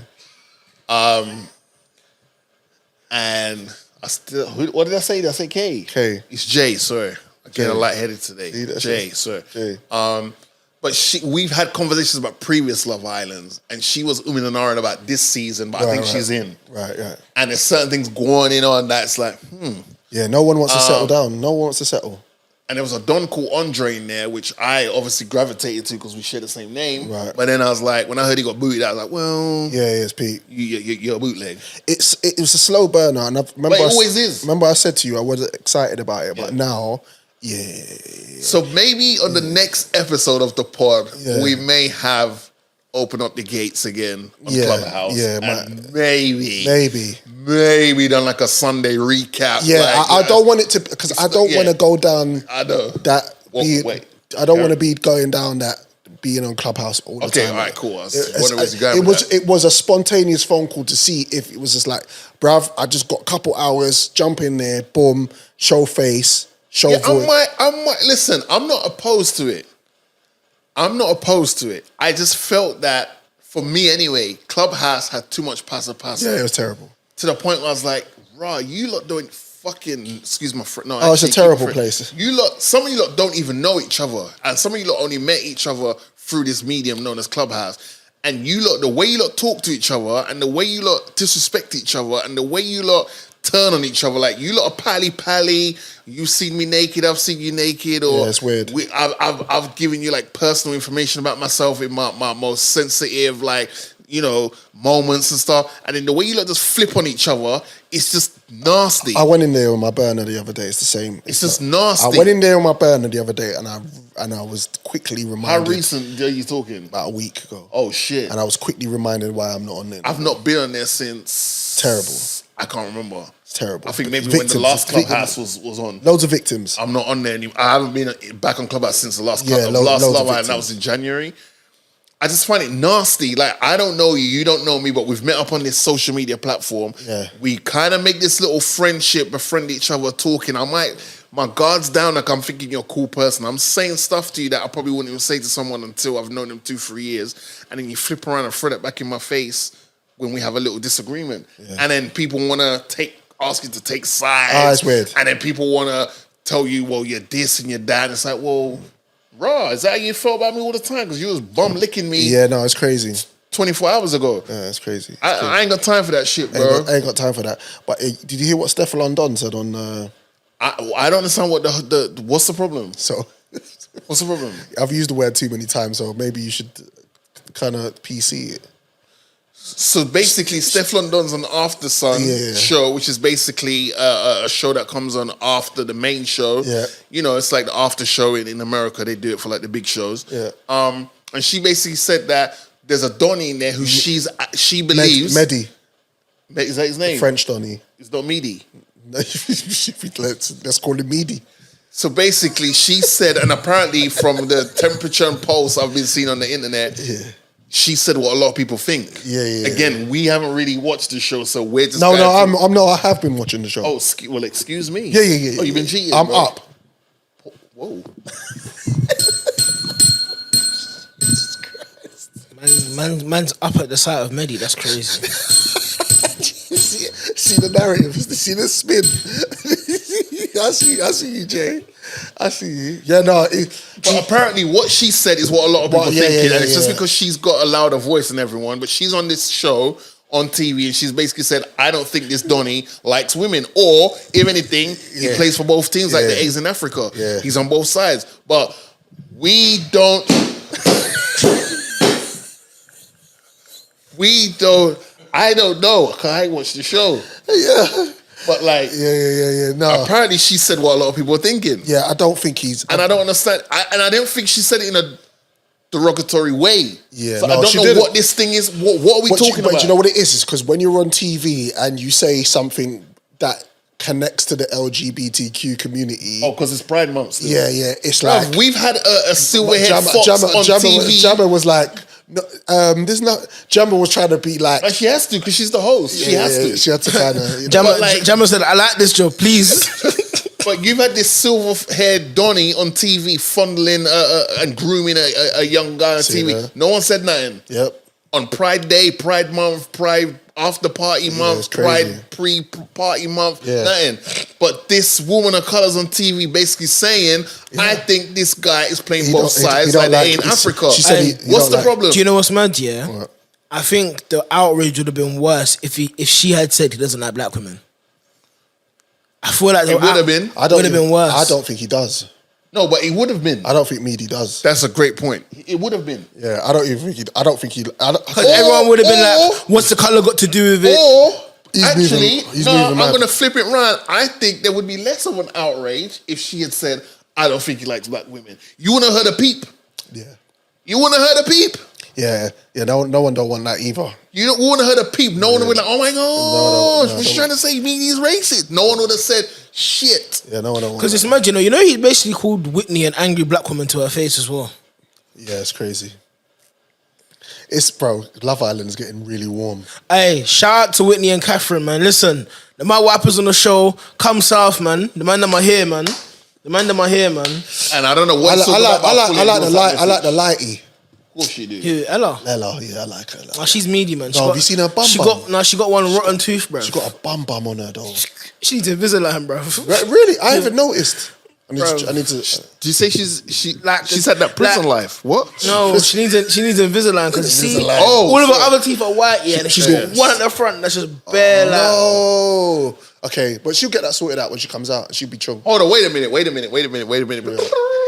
And I still, what did I say? Did I say K? K. It's J, sorry. I'm getting J. lightheaded today. J, sorry. J. But we've had conversations about previous Love Islands, and she was umming and ahhing about this season, but I think she's in. Right. And there's certain things going on that's like, Yeah, no one wants to settle down. No one wants to settle. And there was a Don called Andre in there, which I obviously gravitated to because we share the same name. Right. But then I was like, when I heard he got booted, I was like, well... Yeah, it's Pete. You're a bootleg. It was a slow burner. And But it always is. Remember I said to you, I wasn't excited about it. But now, yeah. So maybe on the next episode of the pod, we may have opened up the gates again on Clubhouse. Yeah, and maybe done like a Sunday recap. Yeah, like, I don't want it to, because I don't want to go down I know. that. I don't want to be going down that being on Clubhouse all the time. Okay, all right, cool. It was a spontaneous phone call to see if it was just like, bruv, I just got a couple hours, jump in there, boom, show face, show voice. I might listen. I'm not opposed to it. I just felt that, for me anyway, Clubhouse had too much passa. Yeah, it was terrible. To the point where I was like, rah, you lot don't fucking, excuse my friend. No, it's a terrible place. Some of you lot don't even know each other. And some of you lot only met each other through this medium known as Clubhouse. And you lot, the way you lot talk to each other and the way you lot disrespect each other and the way you lot turn on each other, like you lot are pally. You've seen me naked, I've seen you naked, or yeah, it's weird. I've given you like personal information about myself in my most sensitive moments and stuff, and then the way you lot just flip on each other, it's just nasty. I went in there on my burner the other day. It's the same. It's just nasty. I went in there on my burner the other day, and I was quickly reminded. How recent are you talking? About a week ago. Oh shit! And I was quickly reminded why I'm not on there. I've not been on there since. Terrible. I can't remember. It's terrible. I think maybe when the last Clubhouse was on. Loads of victims. I'm not on there anymore. I haven't been back on Clubhouse since the last Love Island. That was in January. I just find it nasty. Like, I don't know you, you don't know me, but we've met up on this social media platform. Yeah. We kind of make this little friendship, befriend each other, talking. My guard's down, like I'm thinking you're a cool person. I'm saying stuff to you that I probably wouldn't even say to someone until I've known them 2-3 years. And then you flip around and throw it back in my face when we have a little disagreement. Yeah. And then people want to ask you to take sides. Ah, it's weird. And then people want to tell you, well, you're this and you're that. It's like, well, raw, is that how you felt about me all the time? Because you was bum licking me. Yeah, no, it's crazy. 24 hours ago. Yeah, it's crazy. I ain't got time for that shit, bro. I ain't got time for that. But did you hear what Stefflon Don said on... I don't understand what's the problem? So... What's the problem? I've used the word too many times, so maybe you should kind of PC it. So basically, Stefflon Don's an After Sun show, which is basically a show that comes on after the main show. Yeah. You know, it's like the after show in America. They do it for like the big shows. Yeah. And she basically said that there's a Donnie in there who she believes. Mehdi. Is that his name? French Donnie. It's not Mehdi. Let's call him Mehdi. So basically, she said, and apparently from the temperature and pulse I've been seeing on the internet, she said what a lot of people think. Yeah. Again, we haven't really watched the show, so we're just... No, I have been watching the show. Oh, well, excuse me. Yeah. Oh, you've been cheating, I'm bro. up. Whoa. Man's up at the sight of Mehdi. That's crazy. see the narrative. See the spin. I see you, Jay. I see you. Yeah, no. But apparently what she said is what a lot of people thinking. And it's just because she's got a louder voice than everyone. But she's on this show on TV and she's basically said, I don't think this Donnie likes women. Or, if anything, he plays for both teams like the A's in Africa. Yeah. He's on both sides. But we don't... I don't know, because I watched the show. Yeah. But like... Yeah. No. Apparently she said what a lot of people are thinking. Yeah, I don't think he's... And I don't understand. I don't think she said it in a derogatory way. Yeah, So no, I don't she know didn't. what this thing is. What are we talking about? But you know what it is? It's because when you're on TV and you say something that connects to the LGBTQ community... Oh, because it's Pride Month still. Yeah, it's like... Bruv, we've had a silverhead fox on TV. Jammer was like... No, there's not... Jammer was trying to be like... She has to, because she's the host. She has to. She had to kind of... Jammer said, I like this job, please. But you've had this silver-haired Donnie on TV fondling and grooming a young guy on TV. No one said nothing. Yep. On Pride Day, Pride Month, Pride after party month, Pride pre-party month, nothing. But this woman of colours on TV basically saying, I think this guy is playing both sides like they ain't Africa. She said what's the problem? Do you know what's mad, yeah? I think the outrage would have been worse if she had said he doesn't like black women. I feel like it would have been. Would have been worse. I don't think he does. No, but it would have been. I don't think Mehdi does. That's a great point. It would have been. Yeah, I don't think he... Because everyone would have been like, what's the colour got to do with it? Or, I'm going to flip it round. I think there would be less of an outrage if she had said, I don't think he likes black women. You wouldn't have heard a peep. Yeah. You wouldn't have heard a peep. Yeah. No one don't want that either. You wouldn't have heard a peep. No one would be like, oh my gosh, she's trying to say Mehdi's racist. No one would have said shit. Yeah, no one don't want Because it's mad, you know he basically called Whitney an angry black woman to her face as well. Yeah, it's crazy. Bro, Love Island is getting really warm. Hey, shout out to Whitney and Catherine, man. Listen, the man what happens on the show, come south, man. The man them are here, man. And I don't know what I like the lighty. Of course you do. Who, Ella? Ella, yeah, I like her. Oh, she's meaty, man. Have you seen her bum? She got one rotten tooth, bro. She got a bum on her, though. She needs a Invisalign, bro. Really? I haven't noticed. I need to. Do you say she's had that prison life? What? No, she needs Invisalign because see, all of her other teeth are white, and she's got one at the front that's just bare. No. Okay, but she'll get that sorted out when she comes out. She'll be chill. Hold on, wait a minute.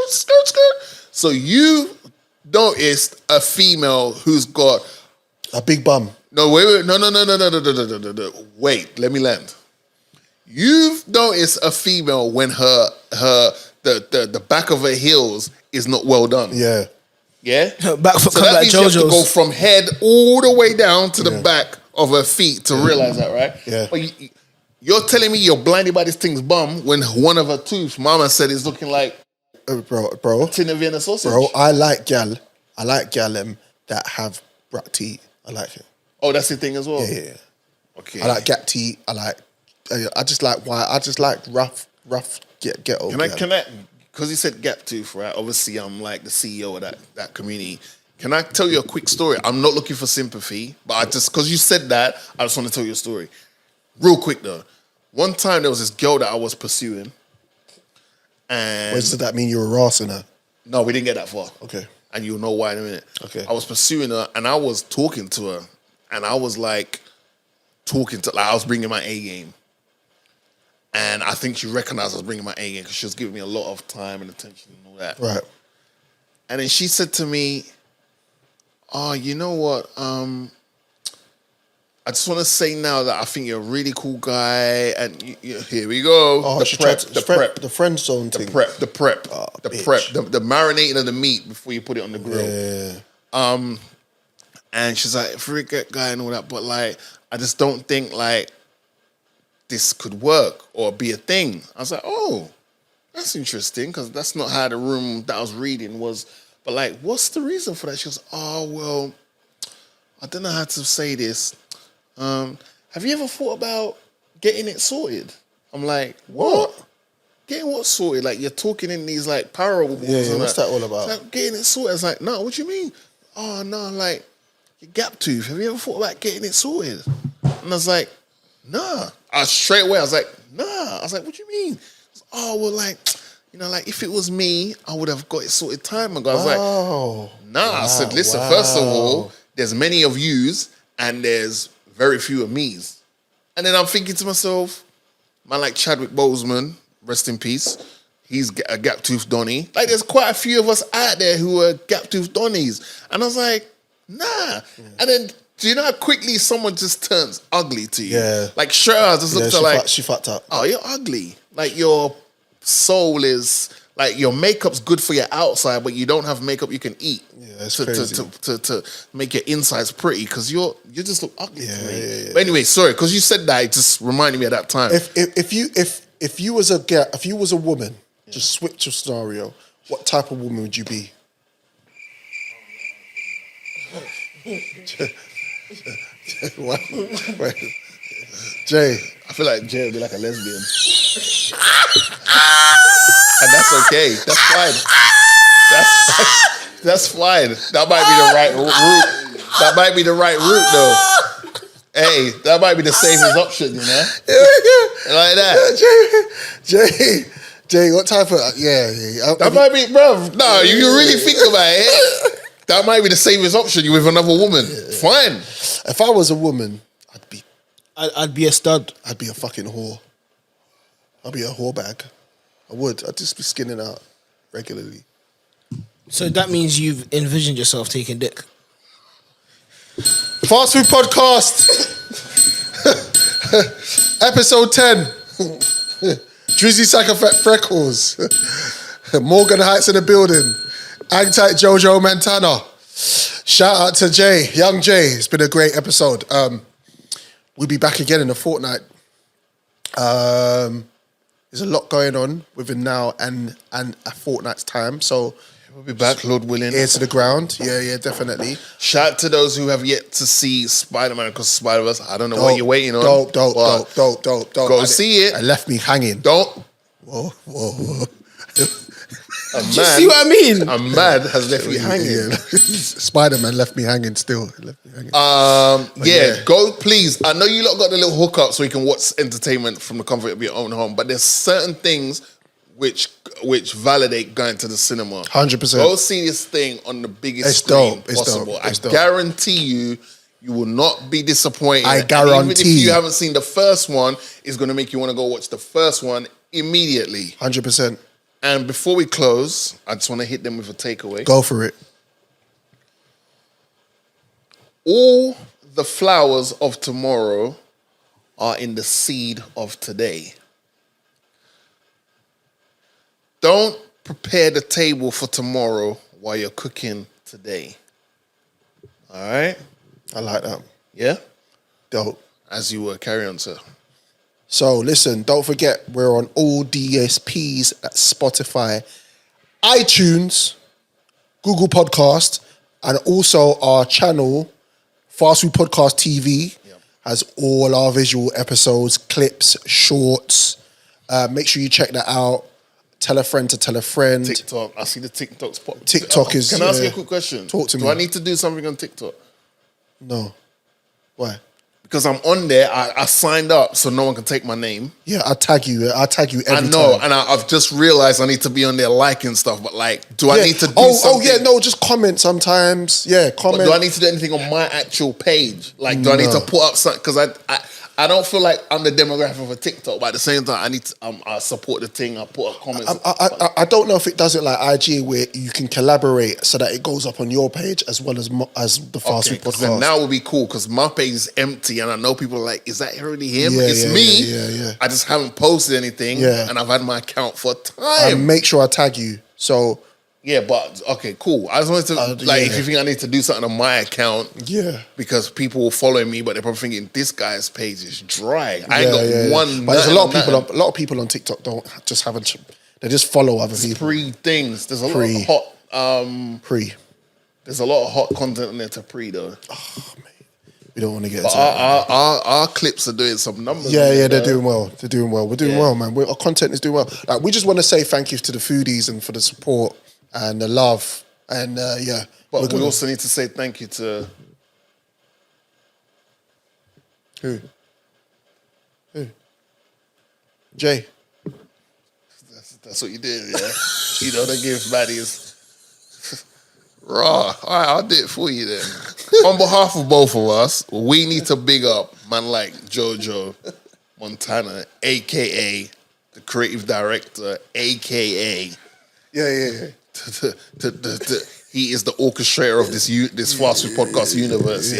Skirt. So you noticed a female who's got a big bum. No, wait. No. Wait, let me land. You've noticed a female when the back of her heels is not well done. Yeah. Yeah? Back foot so comes that like means you have to JoJo's. go from head all the way down to the back of her feet to realize that, right? Yeah. But you're telling me you're blinded by this thing's bum when one of her tooth, mama said, is looking like bro. tin of Vienna sausage. Bro, I like gal that have brat teeth. I like it. Oh, that's the thing as well? Yeah. Okay. I like gap teeth. I just like rough ghetto. Can I, because you said gap tooth, right? Obviously, I'm like the CEO of that community. Can I tell you a quick story? I'm not looking for sympathy, but because you said that, I just want to tell you a story. Real quick though. One time there was this girl that I was pursuing. And does that mean you were rassing her? No, we didn't get that far. Okay. And you'll know why in a minute. Okay. I was pursuing her and I was talking to her. And I was like, I was bringing my A game. And I think she recognized I was bringing my A game because she was giving me a lot of time and attention and all that. Right. And then she said to me, oh, you know what? I just want to say now that I think you're a really cool guy, and here we go. Oh, the friend zone thing. The prep, the marinating of the meat before you put it on the grill. Yeah. And she's like, forget guy and all that, but like, I just don't think like this could work or be a thing. I was like, oh, that's interesting, because that's not how the room that I was reading was. But like, what's the reason for that? She goes, oh, well, I don't know how to say this. Have you ever thought about getting it sorted? I'm like, what? Getting what sorted? Like, you're talking in these like parables. Yeah, what's that all about? Like, getting it sorted. I was like, no, what do you mean? Oh, no, like, your gap tooth. Have you ever thought about getting it sorted? And I was like, nah. Straight away, I was like, nah. I was like, what do you mean? Oh, well, like, you know, like, if it was me, I would have got it sorted time ago. I was like, nah. I said, listen, first of all, there's many of yous and there's very few of me's. And then I'm thinking to myself, man, like Chadwick Boseman, rest in peace, he's a gap-toothed Donnie. Like, there's quite a few of us out there who are gap-toothed Donnies. And I was like, nah. Yeah. And then, do you know how quickly someone just turns ugly to you? Yeah. Like, straight out, I just looked at her like, she fucked up. Oh, you're ugly. Like, your soul is, like, your makeup's good for your outside, but you don't have makeup you can eat. Yeah, that's crazy. To make your insides pretty, because you just look ugly to me. Yeah. But anyway, sorry, because you said that, it just reminded me of that time. If you was a woman, just switch your scenario, what type of woman would you be? What? Wait. Jay. I feel like Jay would be like a lesbian. And that's okay. That's fine. That's fine. That might be the right route. That might be the right route, though. Hey, that might be the safest option, you know? Like that. Jay, what type of... That might be... Bruv, no, you really think about it. That might be the safest option. You with another woman. Fine. If I was a woman, I'd be a stud. I'd be a fucking whore. I'd be a whore bag. I would. I'd just be skinning out regularly. So that means you've envisioned yourself taking dick. Fast Food Podcast. Episode 10. Drizzy Sacker Freckles. Morgan Heights in the building. Angtight Jojo Montana. Shout out to Jay, young Jay. It's been a great episode. We'll be back again in a fortnight. There's a lot going on within now and a fortnight's time. So we'll be back, Lord willing. Ear to the ground. Yeah, definitely. Shout out to those who have yet to see Spider-Man Across the Spider-Verse. I don't know what you're waiting on. Dope. Go see it. It left me hanging. Don't. Whoa. Do you see what I mean? A man has left me hanging. Yeah. Spider-Man left me hanging still. Go please. I know you lot got the little hookup so you can watch entertainment from the comfort of your own home, but there's certain things which validate going to the cinema. 100%. Go see this thing on the biggest screen possible. I guarantee you will not be disappointed. I guarantee. And even if you haven't seen the first one, it's going to make you want to go watch the first one immediately. 100%. And before we close, I just want to hit them with a takeaway. Go for it. All the flowers of tomorrow are in the seed of today. Don't prepare the table for tomorrow while you're cooking today. All right? I like that. Yeah? Dope. As you were, carry on, sir. So listen, don't forget, we're on all DSPs at Spotify, iTunes, Google Podcast, and also our channel, Fast Food Podcast TV, has all our visual episodes, clips, shorts. Make sure you check that out. Tell a friend to tell a friend. TikTok. I see the TikToks pop. TikTok is... Can I ask you a quick question? Talk to me. Do I need to do something on TikTok? No. Why? Because I'm on there, I signed up so no one can take my name. Yeah, I'll tag you every time. I know, and I've just realized I need to be on there liking stuff, but like, do I need to do something? Just comment sometimes. Yeah, comment. But do I need to do anything on my actual page? Like, do I need to put up something? Because I don't feel like I'm the demographic for TikTok, but at the same time, I need to. I support the thing. I put a comment. I don't know if it does it like IG where you can collaborate so that it goes up on your page as well as the Fast Food Podcast. Then now would be cool because my page is empty, and I know people are like, "Is that really him?" Yeah, it's yeah, me. yeah. I just haven't posted anything, and I've had my account for time. And make sure I tag you. So. Yeah, but okay, cool. I just wanted to if you think I need to do something on my account, because people will follow me, but they're probably thinking this guy's page is dry. I ain't got one. But there's a lot of people on TikTok don't just haven't. They just follow other people. Pre things. There's a lot of hot pre. There's a lot of hot content in there to pre though. Oh man, we don't want to get. But our clips are doing some numbers. Yeah, they're doing well. They're doing well. We're doing well, man. Our content is doing well. Like we just want to say thank you to the foodies and for the support. And the love, and But we also need to say thank you to who? Jay. That's what you did, yeah. You know they give baddies. Raw. All right, I'll do it for you then. On behalf of both of us, we need to big up man like Jojo Montana, aka the creative director, aka he is the orchestrator of this Fast Food Podcast universe.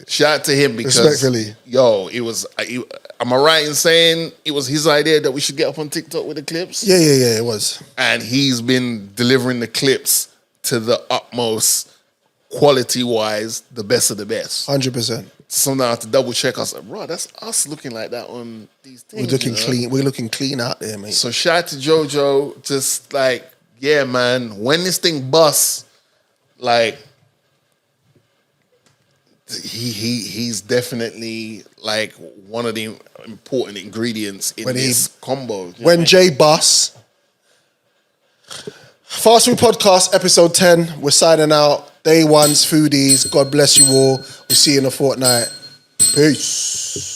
Shout out to him because respectfully, it was. Am I right in saying it was his idea that we should get up on TikTok with the clips? Yeah, it was. And he's been delivering the clips to the utmost quality-wise, the best of the best. 100%. Sometimes I have to double check. I was like, bro, that's us looking like that on these things. We're looking clean. We're looking clean out there, mate. So shout out to Jojo. Just like. Yeah, man. When this thing busts, like he's definitely like one of the important ingredients in this combo. When Jay busts, Fast Food Podcast episode 10. We're signing out. Day ones, foodies. God bless you all. We'll see you in a fortnight. Peace.